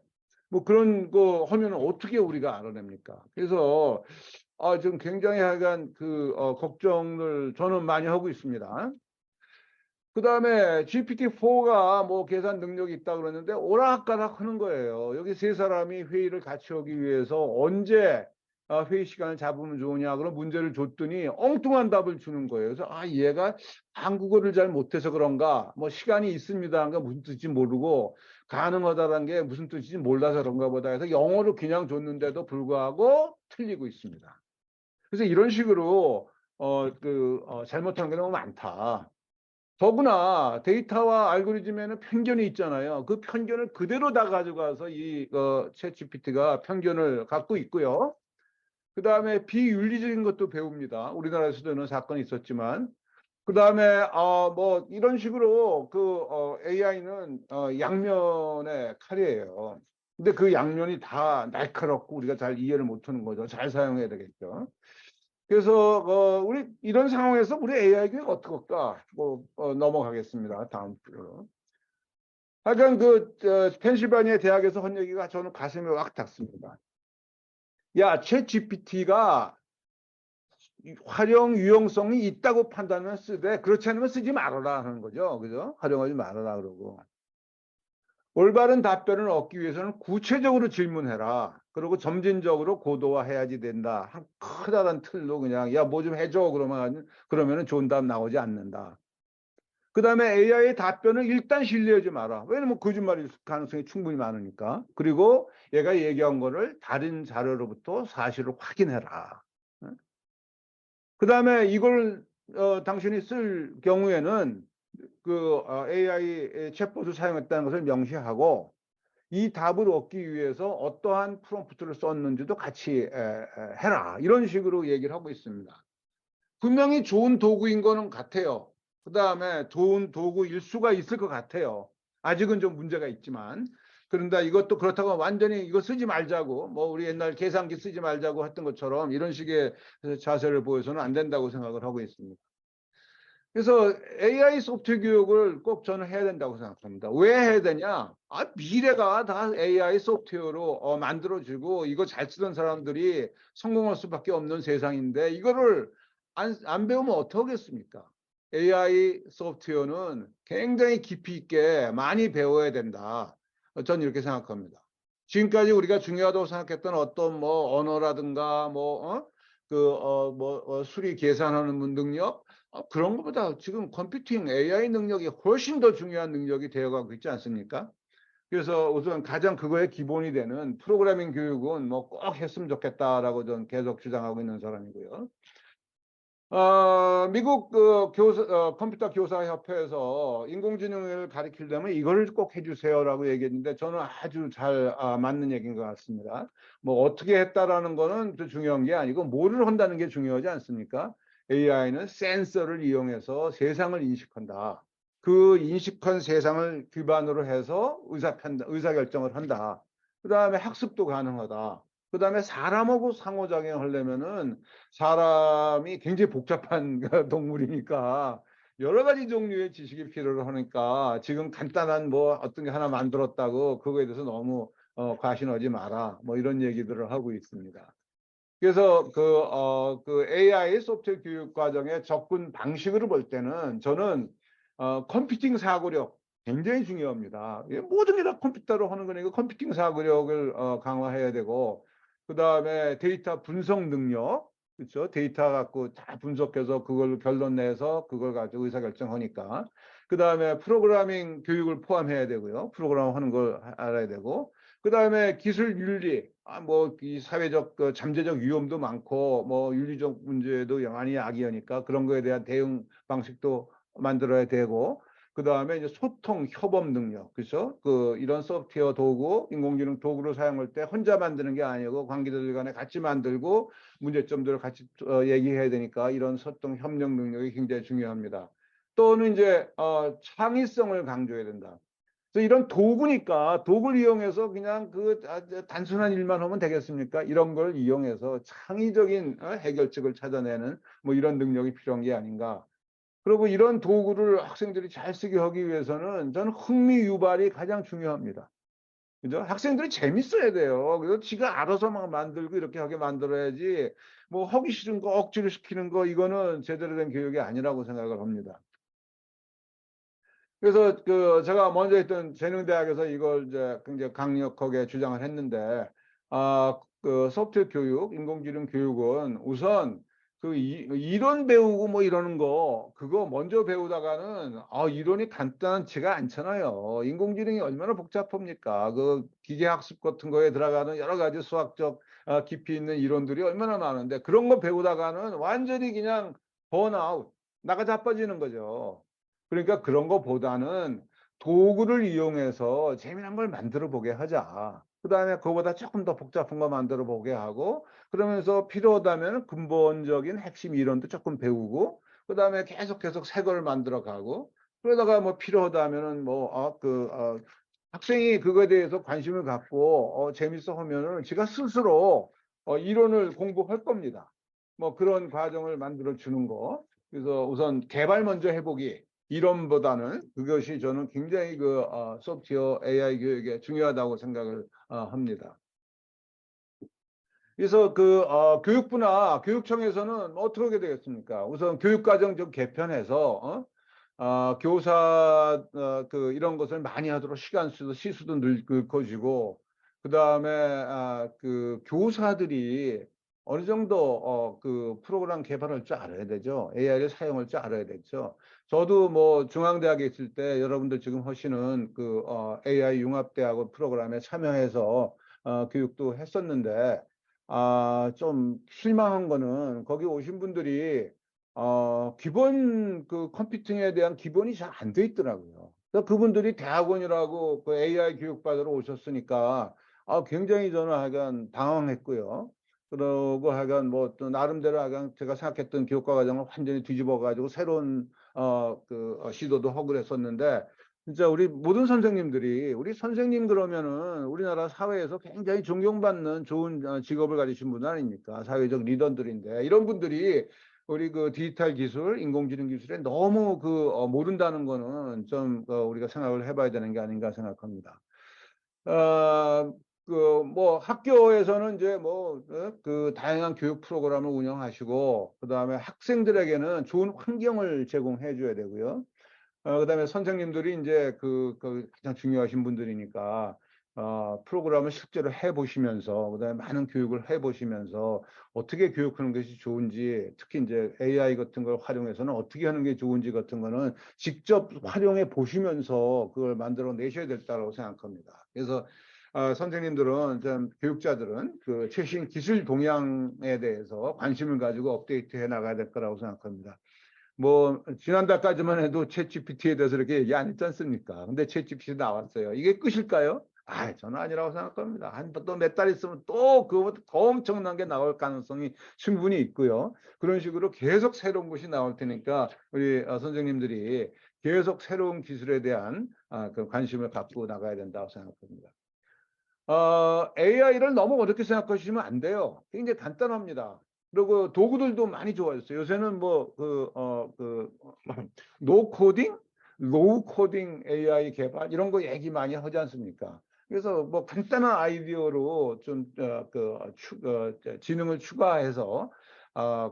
[SPEAKER 8] 뭐 그런 거 하면 어떻게 우리가 알아냅니까? 그래서 지금 굉장히 하여간 걱정을 저는 많이 하고 있습니다. 그 다음에 GPT-4가 뭐 계산 능력이 있다 그러는데 오락가락 하는 거예요. 여기 세 사람이 회의를 같이 하기 위해서 언제 회의 시간을 잡으면 좋으냐 그런 문제를 줬더니 엉뚱한 답을 주는 거예요. 그래서 얘가 한국어를 잘 못해서 그런가 뭐 시간이 있습니다. 그러니까 무슨 뜻인지 모르고 가능하다는 게 무슨 뜻인지 몰라서 그런가 보다 해서 영어로 그냥 줬는데도 불구하고 틀리고 있습니다. 그래서 이런 식으로 잘못한 게 너무 많다. 더구나 데이터와 알고리즘에는 편견이 있잖아요. 그 편견을 그대로 다 가져가서 이 챗GPT가 편견을 갖고 있고요. 그 다음에 비윤리적인 것도 배웁니다. 우리나라에서도 사건이 있었지만. 그 다음에 뭐 이런 식으로 AI는 양면의 칼이에요. 근데 그 양면이 다 날카롭고 우리가 잘 이해를 못하는 거죠. 잘 사용해야 되겠죠. 그래서 우리 이런 상황에서 우리 AI 교육 어떻게 할까? 넘어가겠습니다. 다음 주로. 하여간 펜실바니아 대학에서 한 얘기가 저는 가슴에 왁 닿습니다. 야, 챗GPT가 활용 유용성이 있다고 판단을 쓰되 그렇지 않으면 쓰지 말아라 하는 거죠. 그죠? 활용하지 말아라 그러고. 올바른 답변을 얻기 위해서는 구체적으로 질문해라. 그리고 점진적으로 고도화해야지 된다. 한 커다란 틀로 그냥 야 뭐 좀 해줘 그러면은 좋은 답 나오지 않는다. 그 다음에 AI의 답변을 일단 신뢰하지 마라. 왜냐면 거짓말일 가능성이 충분히 많으니까. 그리고 얘가 얘기한 거를 다른 자료로부터 사실을 확인해라. 그 다음에 이걸 당신이 쓸 경우에는 AI 챗봇을 사용했다는 것을 명시하고 이 답을 얻기 위해서 어떠한 프롬프트를 썼는지도 같이 해라. 이런 식으로 얘기를 하고 있습니다. 분명히 좋은 도구인 거는 같아요. 그 다음에 좋은 도구일 수가 있을 것 같아요. 아직은 좀 문제가 있지만. 그런데 이것도 그렇다고 완전히 이거 쓰지 말자고 뭐 우리 옛날 계산기 쓰지 말자고 했던 것처럼 이런 식의 자세를 보여서는 안 된다고 생각을 하고 있습니다. 그래서 AI 소프트웨어 교육을 꼭 저는 해야 된다고 생각합니다. 왜 해야 되냐? 미래가 다 AI 소프트웨어로 만들어지고 이거 잘 쓰던 사람들이 성공할 수밖에 없는 세상인데 이거를 안 배우면 어떡하겠습니까? AI 소프트웨어는 굉장히 깊이 있게 많이 배워야 된다. 저는 이렇게 생각합니다. 지금까지 우리가 중요하다고 생각했던 어떤 뭐 언어라든가 수리 계산하는 능력 그런 것보다 지금 컴퓨팅 AI 능력이 훨씬 더 중요한 능력이 되어가고 있지 않습니까? 그래서 우선 가장 그거의 기본이 되는 프로그래밍 교육은 뭐 꼭 했으면 좋겠다라고 저는 계속 주장하고 있는 사람이고요. 미국 컴퓨터 교사 협회에서 인공지능을 가르치려면 이거를 꼭 해주세요라고 얘기했는데 저는 아주 잘 맞는 얘기인 것 같습니다. 뭐 어떻게 했다라는 거는 중요한 게 아니고 뭐를 한다는 게 중요하지 않습니까? AI는 센서를 이용해서 세상을 인식한다. 그 인식한 세상을 기반으로 해서 의사결정을 한다. 그 다음에 학습도 가능하다. 그 다음에 사람하고 상호작용을 하려면은 사람이 굉장히 복잡한 동물이니까 여러 가지 종류의 지식이 필요로 하니까 지금 간단한 뭐 어떤 게 하나 만들었다고 그거에 대해서 너무 과신하지 마라. 뭐 이런 얘기들을 하고 있습니다. 그래서 AI 소프트웨어 교육 과정의 접근 방식으로 볼 때는 저는 컴퓨팅 사고력 굉장히 중요합니다. 모든 게 다 컴퓨터로 하는 거니까 컴퓨팅 사고력을 강화해야 되고 그다음에 데이터 분석 능력, 그렇죠? 데이터 갖고 다 분석해서 그걸 결론 내서 그걸 가지고 의사결정하니까. 그다음에 프로그래밍 교육을 포함해야 되고요. 프로그램 하는 걸 알아야 되고. 그다음에 기술 윤리, 뭐 이 사회적 그 잠재적 위험도 많고 뭐 윤리적 문제도 많이 야기하니까 그런 거에 대한 대응 방식도 만들어야 되고. 그다음에 이제 소통, 협업 능력, 그렇죠? 그 이런 소프트웨어 도구, 인공지능 도구를 사용할 때 혼자 만드는 게 아니고 관계자들 간에 같이 만들고 문제점들을 같이 얘기해야 되니까 이런 소통, 협력 능력이 굉장히 중요합니다. 또는 이제 창의성을 강조해야 된다. 그래서 이런 도구니까 도구를 이용해서 그냥 그 단순한 일만 하면 되겠습니까? 이런 걸 이용해서 창의적인 해결책을 찾아내는 뭐 이런 능력이 필요한 게 아닌가. 그리고 이런 도구를 학생들이 잘 쓰게 하기 위해서는 저는 흥미 유발이 가장 중요합니다. 그죠? 학생들이 재밌어야 돼요. 그래서 지가 알아서 막 만들고 이렇게 하게 만들어야지 뭐 하기 싫은 거 억지로 시키는 거 이거는 제대로 된 교육이 아니라고 생각을 합니다. 그래서 그 제가 먼저 했던 재능대학에서 이걸 이제 굉장히 강력하게 주장을 했는데 그 소프트웨어 교육, 인공지능 교육은 우선 그 이론 배우고 뭐 이러는 거 그거 먼저 배우다가는 이론이 간단치가 않잖아요. 인공지능이 얼마나 복잡합니까? 그 기계학습 같은 거에 들어가는 여러 가지 수학적 깊이 있는 이론들이 얼마나 많은데 그런 거 배우다가는 완전히 그냥 번아웃, 나가 자빠지는 거죠. 그러니까 그런 거보다는 도구를 이용해서 재미난 걸 만들어 보게 하자. 그다음에 그거보다 조금 더 복잡한 거 만들어 보게 하고 그러면서 필요하다면 근본적인 핵심 이론도 조금 배우고 그다음에 계속 새 걸 만들어 가고 그러다가 뭐 필요하다면은 학생이 그거에 대해서 관심을 갖고 재밌어 하면은 지가 스스로 이론을 공부할 겁니다. 뭐 그런 과정을 만들어 주는 거. 그래서 우선 개발 먼저 해보기. 이론보다는 그것이 저는 굉장히 그 소프트웨어 AI 교육에 중요하다고 생각을 합니다. 그래서 그 교육부나 교육청에서는 어떻게 하게 되겠습니까? 우선 교육과정 좀 개편해서 교사 그 이런 것을 많이 하도록 시간 수도 시수도 늘고지고 그다음에 그 교사들이 어느 정도 그 프로그램 개발할 줄 알아야 되죠. AI를 사용할 줄 알아야 되죠. 저도 뭐 중앙대학에 있을 때 여러분들 지금 하시는 그 AI 융합대학원 프로그램에 참여해서 교육도 했었는데 좀 실망한 거는 거기 오신 분들이 기본 그 컴퓨팅에 대한 기본이 잘 안 돼 있더라고요. 그래서 그분들이 대학원이라고 그 AI 교육 받으러 오셨으니까 굉장히 저는 하여간 당황했고요. 그러고 하여간 뭐 또 나름대로 하여간 제가 생각했던 교육과 과정을 완전히 뒤집어 가지고 새로운 시도도 하고 그랬었는데 진짜 우리 모든 선생님들이 우리 선생님 그러면은 우리나라 사회에서 굉장히 존경받는 좋은 직업을 가지신 분 아닙니까? 사회적 리더들인데 이런 분들이 우리 그 디지털 기술, 인공지능 기술에 너무 모른다는 거는 좀 우리가 생각을 해봐야 되는 게 아닌가 생각합니다. 뭐 학교에서는 이제 그 다양한 교육 프로그램을 운영하시고 그다음에 학생들에게는 좋은 환경을 제공해 줘야 되고요. 그다음에 선생님들이 이제 가장 중요하신 분들이니까 프로그램을 실제로 해보시면서 그다음에 많은 교육을 해보시면서 어떻게 교육하는 것이 좋은지 특히 이제 AI 같은 걸 활용해서는 어떻게 하는 게 좋은지 같은 거는 직접 활용해 보시면서 그걸 만들어 내셔야 된다고 생각합니다. 그래서 선생님들은 좀 교육자들은 그 최신 기술 동향에 대해서 관심을 가지고 업데이트해 나가야 될 거라고 생각합니다. 뭐 지난달까지만 해도 챗GPT에 대해서 이렇게 얘기 안 했지 않습니까? 근데 챗GPT 나왔어요. 이게 끝일까요? 저는 아니라고 생각합니다. 한 또 몇 달 있으면 또 그거보다 더 엄청난 게 나올 가능성이 충분히 있고요. 그런 식으로 계속 새로운 것이 나올 테니까 우리 선생님들이 계속 새로운 기술에 대한 그 관심을 갖고 나가야 된다고 생각합니다. AI를 너무 어렵게 생각하시면 안 돼요. 굉장히 간단합니다. 그리고 도구들도 많이 좋아졌어요. 요새는 노 코딩, 로우 코딩 AI 개발 이런 거 얘기 많이 하지 않습니까? 그래서 뭐 간단한 아이디어로 좀 지능을 추가해서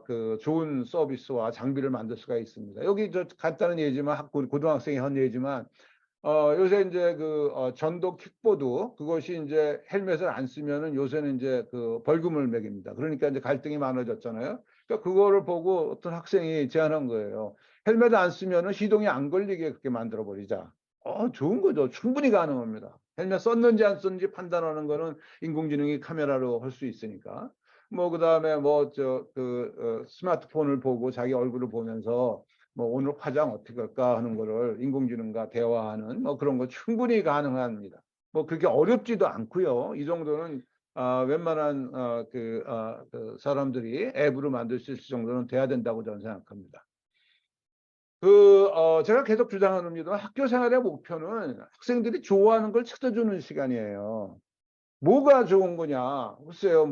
[SPEAKER 8] 그 좋은 서비스와 장비를 만들 수가 있습니다. 여기 저 간단한 예지만 고등학생이 한 예지만 요새 이제 전동 킥보드 그것이 이제 헬멧을 안 쓰면은 요새는 이제 벌금을 매깁니다. 그러니까 이제 갈등이 많아졌잖아요. 그러니까 그거를 보고 어떤 학생이 제안한 거예요. 헬멧 안 쓰면은 시동이 안 걸리게 그렇게 만들어 버리자. 좋은 거죠. 충분히 가능합니다. 헬멧 썼는지 안 썼는지 판단하는 거는 인공지능이 카메라로 할 수 있으니까. 그다음에 스마트폰을 보고 자기 얼굴을 보면서 오늘 화장 어떻게 할까 하는 거를 인공지능과 대화하는 그런 거 충분히 가능합니다. 그렇게 어렵지도 않고요. 이 정도는 웬만한 사람들이 앱으로 만들 수 있을 정도는 돼야 된다고 저는 생각합니다. 제가 계속 주장하는 겁니다. 학교 생활의 목표는 학생들이 좋아하는 걸 찾아주는 시간이에요. 뭐가 좋은 거냐? 글쎄요,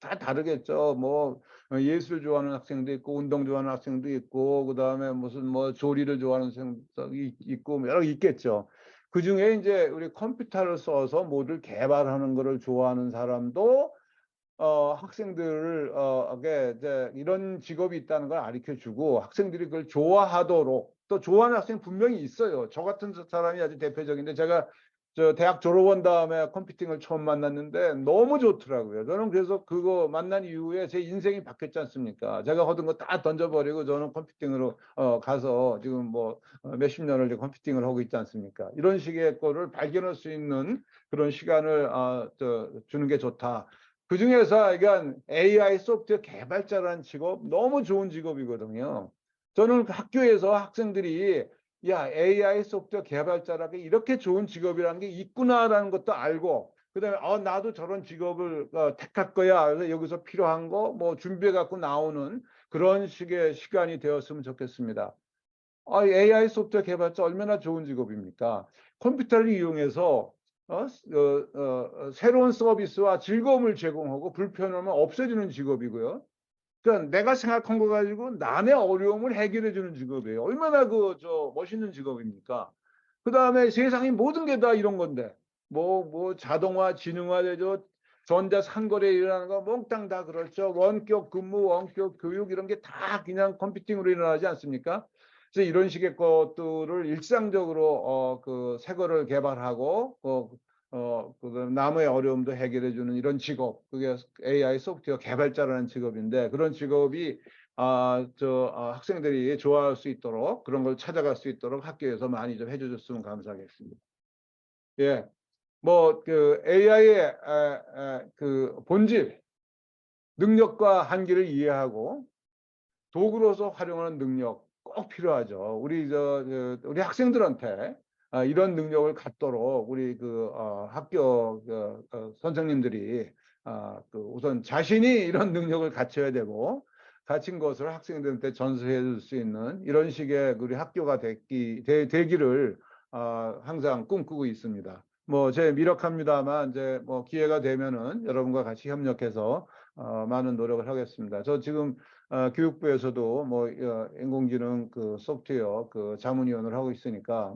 [SPEAKER 8] 다 다르겠죠. 예술 좋아하는 학생도 있고, 운동 좋아하는 학생도 있고, 그 다음에 무슨 조리를 좋아하는 학생도 있고, 여러 있겠죠. 그 중에 이제 우리 컴퓨터를 써서 뭐를 개발하는 거를 좋아하는 사람도 학생들을 이제 이런 직업이 있다는 걸 가르쳐 주고 학생들이 그걸 좋아하도록 또 좋아하는 학생 분명히 있어요. 저 같은 사람이 아주 대표적인데 제가 저 대학 졸업한 다음에 컴퓨팅을 처음 만났는데 너무 좋더라고요. 저는 그래서 그거 만난 이후에 제 인생이 바뀌었지 않습니까? 제가 얻은 거 다 던져버리고 저는 컴퓨팅으로 가서 지금 몇십 년을 이제 컴퓨팅을 하고 있지 않습니까? 이런 식의 거를 발견할 수 있는 그런 시간을 주는 게 좋다. 그 중에서 그러니까 AI 소프트웨어 개발자라는 직업 너무 좋은 직업이거든요. 저는 학교에서 학생들이 야, AI 소프트웨어 개발자라는 게 이렇게 좋은 직업이라는 게 있구나라는 것도 알고 그다음에 나도 저런 직업을 택할 거야. 그래서 여기서 필요한 거 준비해 갖고 나오는 그런 식의 시간이 되었으면 좋겠습니다. AI 소프트웨어 개발자 얼마나 좋은 직업입니까? 컴퓨터를 이용해서 새로운 서비스와 즐거움을 제공하고 불편함을 없애주는 직업이고요. 그러니까 내가 생각한 거 가지고 남의 어려움을 해결해 주는 직업이에요. 얼마나 멋있는 직업입니까? 그 다음에 세상의 모든 게 다 이런 건데, 자동화, 지능화되죠. 전자 상거래 일어나는 거 몽땅 다 그렇죠. 원격 근무, 원격 교육 이런 게 다 그냥 컴퓨팅으로 일어나지 않습니까? 그래서 이런 식의 것들을 일상적으로 새 거를 개발하고 남의 어려움도 해결해 주는 이런 직업, 그게 AI 소프트웨어 개발자라는 직업인데 그런 직업이 학생들이 좋아할 수 있도록 그런 걸 찾아갈 수 있도록 학교에서 많이 좀 해주셨으면 감사하겠습니다. 예, AI의 본질, 능력과 한계를 이해하고 도구로서 활용하는 능력 꼭 필요하죠. 우리 학생들한테 이런 능력을 갖도록 우리 학교 선생님들이 우선 자신이 이런 능력을 갖춰야 되고 갖춘 것을 학생들한테 전수해 줄 수 있는 이런 식의 우리 학교가 되기를 항상 꿈꾸고 있습니다. 제 미력합니다만 이제 기회가 되면은 여러분과 같이 협력해서 많은 노력을 하겠습니다. 저 지금 교육부에서도 인공지능 소프트웨어 자문위원을 하고 있으니까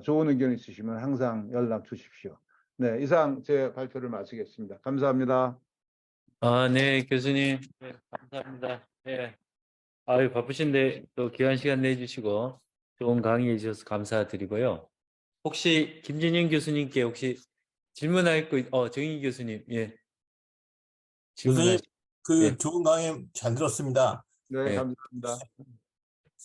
[SPEAKER 8] 좋은 의견 있으시면 항상 연락 주십시오. 네, 이상 제 발표를 마치겠습니다. 감사합니다.
[SPEAKER 2] 네, 교수님. 네, 감사합니다. 네. 바쁘신데 또 귀한 시간 내주시고 좋은 강의 해주셔서 감사드리고요. 혹시 김진영 교수님께 혹시 질문할 거, 정희 교수님, 예.
[SPEAKER 4] 교수님,
[SPEAKER 2] 예.
[SPEAKER 4] 좋은 강의 잘 들었습니다.
[SPEAKER 8] 네,
[SPEAKER 2] 네.
[SPEAKER 8] 감사합니다.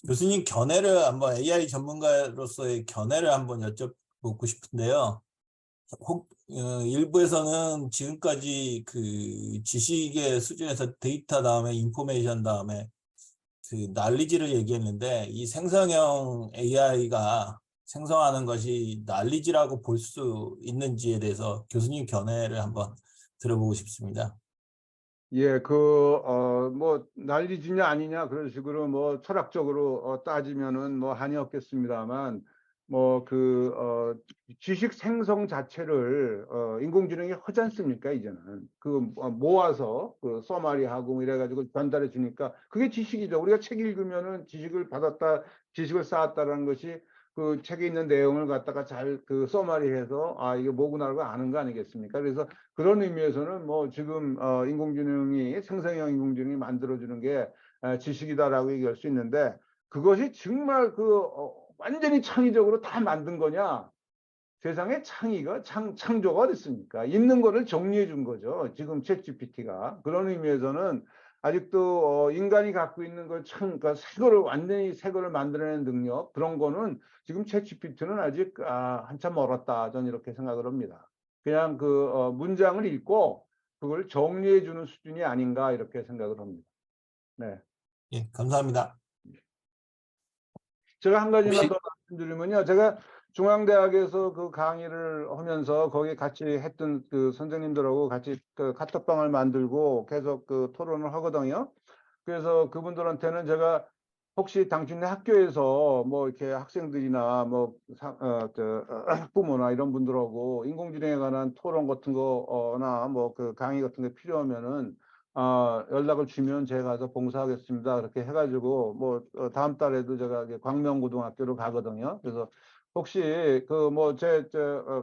[SPEAKER 4] 교수님 견해를 한번 AI 전문가로서의 견해를 한번 여쭤보고 싶은데요. 일부에서는 지금까지 지식의 수준에서 데이터 다음에 인포메이션 다음에 난리지를 얘기했는데 이 생성형 AI가 생성하는 것이 난리지라고 볼 수 있는지에 대해서 교수님 견해를 한번 들어보고 싶습니다.
[SPEAKER 8] 예, 난리지냐 아니냐 그런 식으로 철학적으로 따지면은 한이 없겠습니다만 지식 생성 자체를 인공지능이 하지 않습니까? 이제는 모아서 서마리하고 이래가지고 전달해 주니까 그게 지식이죠. 우리가 책 읽으면은 지식을 받았다, 지식을 쌓았다라는 것이 그 책에 있는 내용을 갖다가 잘 서마리해서 이게 뭐구나라고 아는 거 아니겠습니까? 그래서 그런 의미에서는 지금 생성형 인공지능이 만들어주는 게 지식이다라고 얘기할 수 있는데 그것이 정말 완전히 창의적으로 다 만든 거냐? 세상에 창조가 됐습니까? 있는 거를 정리해 준 거죠. 지금 챗GPT가. 그런 의미에서는 아직도 인간이 갖고 있는 걸 그러니까 완전히 새 거를 만들어내는 능력, 그런 거는 지금 챗GPT는 아직 한참 멀었다. 저는 이렇게 생각을 합니다. 그냥 문장을 읽고 그걸 정리해 주는 수준이 아닌가 이렇게 생각을 합니다. 네.
[SPEAKER 4] 예, 감사합니다.
[SPEAKER 8] 제가 한 가지만
[SPEAKER 2] 혹시-
[SPEAKER 8] 더 말씀드리면요. 제가 중앙대학에서 그 강의를 하면서 거기 같이 했던 그 선생님들하고 같이 그 카톡방을 만들고 계속 그 토론을 하거든요. 그래서 그분들한테는 제가 혹시 당신네 학교에서 뭐 이렇게 학생들이나 뭐 학부모나 이런 분들하고 인공지능에 관한 토론 같은 거나 뭐 그 강의 같은 게 필요하면은 연락을 주면 제가 가서 봉사하겠습니다. 그렇게 해가지고 뭐 다음 달에도 제가 광명고등학교로 가거든요. 그래서 혹시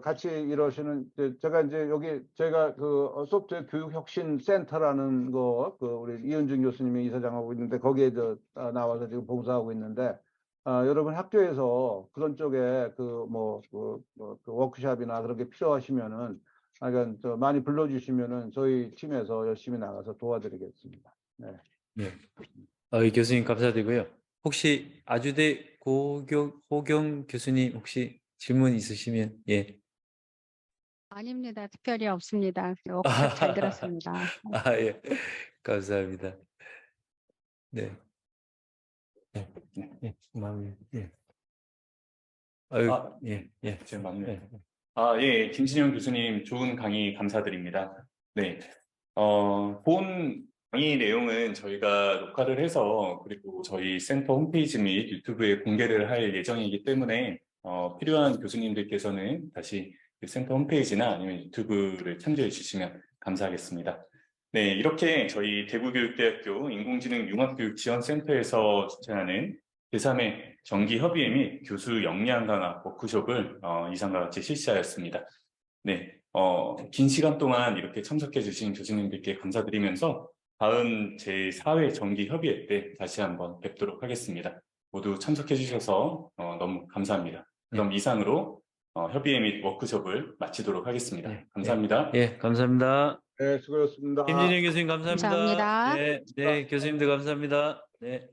[SPEAKER 8] 같이 이러시는 제가 이제 여기 제가 그 소프트웨어 교육혁신센터라는 거 우리 이은중 교수님이 이사장하고 있는데 거기에 나와서 지금 봉사하고 있는데 여러분 학교에서 그런 쪽에 그 워크숍이나 그런 게 필요하시면은 그러니까 많이 불러주시면은 저희 팀에서 열심히 나가서 도와드리겠습니다. 네.
[SPEAKER 2] 네. 교수님 감사드리고요. 혹시 아주대 호경 교수님 혹시 질문 있으시면 예.
[SPEAKER 11] 아닙니다. 특별히 없습니다. 워크숍 잘 들었습니다.
[SPEAKER 2] 예. 감사합니다. 네. 예. 마무리. 예. 예.
[SPEAKER 1] 제 맞네요.
[SPEAKER 2] 예.
[SPEAKER 1] 예, 김진영 교수님 좋은 강의 감사드립니다. 네, 본 강의 내용은 저희가 녹화를 해서 그리고 저희 센터 홈페이지 및 유튜브에 공개를 할 예정이기 때문에 필요한 교수님들께서는 다시 그 센터 홈페이지나 아니면 유튜브를 참조해 주시면 감사하겠습니다. 네, 이렇게 저희 대구교육대학교 인공지능 융합교육지원센터에서 주최하는 제3회 정기협의회 및 교수 역량 강화 워크숍을 이상과 같이 실시하였습니다. 네, 긴 시간 동안 이렇게 참석해 주신 교수님들께 감사드리면서 다음 제4회 정기협의회 때 다시 한번 뵙도록 하겠습니다. 모두 참석해 주셔서 너무 감사합니다. 그럼 이상으로 협의회 및 워크숍을 마치도록 하겠습니다. 감사합니다.
[SPEAKER 2] 예, 감사합니다.
[SPEAKER 8] 네, 수고하셨습니다.
[SPEAKER 2] 김진영 교수님 감사합니다.
[SPEAKER 11] 감사합니다.
[SPEAKER 2] 네, 교수님들 감사합니다. 네.